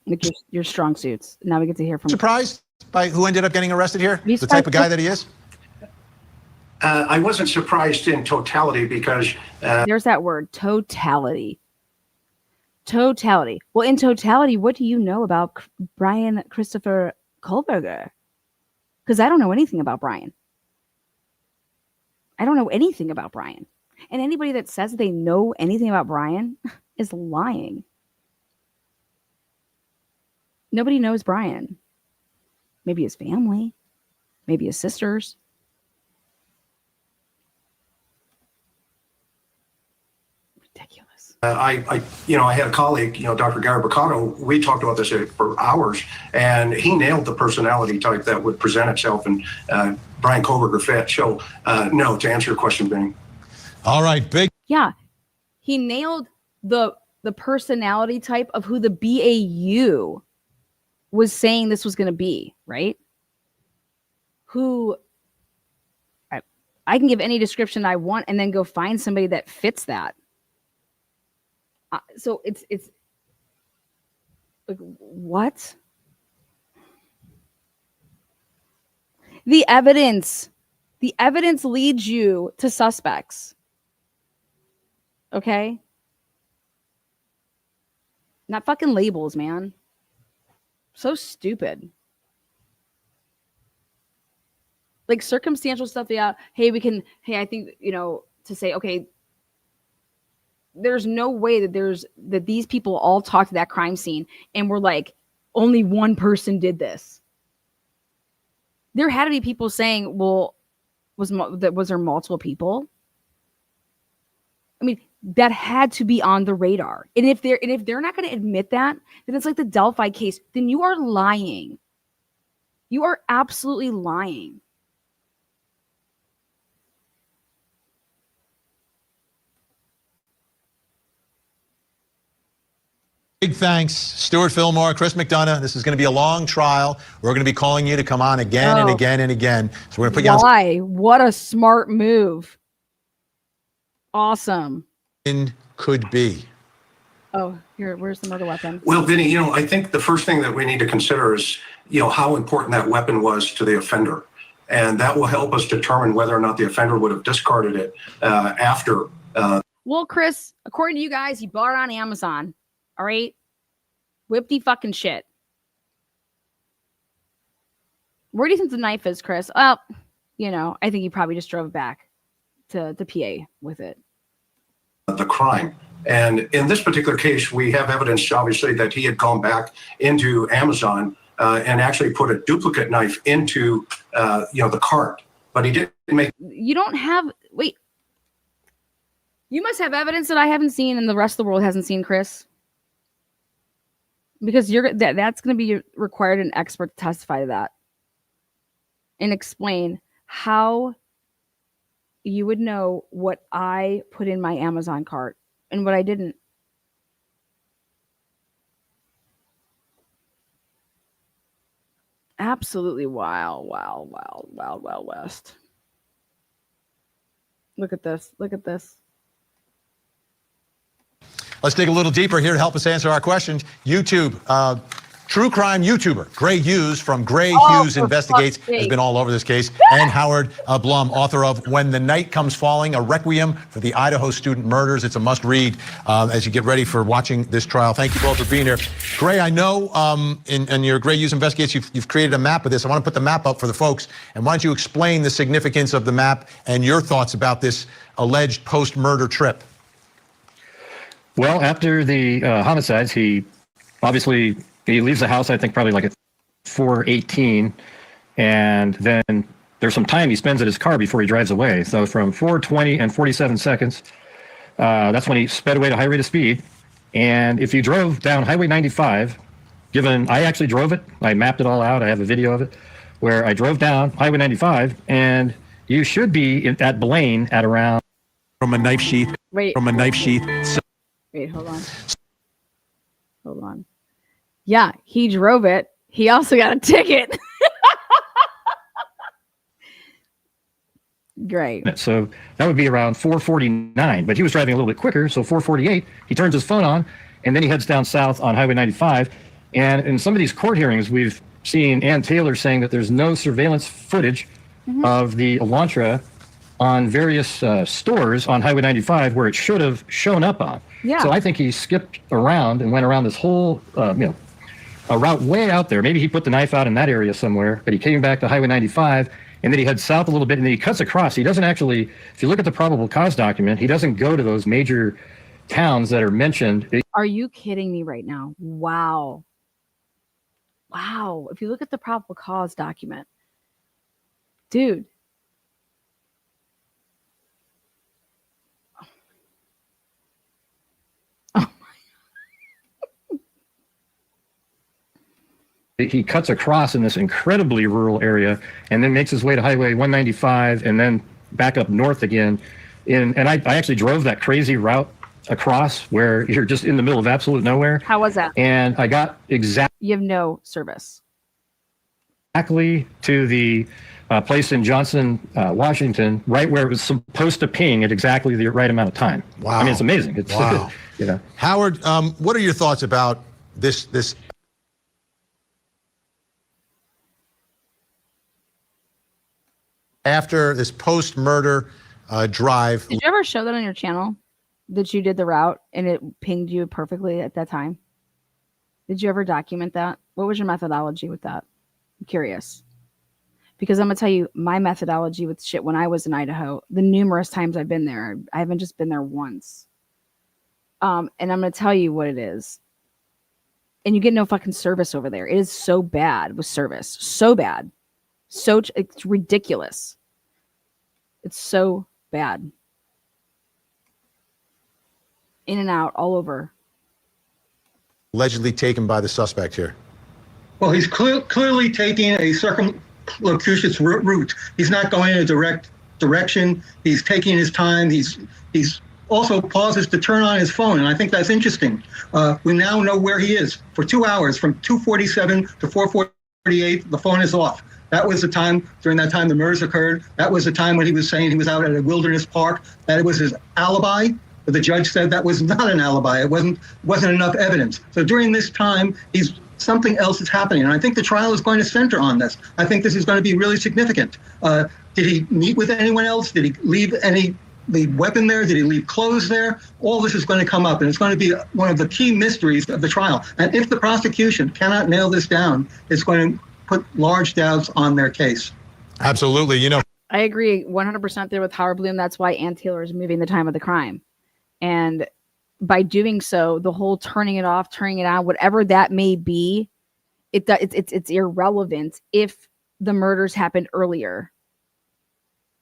Like your strong suits. Now we get to hear from. Surprised by who ended up getting arrested here? The type of guy that he is? I wasn't surprised in totality because... There's that word, totality. Totality. Well, in totality, what do you know about Brian Christopher Kohlberger? Because I don't know anything about Brian. I don't know anything about Brian. And anybody that says they know anything about Brian is lying. Nobody knows Brian. Maybe his family. Maybe his sisters. I had a colleague, Dr. Garabacano. We talked about this for hours, and he nailed the personality type that would present itself, and Brian Kohlberger fit. So, no, to answer your question, Benny. All right, big. Yeah, he nailed the personality type of who the BAU was saying this was going to be, right? Who I can give any description I want and then go find somebody that fits that. So it's Like, what? The evidence leads you to suspects. Okay? Not fucking labels, man. So stupid. Like circumstantial stuff, yeah. Hey, I think, to say, okay, there's no way that these people all talked to that crime scene and were like, only one person did this. There had to be people saying, well, was there multiple people? I mean, that had to be on the radar. And if they're not going to admit that, then it's like the Delphi case. Then you are lying. You are absolutely lying. Big thanks, Stuart Fillmore, Chris McDonough. This is going to be a long trial. We're going to be calling you to come on again and again and again. So we're going to put you on. Why? What a smart move. Awesome. Could be. Oh, here, where's the murder weapon? Well, Vinny, I think the first thing that we need to consider is, how important that weapon was to the offender. And that will help us determine whether or not the offender would have discarded it after. Well, Chris, according to you guys, he bought it on Amazon. All right? Whipty fucking shit. Where do you think the knife is, Chris? Well, I think he probably just drove back to the PA with it. The crime. And in this particular case, we have evidence, obviously, that he had gone back into Amazon and actually put a duplicate knife into, the cart. But he didn't make. You don't have. Wait. You must have evidence that I haven't seen and the rest of the world hasn't seen, Chris. Because that's going to be required an expert to testify to that and explain how you would know what I put in my Amazon cart and what I didn't. Absolutely wild west. Look at this. Look at this. Let's dig a little deeper here to help us answer our questions. YouTube, true crime YouTuber Gray Hughes from Gray Hughes Investigates has been all over this case. And Howard Blum, author of When the Night Comes Falling, a requiem for the Idaho student murders. It's a must read as you get ready for watching this trial. Thank you both for being here. Gray, I know in your Gray Hughes Investigates, you've created a map of this. I want to put the map up for the folks. And why don't you explain the significance of the map and your thoughts about this alleged post-murder trip? Well, after the homicides, he leaves the house, I think probably like at 4:18, and then there's some time he spends at his car before he drives away. So from 4:20 and 47 seconds, that's when he sped away to high rate of speed. And if you drove down Highway 95, I actually drove it, I mapped it all out, I have a video of it, where I drove down Highway 95, and you should be at Blaine at around... From a knife sheath. Wait, hold on. Yeah, he drove it. He also got a ticket. Great. So that would be around 4:49, but he was driving a little bit quicker. So 4:48, he turns his phone on, and then he heads down south on Highway 95. And in some of these court hearings, we've seen Ann Taylor saying that there's no surveillance footage of the Elantra on various stores on Highway 95 where it should have shown up on. Yeah. So I think he skipped around and went around this whole, a route way out there. Maybe he put the knife out in that area somewhere, but he came back to Highway 95, and then he heads south a little bit, and then he cuts across. He doesn't actually, if you look at the probable cause document, he doesn't go to those major towns that are mentioned. Are you kidding me right now? Wow. If you look at the probable cause document, dude. He cuts across in this incredibly rural area and then makes his way to Highway 195 and then back up north again. And I actually drove that crazy route across where you're just in the middle of absolute nowhere. How was that? And I got You have no service. Exactly to the place in Johnson, Washington, right where it was supposed to ping at exactly the right amount of time. Wow. I mean, it's amazing. It's, wow. you know. Howard, what are your thoughts about this after this post-murder drive. Did you ever show that on your channel that you did the route and it pinged you perfectly at that time? Did you ever document that? What was your methodology with that? I'm curious. Because I'm going to tell you my methodology with shit when I was in Idaho, the numerous times I've been there, I haven't just been there once. And I'm going to tell you what it is. And you get no fucking service over there. It is so bad with service. So bad. It's ridiculous. It's so bad. In and out, all over. Allegedly taken by the suspect here. Well, he's clearly taking a circumlocutions route. He's not going in a direct direction. He's taking his time. He's also pauses to turn on his phone, and I think that's interesting. We now know where he is. For 2 hours, from 2:47 to 4:48, the phone is off. That was the time, during that time the murders occurred. That was the time when he was saying he was out at a wilderness park, that it was his alibi. But the judge said that was not an alibi. It wasn't enough evidence. So during this time, something else is happening. And I think the trial is going to center on this. I think this is going to be really significant. Did he meet with anyone else? Did he leave the weapon there? Did he leave clothes there? All this is going to come up, and it's going to be one of the key mysteries of the trial. And if the prosecution cannot nail this down, it's going to put large doubts on their case. Absolutely. I agree 100% there with Howard Bloom. That's why Ann Taylor is moving the time of the crime. And by doing so, the whole turning it off, turning it on, whatever that may be, it's irrelevant if the murders happened earlier.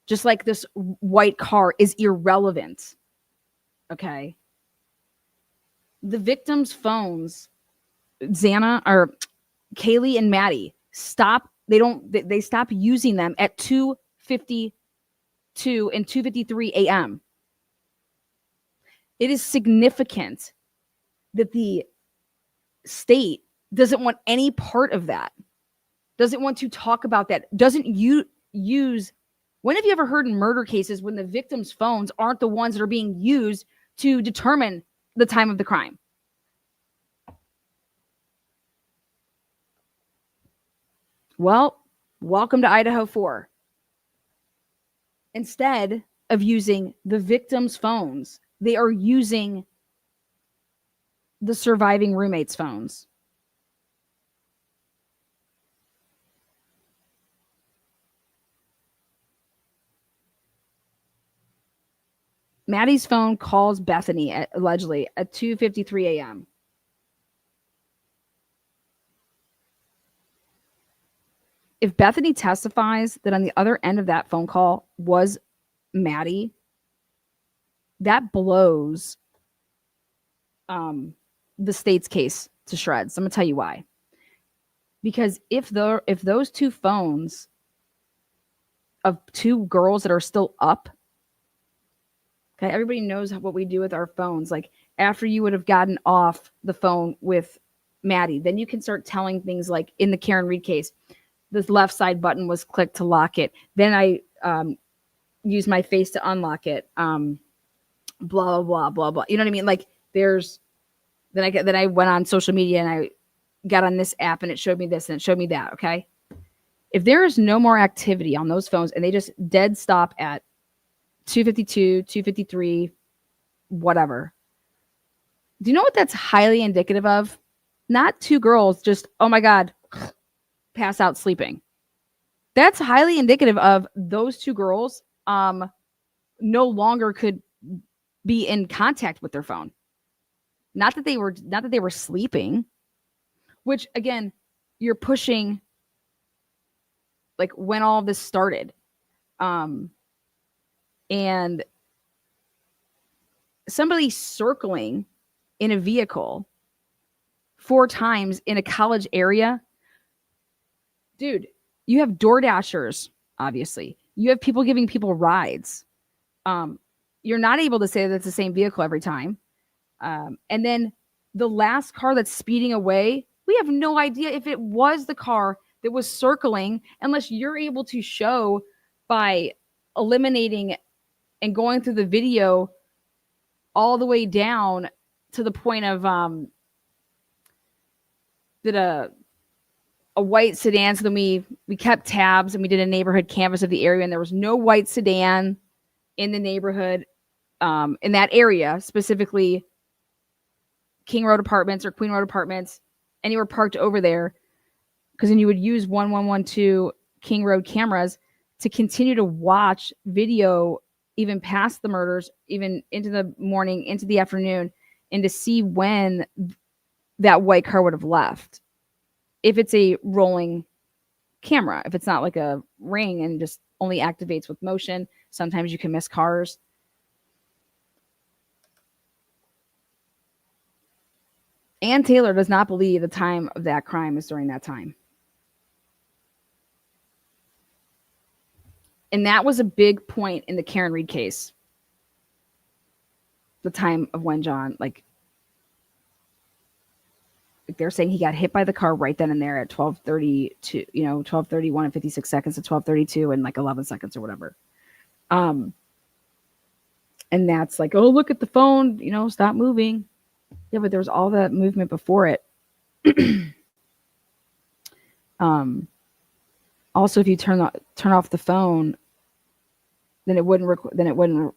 Just like this white car is irrelevant. Okay. The victims' phones, Xana or Kaylee and Maddie, they stop using them at 2:52 and 2:53 a.m. It is significant that the state doesn't want any part of that, doesn't want to talk about that, doesn't use. When have you ever heard in murder cases when the victims' phones aren't the ones that are being used to determine the time of the crime? Well, welcome to Idaho4. Instead of using the victims' phones, they are using the surviving roommates' phones. Maddie's phone calls Bethany allegedly at 2:53 a.m. If Bethany testifies that on the other end of that phone call was Maddie, that blows the state's case to shreds. I'm gonna tell you why. Because if those two phones of two girls that are still up, okay, everybody knows what we do with our phones. Like after you would have gotten off the phone with Maddie, then you can start telling things like in the Karen Reed case, this left side button was clicked to lock it. Then I used my face to unlock it. Blah, blah, blah, blah, blah. You know what I mean? Like then I went on social media and I got on this app and it showed me this and it showed me that. Okay. If there is no more activity on those phones and they just dead stop at 2:52, 2:53, whatever. Do you know what that's highly indicative of? Not two girls just, oh my God, pass out sleeping. That's highly indicative of those two girls no longer could be in contact with their phone. Not that they were sleeping, which again, you're pushing like when all of this started. And somebody circling in a vehicle 4 times in a college area. Dude, you have Door Dashers, obviously. You have people giving people rides. You're not able to say that it's the same vehicle every time. And then the last car that's speeding away, we have no idea if it was the car that was circling unless you're able to show by eliminating and going through the video all the way down to the point of that a white sedan. So then we kept tabs and we did a neighborhood canvas of the area, and there was no white sedan in the neighborhood, in that area, specifically King Road Apartments or Queen Road Apartments, anywhere parked over there, because then you would use 1112 King Road cameras to continue to watch video even past the murders, even into the morning, into the afternoon, and to see when that white car would have left. If it's a rolling camera, if it's not like a ring and just only activates with motion, sometimes you can miss cars. Ann Taylor does not believe the time of that crime is during that time. And that was a big point in the Karen Reed case. The time of when John, like they're saying he got hit by the car right then and there at 12:32, 12:31 and 56 seconds to 12:32 and like 11 seconds or whatever. And that's like, oh, look at the phone, stop moving. Yeah, but there was all that movement before it. Also, if you turn off the phone, then it wouldn't,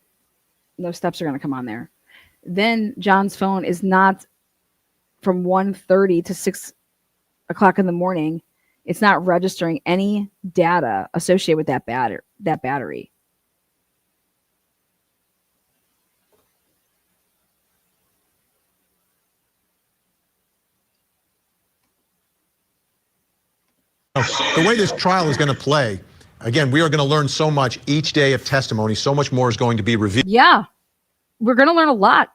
no steps are going to come on there. Then John's phone is not from 1:30 to 6 o'clock in the morning. It's not registering any data associated with that battery. The way this trial is going to play, again, we are going to learn so much each day of testimony. So much more is going to be revealed. Yeah, we're going to learn a lot.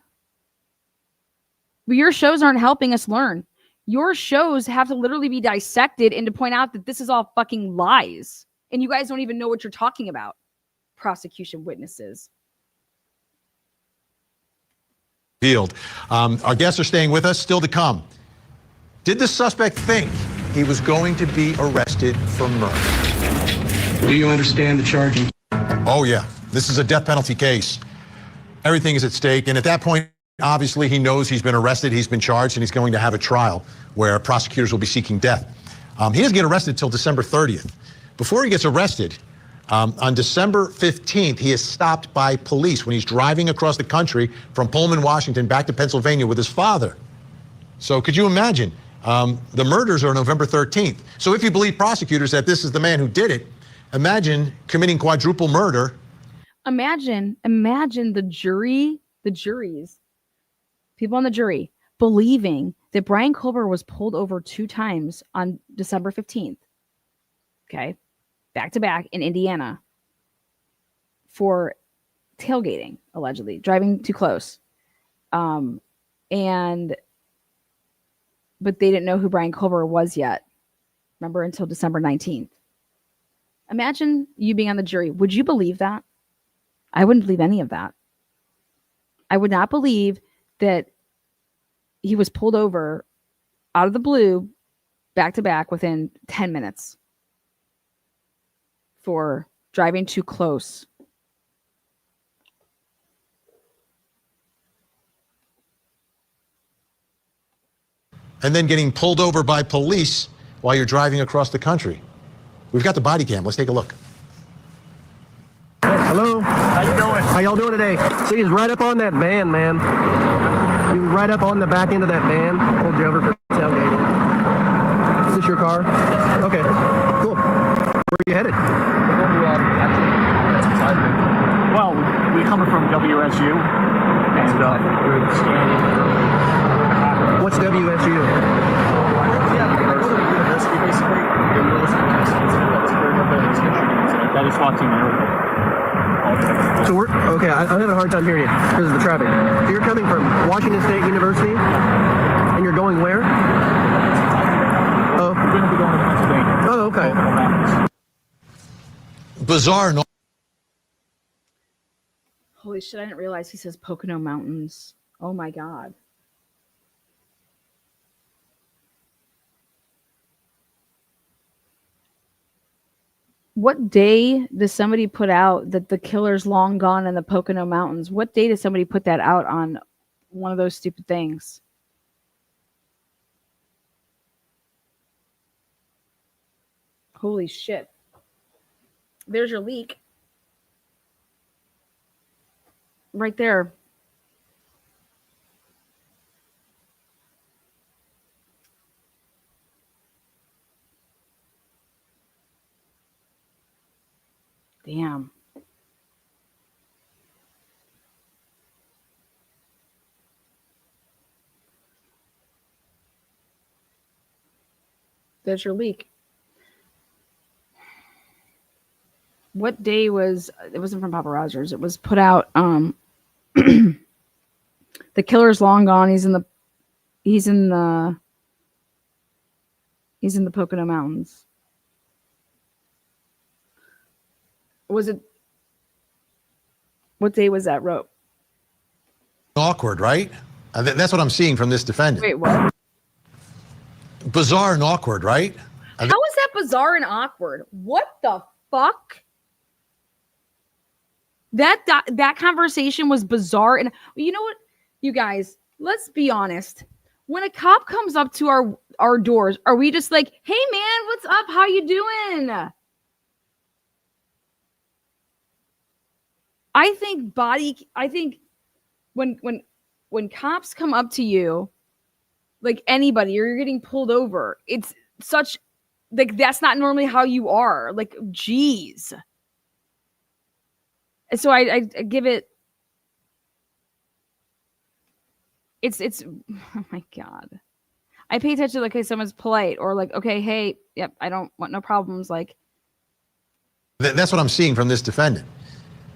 But your shows aren't helping us learn. Your shows have to literally be dissected and to point out that this is all fucking lies. And you guys don't even know what you're talking about. Prosecution witnesses. Our guests are staying with us. Still to come. Did the suspect think he was going to be arrested for murder? Do you understand the charging? Oh, yeah. This is a death penalty case. Everything is at stake. And at that point, obviously, he knows he's been arrested, he's been charged, and he's going to have a trial where prosecutors will be seeking death. He doesn't get arrested until December 30th. Before he gets arrested, on December 15th, he is stopped by police when he's driving across the country from Pullman, Washington, back to Pennsylvania with his father. So could you imagine? The murders are November 13th. So if you believe prosecutors that this is the man who did it, imagine committing quadruple murder. Imagine the juries, people on the jury believing that Brian Culber was pulled over 2 times on December 15th. Okay. Back to back in Indiana for tailgating, allegedly driving too close. But they didn't know who Brian Culber was yet. Remember, until December 19th. Imagine you being on the jury. Would you believe that? I wouldn't believe any of that. I would not believe that he was pulled over out of the blue, back to back within 10 minutes for driving too close. And then getting pulled over by police while you're driving across the country. We've got the body cam. Let's take a look. Hello. How you doing? How y'all doing today? See, he's right up on that van, man. He was right up on the back end of that van. Pulled you over for tailgating. Is this your car? Okay. Cool. Where are you headed? Well, we coming from WSU, and we're scanning. What's WSU? University, basically. That is SWAT team. So we're okay. I'm having a hard time hearing you because of the traffic. So you're coming from Washington State University, and you're going where? Oh, we're going to be going to Pennsylvania. Oh, okay. Bizarre. Holy shit! I didn't realize he says Pocono Mountains. Oh my god. What day does somebody put out that the killer's long gone in the Pocono Mountains? What day does somebody put that out on one of those stupid things? Holy shit. There's your leak. Right there. Damn. There's your leak. What day was it? Wasn't from Papa Rogers. It was put out. The killer's long gone. He's in the Pocono Mountains. Was it? What day was that, Rope? Awkward, right? That's what I'm seeing from this defendant. Wait, what? Bizarre and awkward, right? How is that bizarre and awkward? What the fuck? That conversation was bizarre. And you know what, you guys, let's be honest. When a cop comes up to our doors, are we just like, hey man, what's up? How you doing? I think when cops come up to you, like anybody, or you're getting pulled over, it's such like that's not normally how you are. Like, geez. So I give it. It's oh my God. I pay attention to like, okay, someone's polite, or like, okay, hey, yep, I don't want no problems. Like, that's what I'm seeing from this defendant.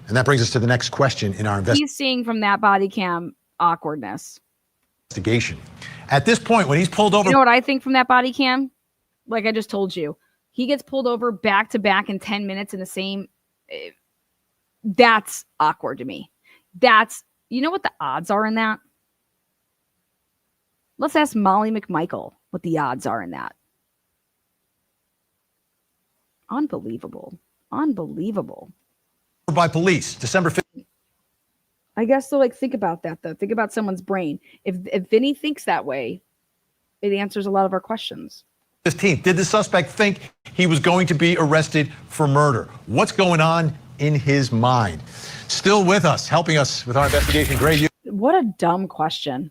And that brings us to the next question in our he's seeing from that body cam awkwardness. Investigation. At this point, when he's pulled over. You know what I think from that body cam? Like I just told you, he gets pulled over back to back in 10 minutes in the same. That's awkward to me. You know what the odds are in that? Let's ask Molly McMichael what the odds are in that. Unbelievable. By police, December 5th. I guess so. Like, think about that though. Think about someone's brain. If Vinny thinks that way, it answers a lot of our questions. 15th. Did the suspect think he was going to be arrested for murder? What's going on in his mind? Still with us, helping us with our investigation, Gray. What a dumb question.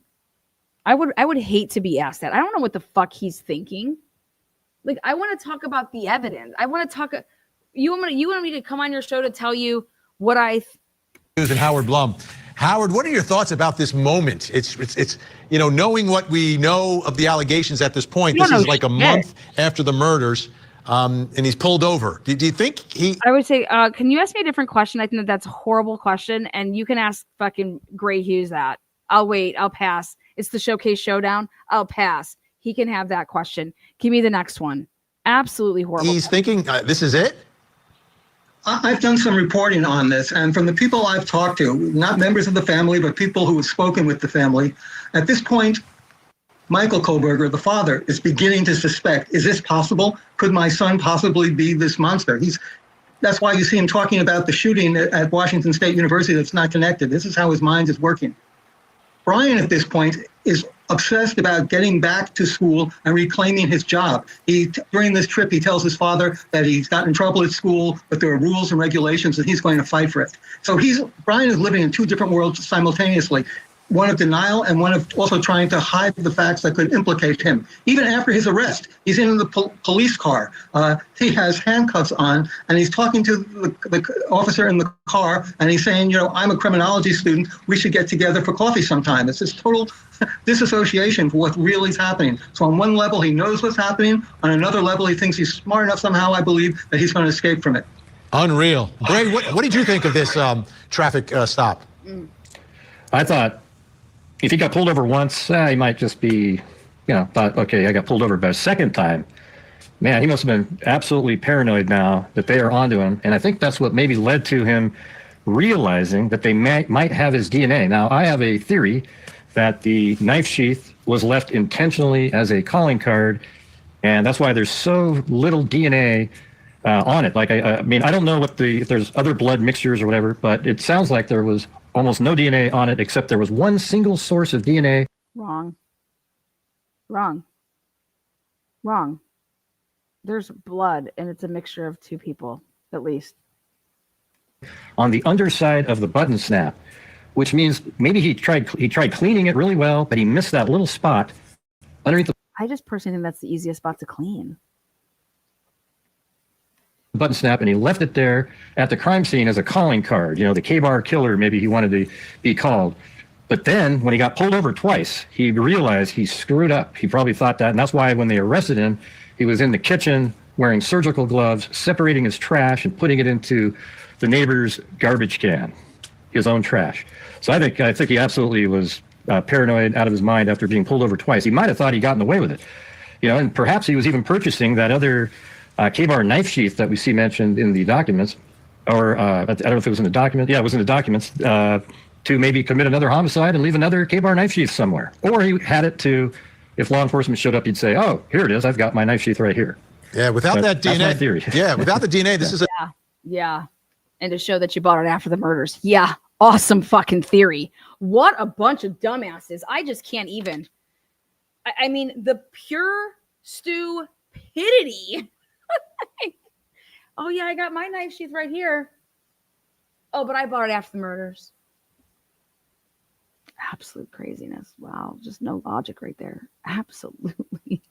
I would hate to be asked that. I don't know what the fuck he's thinking. Like, I want to talk about the evidence. I want to talk. You want me to come on your show to tell you what I. And Howard Blum. Howard, what are your thoughts about this moment? It's knowing what we know of the allegations at this point. This is like a month after the murders, and he's pulled over. Do you think he? I would say, can you ask me a different question? I think that's a horrible question, and you can ask fucking Gray Hughes that. I'll wait. I'll pass. It's the Showcase Showdown. I'll pass. He can have that question. Give me the next one. Absolutely horrible. He's thinking this is it. I've done some reporting on this, and from the people I've talked to, not members of the family, but people who have spoken with the family, at this point, Michael Koberger, the father, is beginning to suspect, is this possible? Could my son possibly be this monster? That's why you see him talking about the shooting at Washington State University that's not connected. This is how his mind is working. Brian, at this point, is obsessed about getting back to school and reclaiming his job. During this trip, he tells his father that he's gotten in trouble at school, but there are rules and regulations and he's going to fight for it. So Brian is living in two different worlds simultaneously. One of denial and one of also trying to hide the facts that could implicate him. Even after his arrest, he's in the police car. He has handcuffs on, and he's talking to the officer in the car, and he's saying, I'm a criminology student. We should get together for coffee sometime. It's this total disassociation for what really is happening. So on one level, he knows what's happening. On another level, he thinks he's smart enough somehow, I believe, that he's going to escape from it. Unreal. Gray, what did you think of this traffic stop? I thought if he got pulled over once, he might just be, thought, okay, I got pulled over. But a second time, man, he must have been absolutely paranoid now that they are onto him. And I think that's what maybe led to him realizing that they might have his DNA. Now, I have a theory that the knife sheath was left intentionally as a calling card, and that's why there's so little DNA on it. Like, I mean, I don't know if there's other blood mixtures or whatever, but it sounds like there was almost no DNA on it, except there was one single source of DNA. Wrong. There's blood, and it's a mixture of two people, at least. On the underside of the button snap, which means maybe he tried cleaning it really well, but he missed that little spot underneath the I just personally think that's the easiest spot to clean. button snap, and he left it there at the crime scene as a calling card. The K-bar killer, maybe he wanted to be called. But then when he got pulled over twice, he realized he screwed up. He probably thought that, and that's why when they arrested him, he was in the kitchen wearing surgical gloves, separating his trash and putting it into the neighbor's garbage can, his own trash. So I think he absolutely was paranoid out of his mind after being pulled over twice. He might have thought he'd gotten away with it. And perhaps he was even purchasing that other K-bar knife sheath that we see mentioned in the documents, or I don't know if it was in the document. Yeah, it was in the documents, to maybe commit another homicide and leave another K-bar knife sheath somewhere. Or he had it to, if law enforcement showed up, he'd say, oh, here it is. I've got my knife sheath right here. Yeah, without that DNA. That's my theory. Yeah, without the DNA, this is a... Yeah. And to show that you bought it after the murders. Yeah. Awesome fucking theory. What a bunch of dumbasses. I just can't even. I mean, the pure stupidity. Oh, yeah, I got my knife sheath right here. Oh, but I bought it after the murders. Absolute craziness. Wow. Just no logic right there. Absolutely.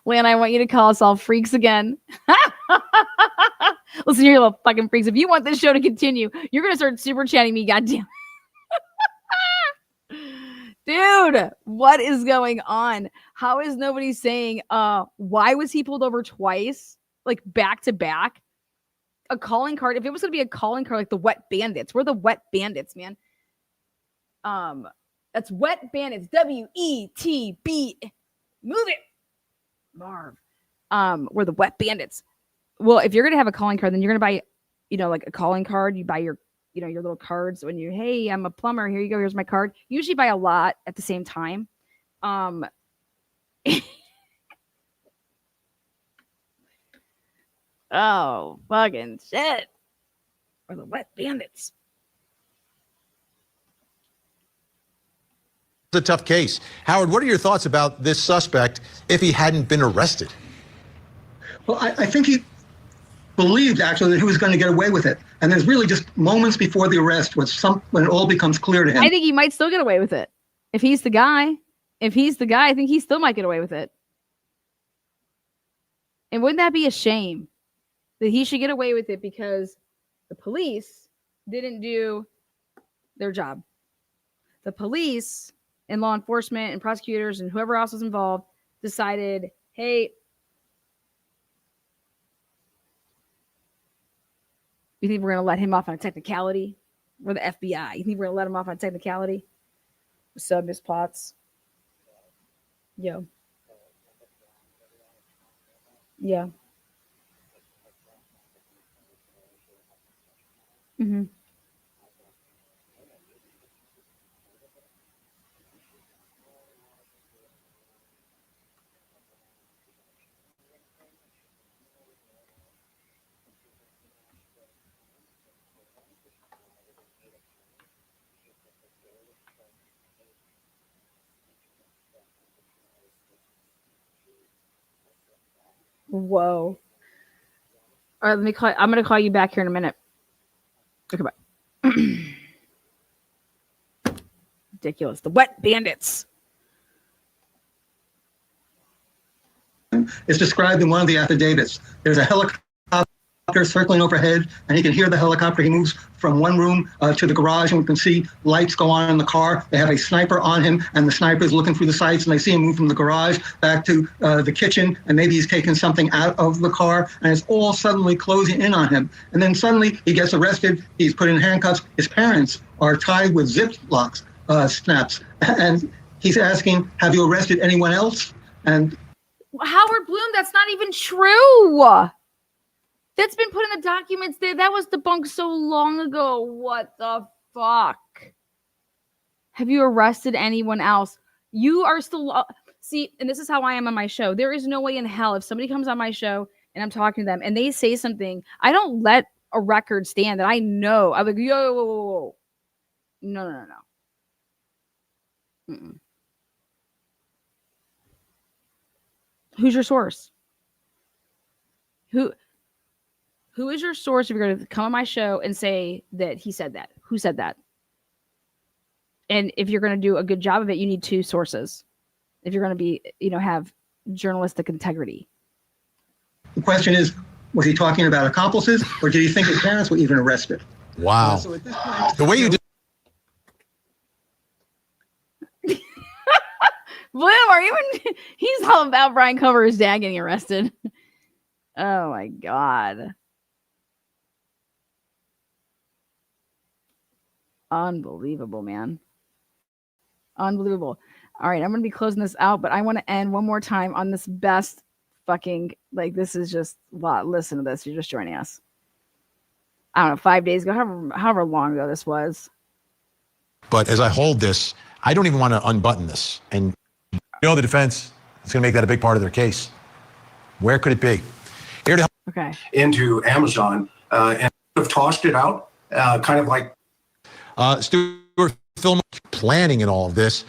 Lan, I want you to call us all freaks again. Listen here, little fucking freaks. If you want this show to continue, you're going to start super chatting me, goddamn. Dude, what is going on? How is nobody saying, why was he pulled over twice? Like back to back? A calling card. If it was going to be a calling card like the Wet Bandits, we're the Wet Bandits, man. That's Wet Bandits. WETB. Move it. Marv. We're the Wet Bandits. Well, if you're going to have a calling card, then you're going to buy, like a calling card. You buy your little cards when hey, I'm a plumber. Here you go. Here's my card. You usually buy a lot at the same time. Oh, fucking shit. We're the Wet Bandits. It's a tough case. Howard, what are your thoughts about this suspect if he hadn't been arrested? Well, I think he believed actually that he was going to get away with it. And there's really just moments before the arrest when it all becomes clear to him. I think he might still get away with it. If he's the guy, I think he still might get away with it. And wouldn't that be a shame that he should get away with it because the police didn't do their job? The police and law enforcement and prosecutors and whoever else was involved decided, hey, you think we're going to let him off on a technicality? We're the FBI. You think we're going to let him off on a technicality? What's up, Miss Potts? Yo. Yeah. Mm-hmm. Whoa. All right, I'm going to call you back here in a minute. Okay, bye. Ridiculous. The Wet Bandits. It's described in one of the affidavits. There's a helicopter circling overhead, and he can hear the helicopter. He moves from one room to the garage, and we can see lights go on in the car. They have a sniper on him, and the sniper is looking through the sights, and they see him move from the garage back to the kitchen, and maybe he's taking something out of the car, and it's all suddenly closing in on him. And then suddenly he gets arrested. He's put in handcuffs. His parents are tied with zip locks, snaps, and he's asking, have you arrested anyone else? And Howard Bloom, that's not even true. That's been put in the documents there. That was debunked so long ago. What the fuck? Have you arrested anyone else? You are still... See, and this is how I am on my show. There is no way in hell if somebody comes on my show and I'm talking to them and they say something, I don't let a record stand that I know. I'm like, yo, whoa, whoa, whoa. No. Mm-mm. Who's your source? Who is your source if you're going to come on my show and say that he said that? Who said that? And if you're going to do a good job of it, you need two sources. If you're going to be, have journalistic integrity. The question is, was he talking about accomplices, or did he think his parents were even arrested? Wow. So at this point, The way you did. Bloom, are you in? He's all about Brian Cover's dad getting arrested. Oh my God. Unbelievable, man. Unbelievable. All right, I'm going to be closing this out, but I want to end one more time on this best fucking, this is just, listen to this. You're just joining us. I don't know, 5 days ago, however long ago this was. But as I hold this, I don't even want to unbutton this. And the defense is going to make that a big part of their case. Where could it be? Here to help into Amazon and have tossed it out, kind of like Stuart Film planning in all of this.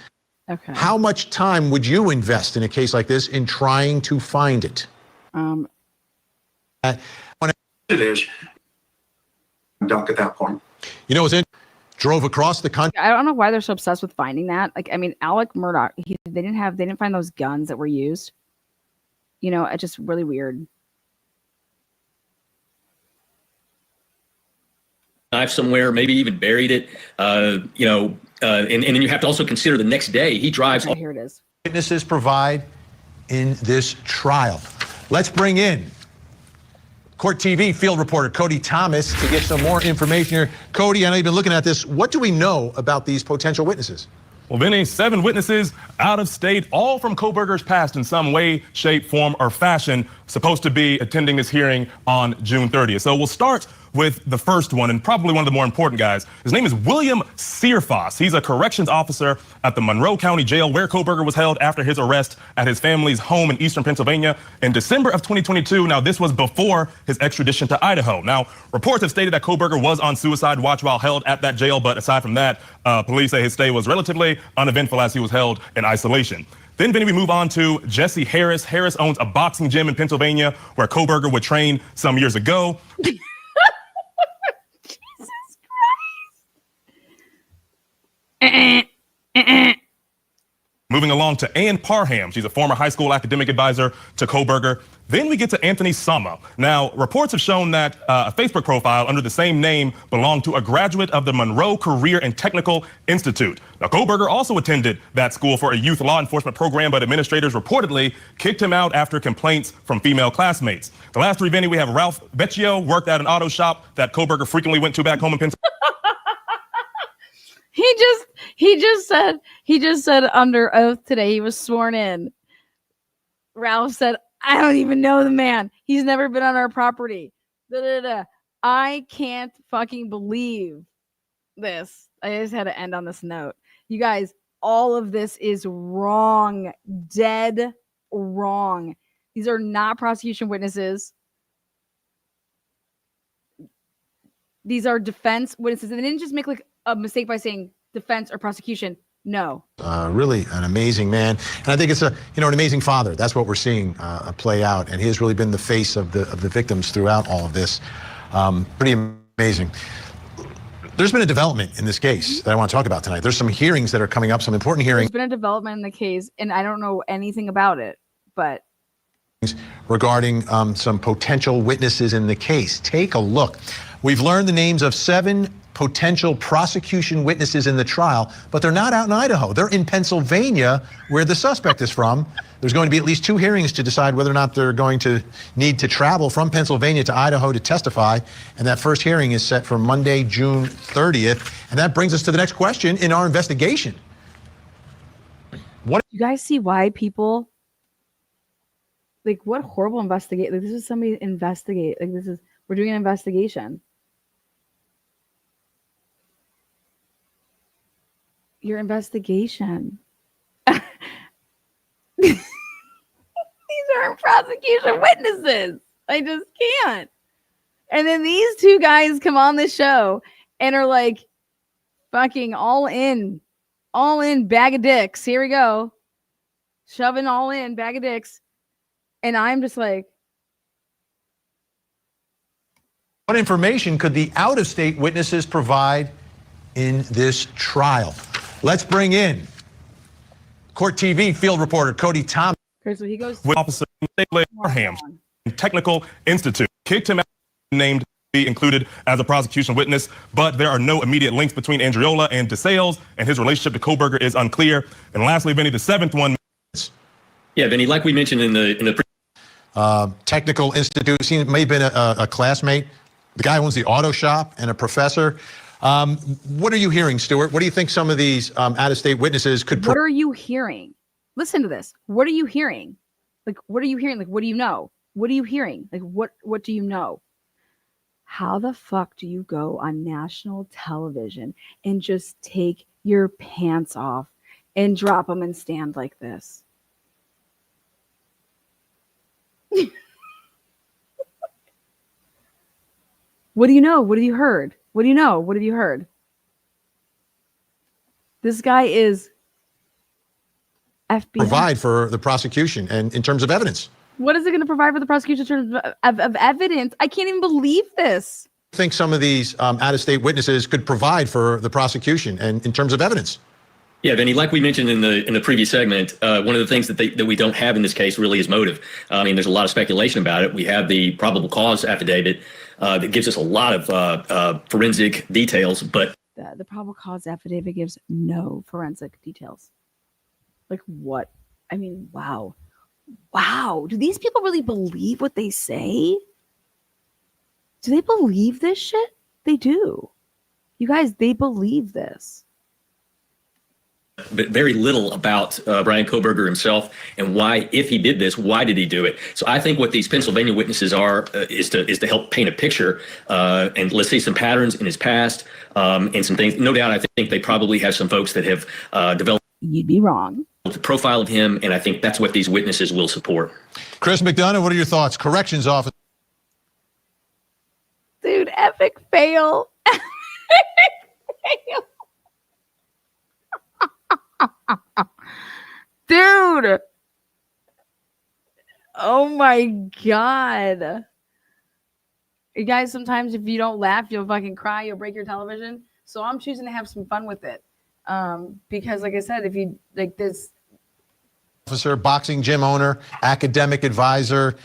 Okay. How much time would you invest in a case like this in trying to find it? when it is dunk at that point. You know, it drove across the country. I don't know why they're so obsessed with finding that. Alec Murdaugh, they didn't find those guns that were used. It's just really weird. Knife somewhere, maybe even buried it. And then you have to also consider the next day he drives. Here it is. Witnesses provide in this trial. Let's bring in Court TV field reporter Cody Thomas to get some more information here. Cody, I know you've been looking at this. What do we know about these potential witnesses? Well, Vinny, 7 witnesses out of state, all from Kohberger's past in some way, shape, form, or fashion, supposed to be attending this hearing on June 30th. So we'll start with the first one, and probably one of the more important guys. His name is William Searfoss. He's a corrections officer at the Monroe County Jail, where Kohberger was held after his arrest at his family's home in eastern Pennsylvania in December of 2022. Now, this was before his extradition to Idaho. Now, reports have stated that Kohberger was on suicide watch while held at that jail, but aside from that, police say his stay was relatively uneventful as he was held in isolation. Then, Vinny, we move on to Jesse Harris. Harris owns a boxing gym in Pennsylvania where Kohberger would train some years ago. Moving along to Ann Parham. She's a former high school academic advisor to Kohberger. Then we get to Anthony Summa. Now, reports have shown that a Facebook profile under the same name belonged to a graduate of the Monroe Career and Technical Institute. Now, Kohberger also attended that school for a youth law enforcement program, but administrators reportedly kicked him out after complaints from female classmates. The last 3, Vinny, we have Ralph Vecchio, worked at an auto shop that Kohberger frequently went to back home in Pennsylvania. He just said under oath today, he was sworn in. Ralph said, I don't even know the man. He's never been on our property. I can't fucking believe this. I just had to end on this note. You guys, all of this is wrong. Dead wrong. These are not prosecution witnesses. These are defense witnesses. And they didn't just make a mistake by saying defense or prosecution. No. Really an amazing man. And I think it's an amazing father. That's what we're seeing play out. And he has really been the face of the victims throughout all of this. Pretty amazing. There's been a development in this case that I want to talk about tonight. There's some hearings that are coming up, some important hearings. There's been a development in the case, and I don't know anything about it, but regarding some potential witnesses in the case. Take a look. We've learned the names of 7 potential prosecution witnesses in the trial, but they're not out in Idaho. They're in Pennsylvania, where the suspect is from. There's going to be at least 2 hearings to decide whether or not they're going to need to travel from Pennsylvania to Idaho to testify. And that first hearing is set for Monday, June 30th. And that brings us to the next question in our investigation. What you guys see why people what horrible investigate? This is somebody investigate. We're doing an investigation. Your investigation. These aren't prosecution witnesses. I just can't. And then these 2 guys come on the show and are fucking all in bag of dicks. Here we go. Shoving all in bag of dicks. And I'm just What information could the out-of-state witnesses provide in this trial? Let's bring in Court TV field reporter Cody Thomas. Okay, so he goes with Officer Abraham, Technical Institute. Kicked him out, named to be included as a prosecution witness, but there are no immediate links between Andriola and DeSales, and his relationship to Koberger is unclear. And lastly, Vinny, the seventh one. Yeah, Vinny, like we mentioned in the Technical Institute, he may have been a classmate. The guy owns the auto shop and a professor. What are you hearing, Stuart? What do you think some of these out-of-state witnesses could... What are you hearing? Listen to this. What are you hearing? Like, what are you hearing? Like, what do you know? What are you hearing? Like, what do you know? How the fuck do you go on national television and just take your pants off and drop them and stand like this? What do you know? What have you heard? What do you know? What have you heard? This guy is FBI. Provide for the prosecution and in terms of evidence. What is it going to provide for the prosecution in terms of evidence? I can't even believe this. I think some of these out-of-state witnesses could provide for the prosecution and in terms of evidence. Yeah, Vinny, like we mentioned in the previous segment, one of the things that we don't have in this case really is motive. I mean, there's a lot of speculation about it. We have the probable cause affidavit that gives us a lot of forensic details, but The probable cause affidavit gives no forensic details. Like what? I mean, wow. Wow. Do these people really believe what they say? Do they believe this shit? They do. You guys, they believe this. but very little about Brian Koberger himself and why, if he did this, why did he do it? So I think what these Pennsylvania witnesses are is to help paint a picture and let's see some patterns in his past and some things. No doubt, I think they probably have some folks that have developed. You'd be wrong. The profile of him, and I think that's what these witnesses will support. Chris McDonough, what are your thoughts? Corrections officer. Dude, epic fail. Dude. Oh my God. You guys, sometimes if you don't laugh, you'll fucking cry, you'll break your television. So I'm choosing to have some fun with it. Because like I said, if you like this Officer, boxing gym owner, academic advisor,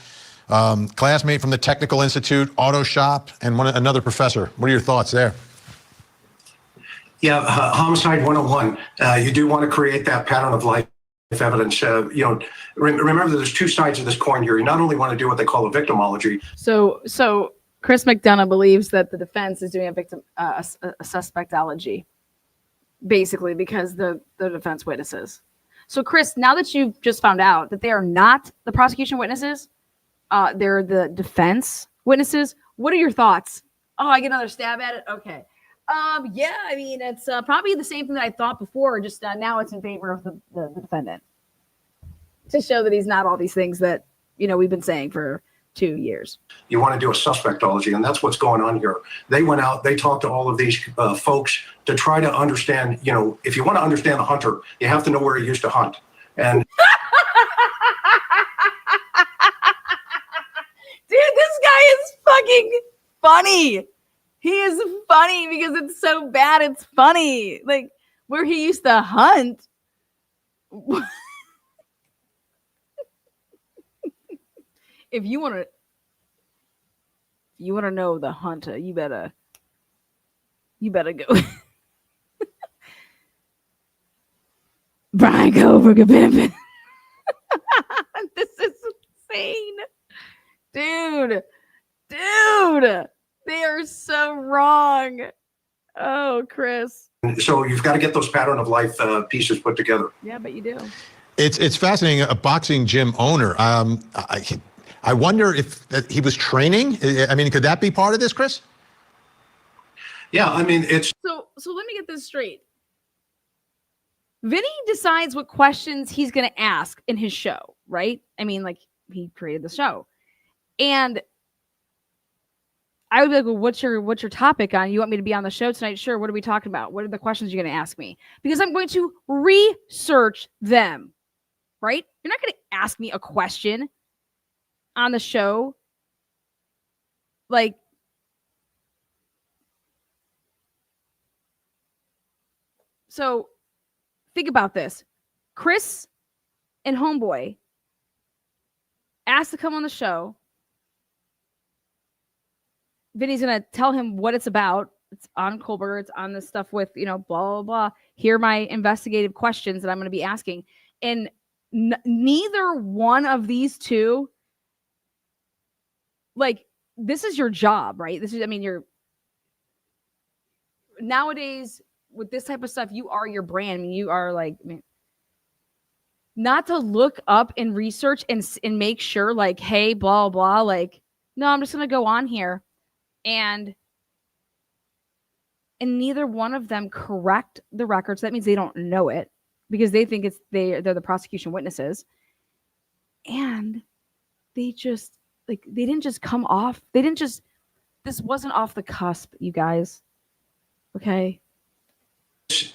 classmate from the Technical Institute, auto shop, and another professor. What are your thoughts there? Yeah, homicide 101. You do want to create that pattern of life evidence. Remember, there's two sides of this coin here. You not only want to do what they call a victimology. So Chris McDonough believes that the defense is doing a suspectology, basically, because the defense witnesses. So Chris, now that you've just found out that they are not the prosecution witnesses, they're the defense witnesses. What are your thoughts? Oh, I get another stab at it. Okay. Yeah, I mean, it's probably the same thing that I thought before, just now it's in favor of the defendant to show that he's not all these things that, we've been saying for 2 years. You want to do a suspectology, and that's what's going on here. They went out, they talked to all of these folks to try to understand, if you want to understand the hunter, you have to know where he used to hunt. And dude, this guy is fucking funny. He is funny because it's so bad. It's funny. Like where he used to hunt. If you want to know the hunter, you better go. Brian Koberger, baby. This is insane. Dude. They are so wrong. Oh, Chris. So you've got to get those pattern of life pieces put together. Yeah, but you do. It's fascinating. A boxing gym owner. I wonder if he was training. I mean, could that be part of this, Chris? Yeah, I mean, it's So let me get this straight. Vinny decides what questions he's going to ask in his show, right? I mean, like he created the show. And I would be like, well, what's your topic on? You want me to be on the show tonight? Sure. What are we talking about? What are the questions you're going to ask me? Because I'm going to research them, right? You're not going to ask me a question on the show. Like, So think about this. Chris and Homeboy asked to come on the show. Vinny's going to tell him what it's about. It's on Kohlberger. It's on this stuff with, blah, blah, blah. Here are my investigative questions that I'm going to be asking. And neither one of these two, like, this is your job, right? You're nowadays with this type of stuff, you are your brand. You are like, not to look up and research and make sure, like, hey, blah, blah, like, no, I'm just going to go on here. And neither one of them correct the records. That means they don't know it because they think they're the prosecution witnesses. And they just, like, they didn't just come off. This wasn't off the cusp, you guys. Okay.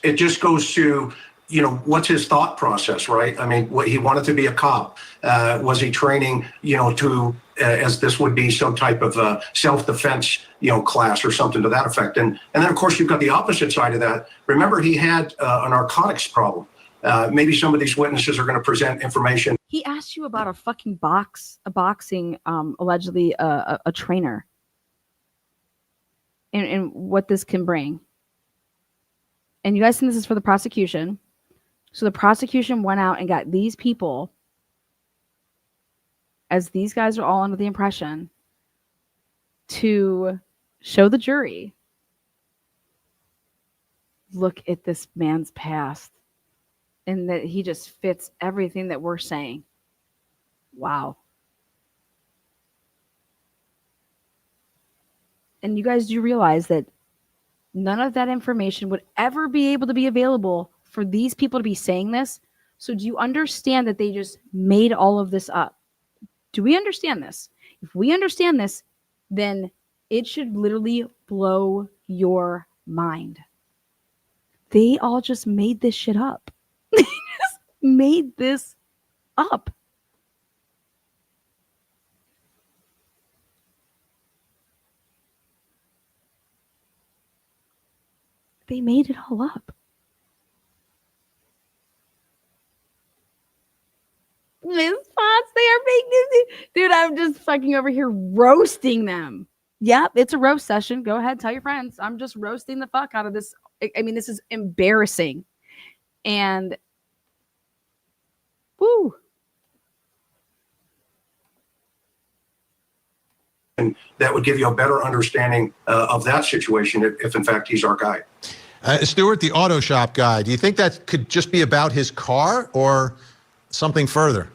It just goes to, what's his thought process, right? I mean, he wanted to be a cop. Was he training, to, as this would be some type of self-defense, class or something to that effect? And then, of course, you've got the opposite side of that. Remember, he had a narcotics problem. Maybe some of these witnesses are going to present information. He asked you about a fucking boxing, allegedly a trainer, and what this can bring. And you guys think this is for the prosecution. So the prosecution went out and got these people, as these guys are all under the impression, to show the jury, look at this man's past and that he just fits everything that we're saying. Wow. And you guys do realize that none of that information would ever be able to be available for these people to be saying this. So do you understand that they just made all of this up? Do we understand this? If we understand this, then it should literally blow your mind. They all just made this shit up. They just made this up. They made it all up. Miss Potts, they are fake news. Dude, I'm just fucking over here roasting them. Yep, it's a roast session. Go ahead, tell your friends. I'm just roasting the fuck out of this. I mean, this is embarrassing. And, woo. And that would give you a better understanding of that situation if in fact, he's our guy. Stuart, the auto shop guy, do you think that could just be about his car or something further?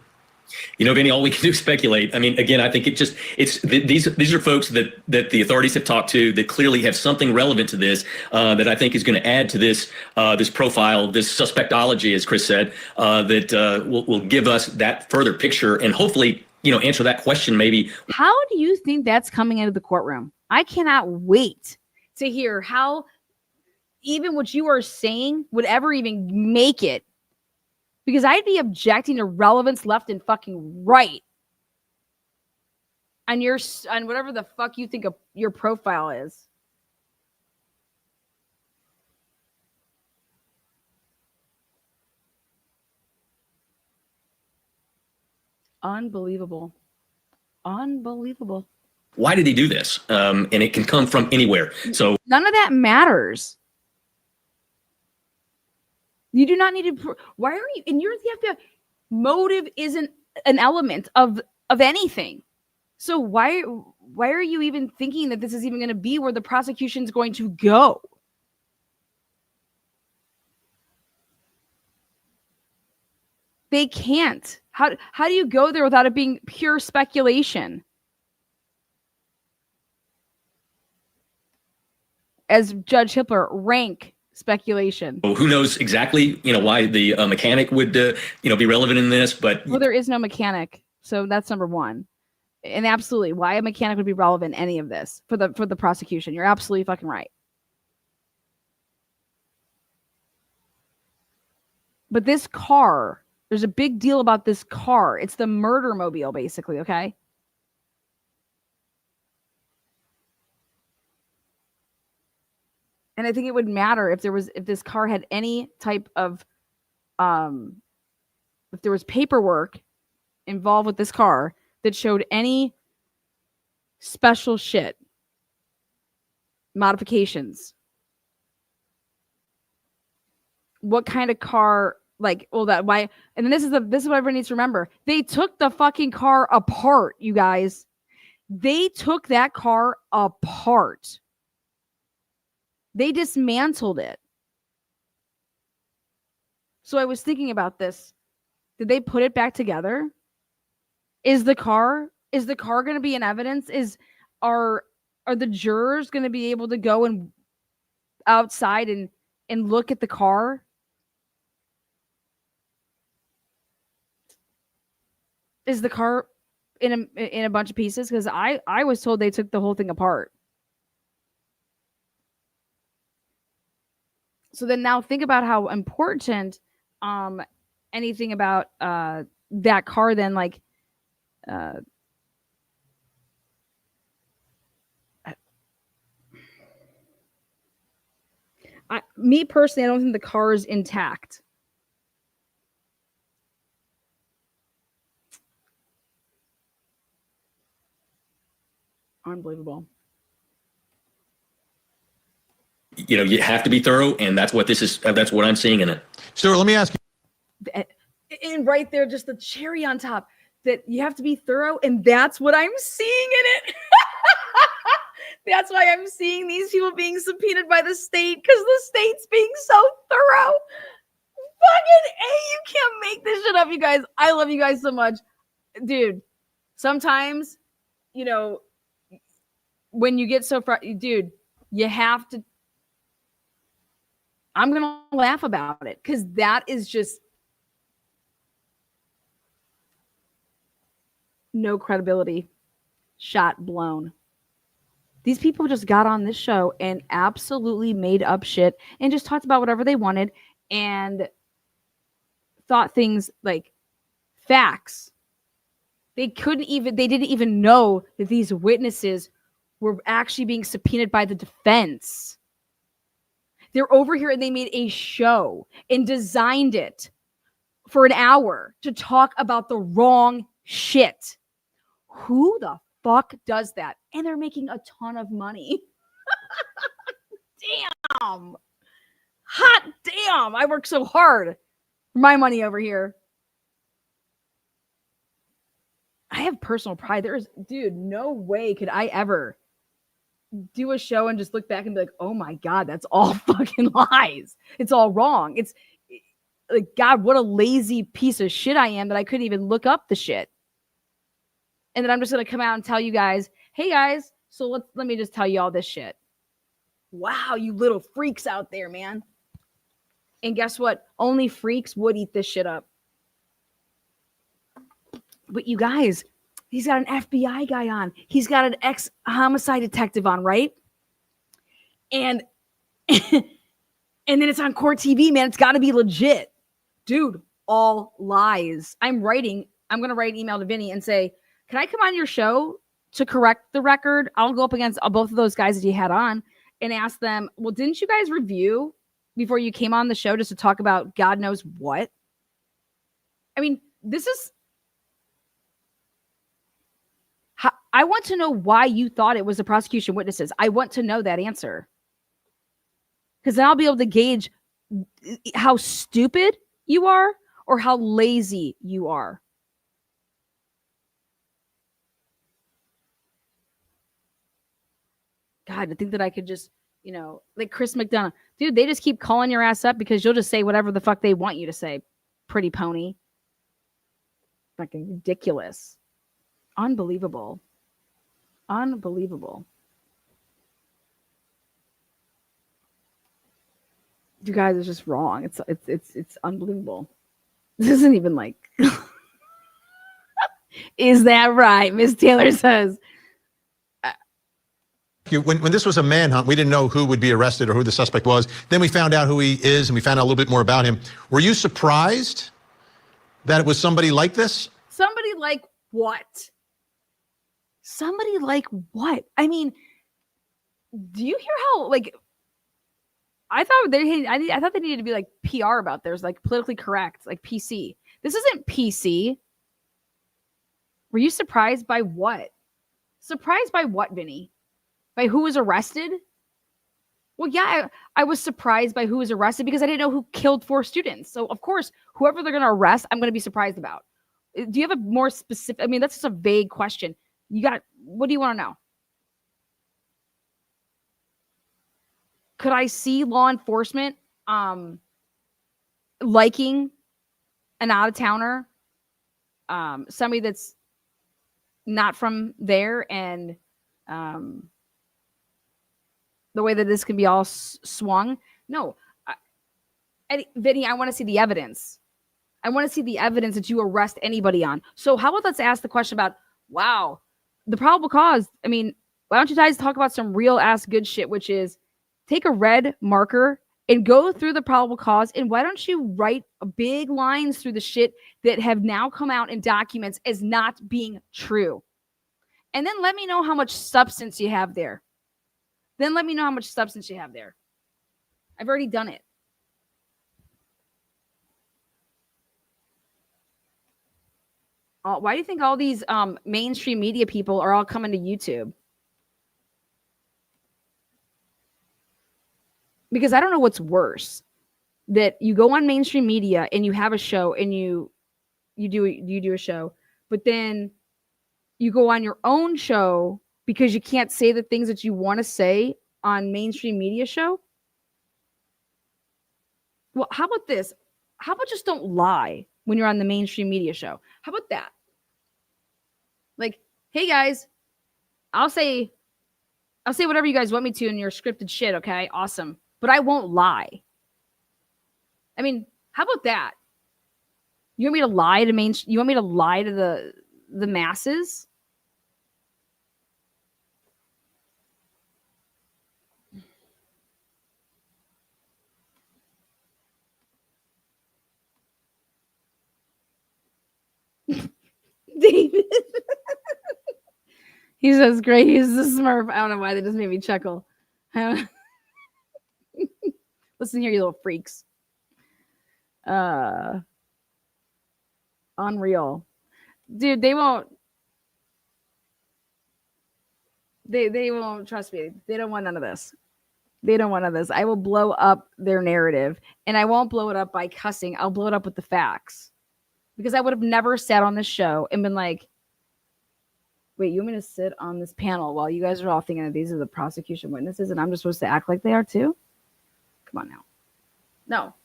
Vinny, all we can do is speculate. I mean, again, I think these are folks that the authorities have talked to that clearly have something relevant to this that I think is going to add to this this profile, this suspectology, as Chris said, that will give us that further picture and hopefully, answer that question maybe. How do you think that's coming into the courtroom? I cannot wait to hear how even what you are saying would ever even make it. Because I'd be objecting to relevance left and fucking right. On whatever the fuck you think of your profile is. Unbelievable. Unbelievable. Why did he do this? And it can come from anywhere. So none of that matters. You do not need to. Why are you? And you're the FBI. Motive isn't an element of anything. So why are you even thinking that this is even going to be where the prosecution's going to go? They can't. How do you go there without it being pure speculation? As Judge Hippler, rank speculation. Who knows exactly, why the mechanic would, be relevant in this, but. Well, there is no mechanic. So that's number one. And absolutely, why a mechanic would be relevant in any of this for the prosecution. You're absolutely fucking right. But this car, there's a big deal about this car. It's the murder mobile, basically, okay? And I think it would matter if this car had any type of if there was paperwork involved with this car that showed any special shit, modifications. What kind of car, like, well, that why, and then this is what everyone needs to remember. They took the fucking car apart, you guys. They took that car apart. They dismantled it. So I was thinking about this. Did they put it back together? Is the car going to be in evidence? Are the jurors going to be able to go and outside and look at the car? Is the car in a bunch of pieces? Because I was told they took the whole thing apart. So then now think about how important anything about that car then, like me personally, I don't think the car is intact. Unbelievable. You know, you have to be thorough, and that's what this is. That's what I'm seeing in it. Stuart, let me ask you. And right there, just the cherry on top, that you have to be thorough, and that's what I'm seeing in it. That's why I'm seeing these people being subpoenaed by the state, because the state's being so thorough. Fucking A, you can't make this shit up, you guys. I love you guys so much. Dude, sometimes, you know, when you get so dude, you have to, I'm going to laugh about it, because that is just no credibility. Shot blown. These people just got on this show and absolutely made up shit and just talked about whatever they wanted and thought things like facts. They didn't even know that these witnesses were actually being subpoenaed by the defense. They're over here and they made a show and designed it for an hour to talk about the wrong shit. Who the fuck does that? And they're making a ton of money. Damn. Hot damn. I work so hard for my money over here. I have personal pride. Dude, no way could I ever do a show and just look back and be like, oh my God, that's all fucking lies. It's all wrong. It's like, God, what a lazy piece of shit I am that I couldn't even look up the shit. And then I'm just going to come out and tell you guys, hey guys, so let me just tell you all this shit. Wow, you little freaks out there, man. And guess what? Only freaks would eat this shit up. But you guys, he's got an FBI guy on. He's got an ex-homicide detective on, right? And then it's on court TV, man. It's got to be legit. Dude, all lies. I'm going to write an email to Vinny and say, can I come on your show to correct the record? I'll go up against both of those guys that you had on and ask them, well, didn't you guys review before you came on the show just to talk about God knows what? I mean, I want to know why you thought it was the prosecution witnesses. I want to know that answer. Because then I'll be able to gauge how stupid you are or how lazy you are. God, to think that I could just, like Chris McDonough. Dude, they just keep calling your ass up because you'll just say whatever the fuck they want you to say. Pretty pony. Fucking ridiculous. Unbelievable. Unbelievable. You guys are just wrong. It's unbelievable. This isn't even like is that right? Miss Taylor says. When this was a manhunt, we didn't know who would be arrested or who the suspect was. Then we found out who he is and we found out a little bit more about him. Were you surprised that it was somebody like this? Somebody like what? Somebody like what? I mean, do you hear how, like, I thought I thought they needed to be like PR about theirs, like politically correct, like PC. This isn't PC. Were you surprised by what? Surprised by what, Vinny? By who was arrested? Well, yeah, I was surprised by who was arrested because I didn't know who killed 4 students. So, of course, whoever they're going to arrest, I'm going to be surprised about. Do you have a more specific? I mean, that's just a vague question. What do you want to know? Could I see law enforcement liking an out-of-towner, somebody that's not from there, and the way that this can be all swung? No. Vinny, I want to see the evidence. I want to see the evidence that you arrest anybody on. So how about let's ask the question about, wow, the probable cause. I mean, why don't you guys talk about some real ass good shit, which is take a red marker and go through the probable cause, and why don't you write big lines through the shit that have now come out in documents as not being true. And then let me know how much substance you have there. I've already done it. Why do you think all these mainstream media people are all coming to YouTube? Because I don't know what's worse, that you go on mainstream media and you have a show and you do a show, but then you go on your own show because you can't say the things that you want to say on mainstream media show. Well, how about this? How about just don't lie when you're on the mainstream media show? How about that? Like, hey guys, I'll say whatever you guys want me to in your scripted shit, okay? Awesome. But I won't lie. I mean, how about that? You want me to lie to you want me to lie to the masses? David. He says, great, he's the Smurf. I don't know why that just made me chuckle. Listen here, you little freaks. Unreal. Dude, they won't trust me. They don't want none of this. I will blow up their narrative, and I won't blow it up by cussing. I'll blow it up with the facts. Because I would have never sat on this show and been like, wait, you want me to sit on this panel while you guys are all thinking that these are the prosecution witnesses and I'm just supposed to act like they are too? Come on now. No.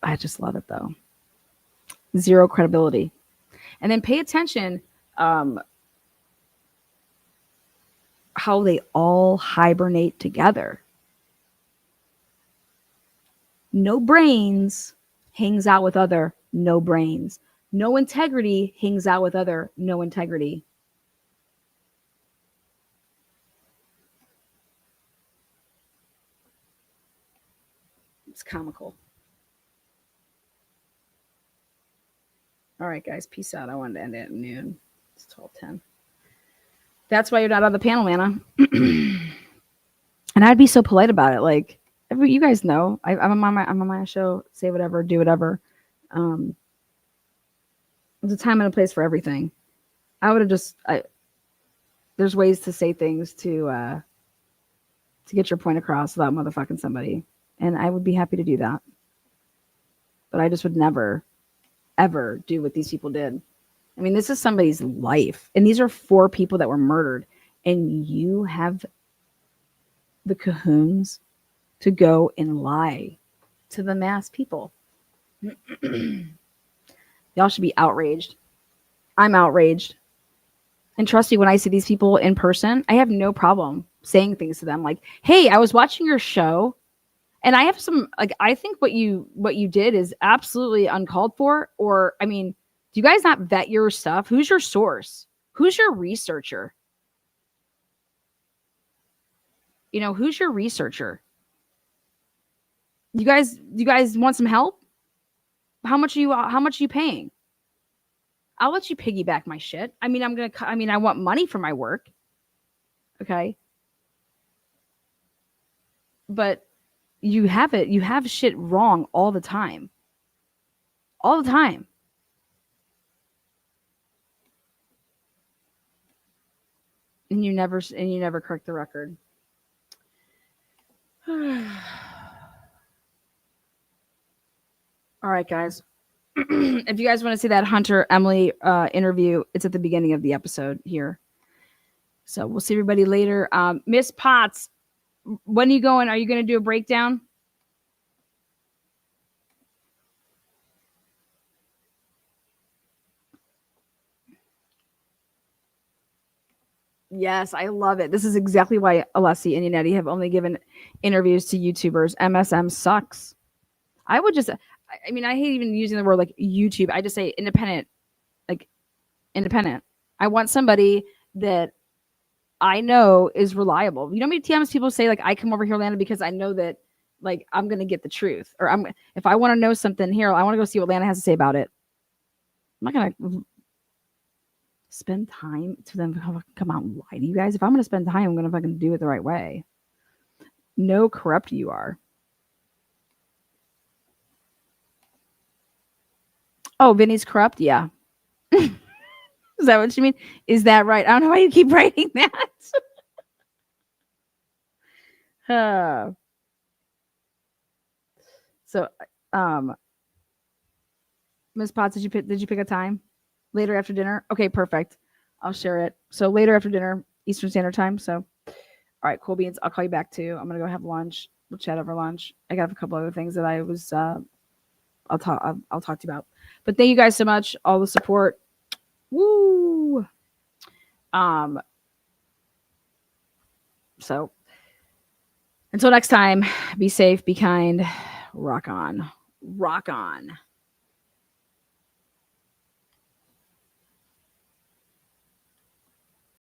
I just love it though. Zero credibility. And then pay attention how they all hibernate together. No brains hangs out with other no brains. No integrity hangs out with other no integrity. It's comical. All right, guys, peace out. I wanted to end it at noon. It's 12:10. That's why you're not on the panel, Anna. And I'd be so polite about it. Like, you guys know, I'm on my show. Say whatever, do whatever. There's a time and a place for everything. I would have there's ways to say things to get your point across without motherfucking somebody, and I would be happy to do that. But I just would never, ever do what these people did. I mean, this is somebody's life, and these are 4 people that were murdered, and you have the cahoons to go and lie to the mass people. Y'all should be outraged. I'm outraged. And trust me, when I see these people in person, I have no problem saying things to them like, hey, I was watching your show and I have some, like, I think what you did is absolutely uncalled for. Or, I mean, do you guys not vet your stuff? Who's your source? Who's your researcher? You know, who's your researcher? You guys want some help? How much are you paying? I'll let you piggyback my shit. I mean, I want money for my work. Okay. But you have shit wrong all the time. All the time. And you never correct the record. All right, guys. If you guys want to see that Hunter Emily interview, it's at the beginning of the episode here. So we'll see everybody later. Miss Potts, when are you going? Are you going to do a breakdown? Yes, I love it. This is exactly why Alessi and Yannetti have only given interviews to YouTubers. MSM sucks. I would just, I mean, I hate even using the word like YouTube. I just say independent, like independent. I want somebody that I know is reliable. You know how many times people say like, I come over here, Lana, because I know that like I'm going to get the truth, or if I want to know something here, I want to go see what Lana has to say about it. I'm not going to spend time to them come out and lie to you guys. If I'm going to spend time, I'm going to fucking do it the right way. No corrupt you are. Oh, Vinny's corrupt? Yeah. Is that what you mean? Is that right? I don't know why you keep writing that. So, Ms. Potts, did you pick a time? Later after dinner? Okay, perfect. I'll share it. So later after dinner, Eastern Standard Time. So, all right, cool beans. I'll call you back too. I'm gonna go have lunch. We'll chat over lunch. I got a couple other things that I was I'll talk to you about. But thank you guys so much, all the support. Woo. So until next time, be safe, be kind, rock on. Rock on.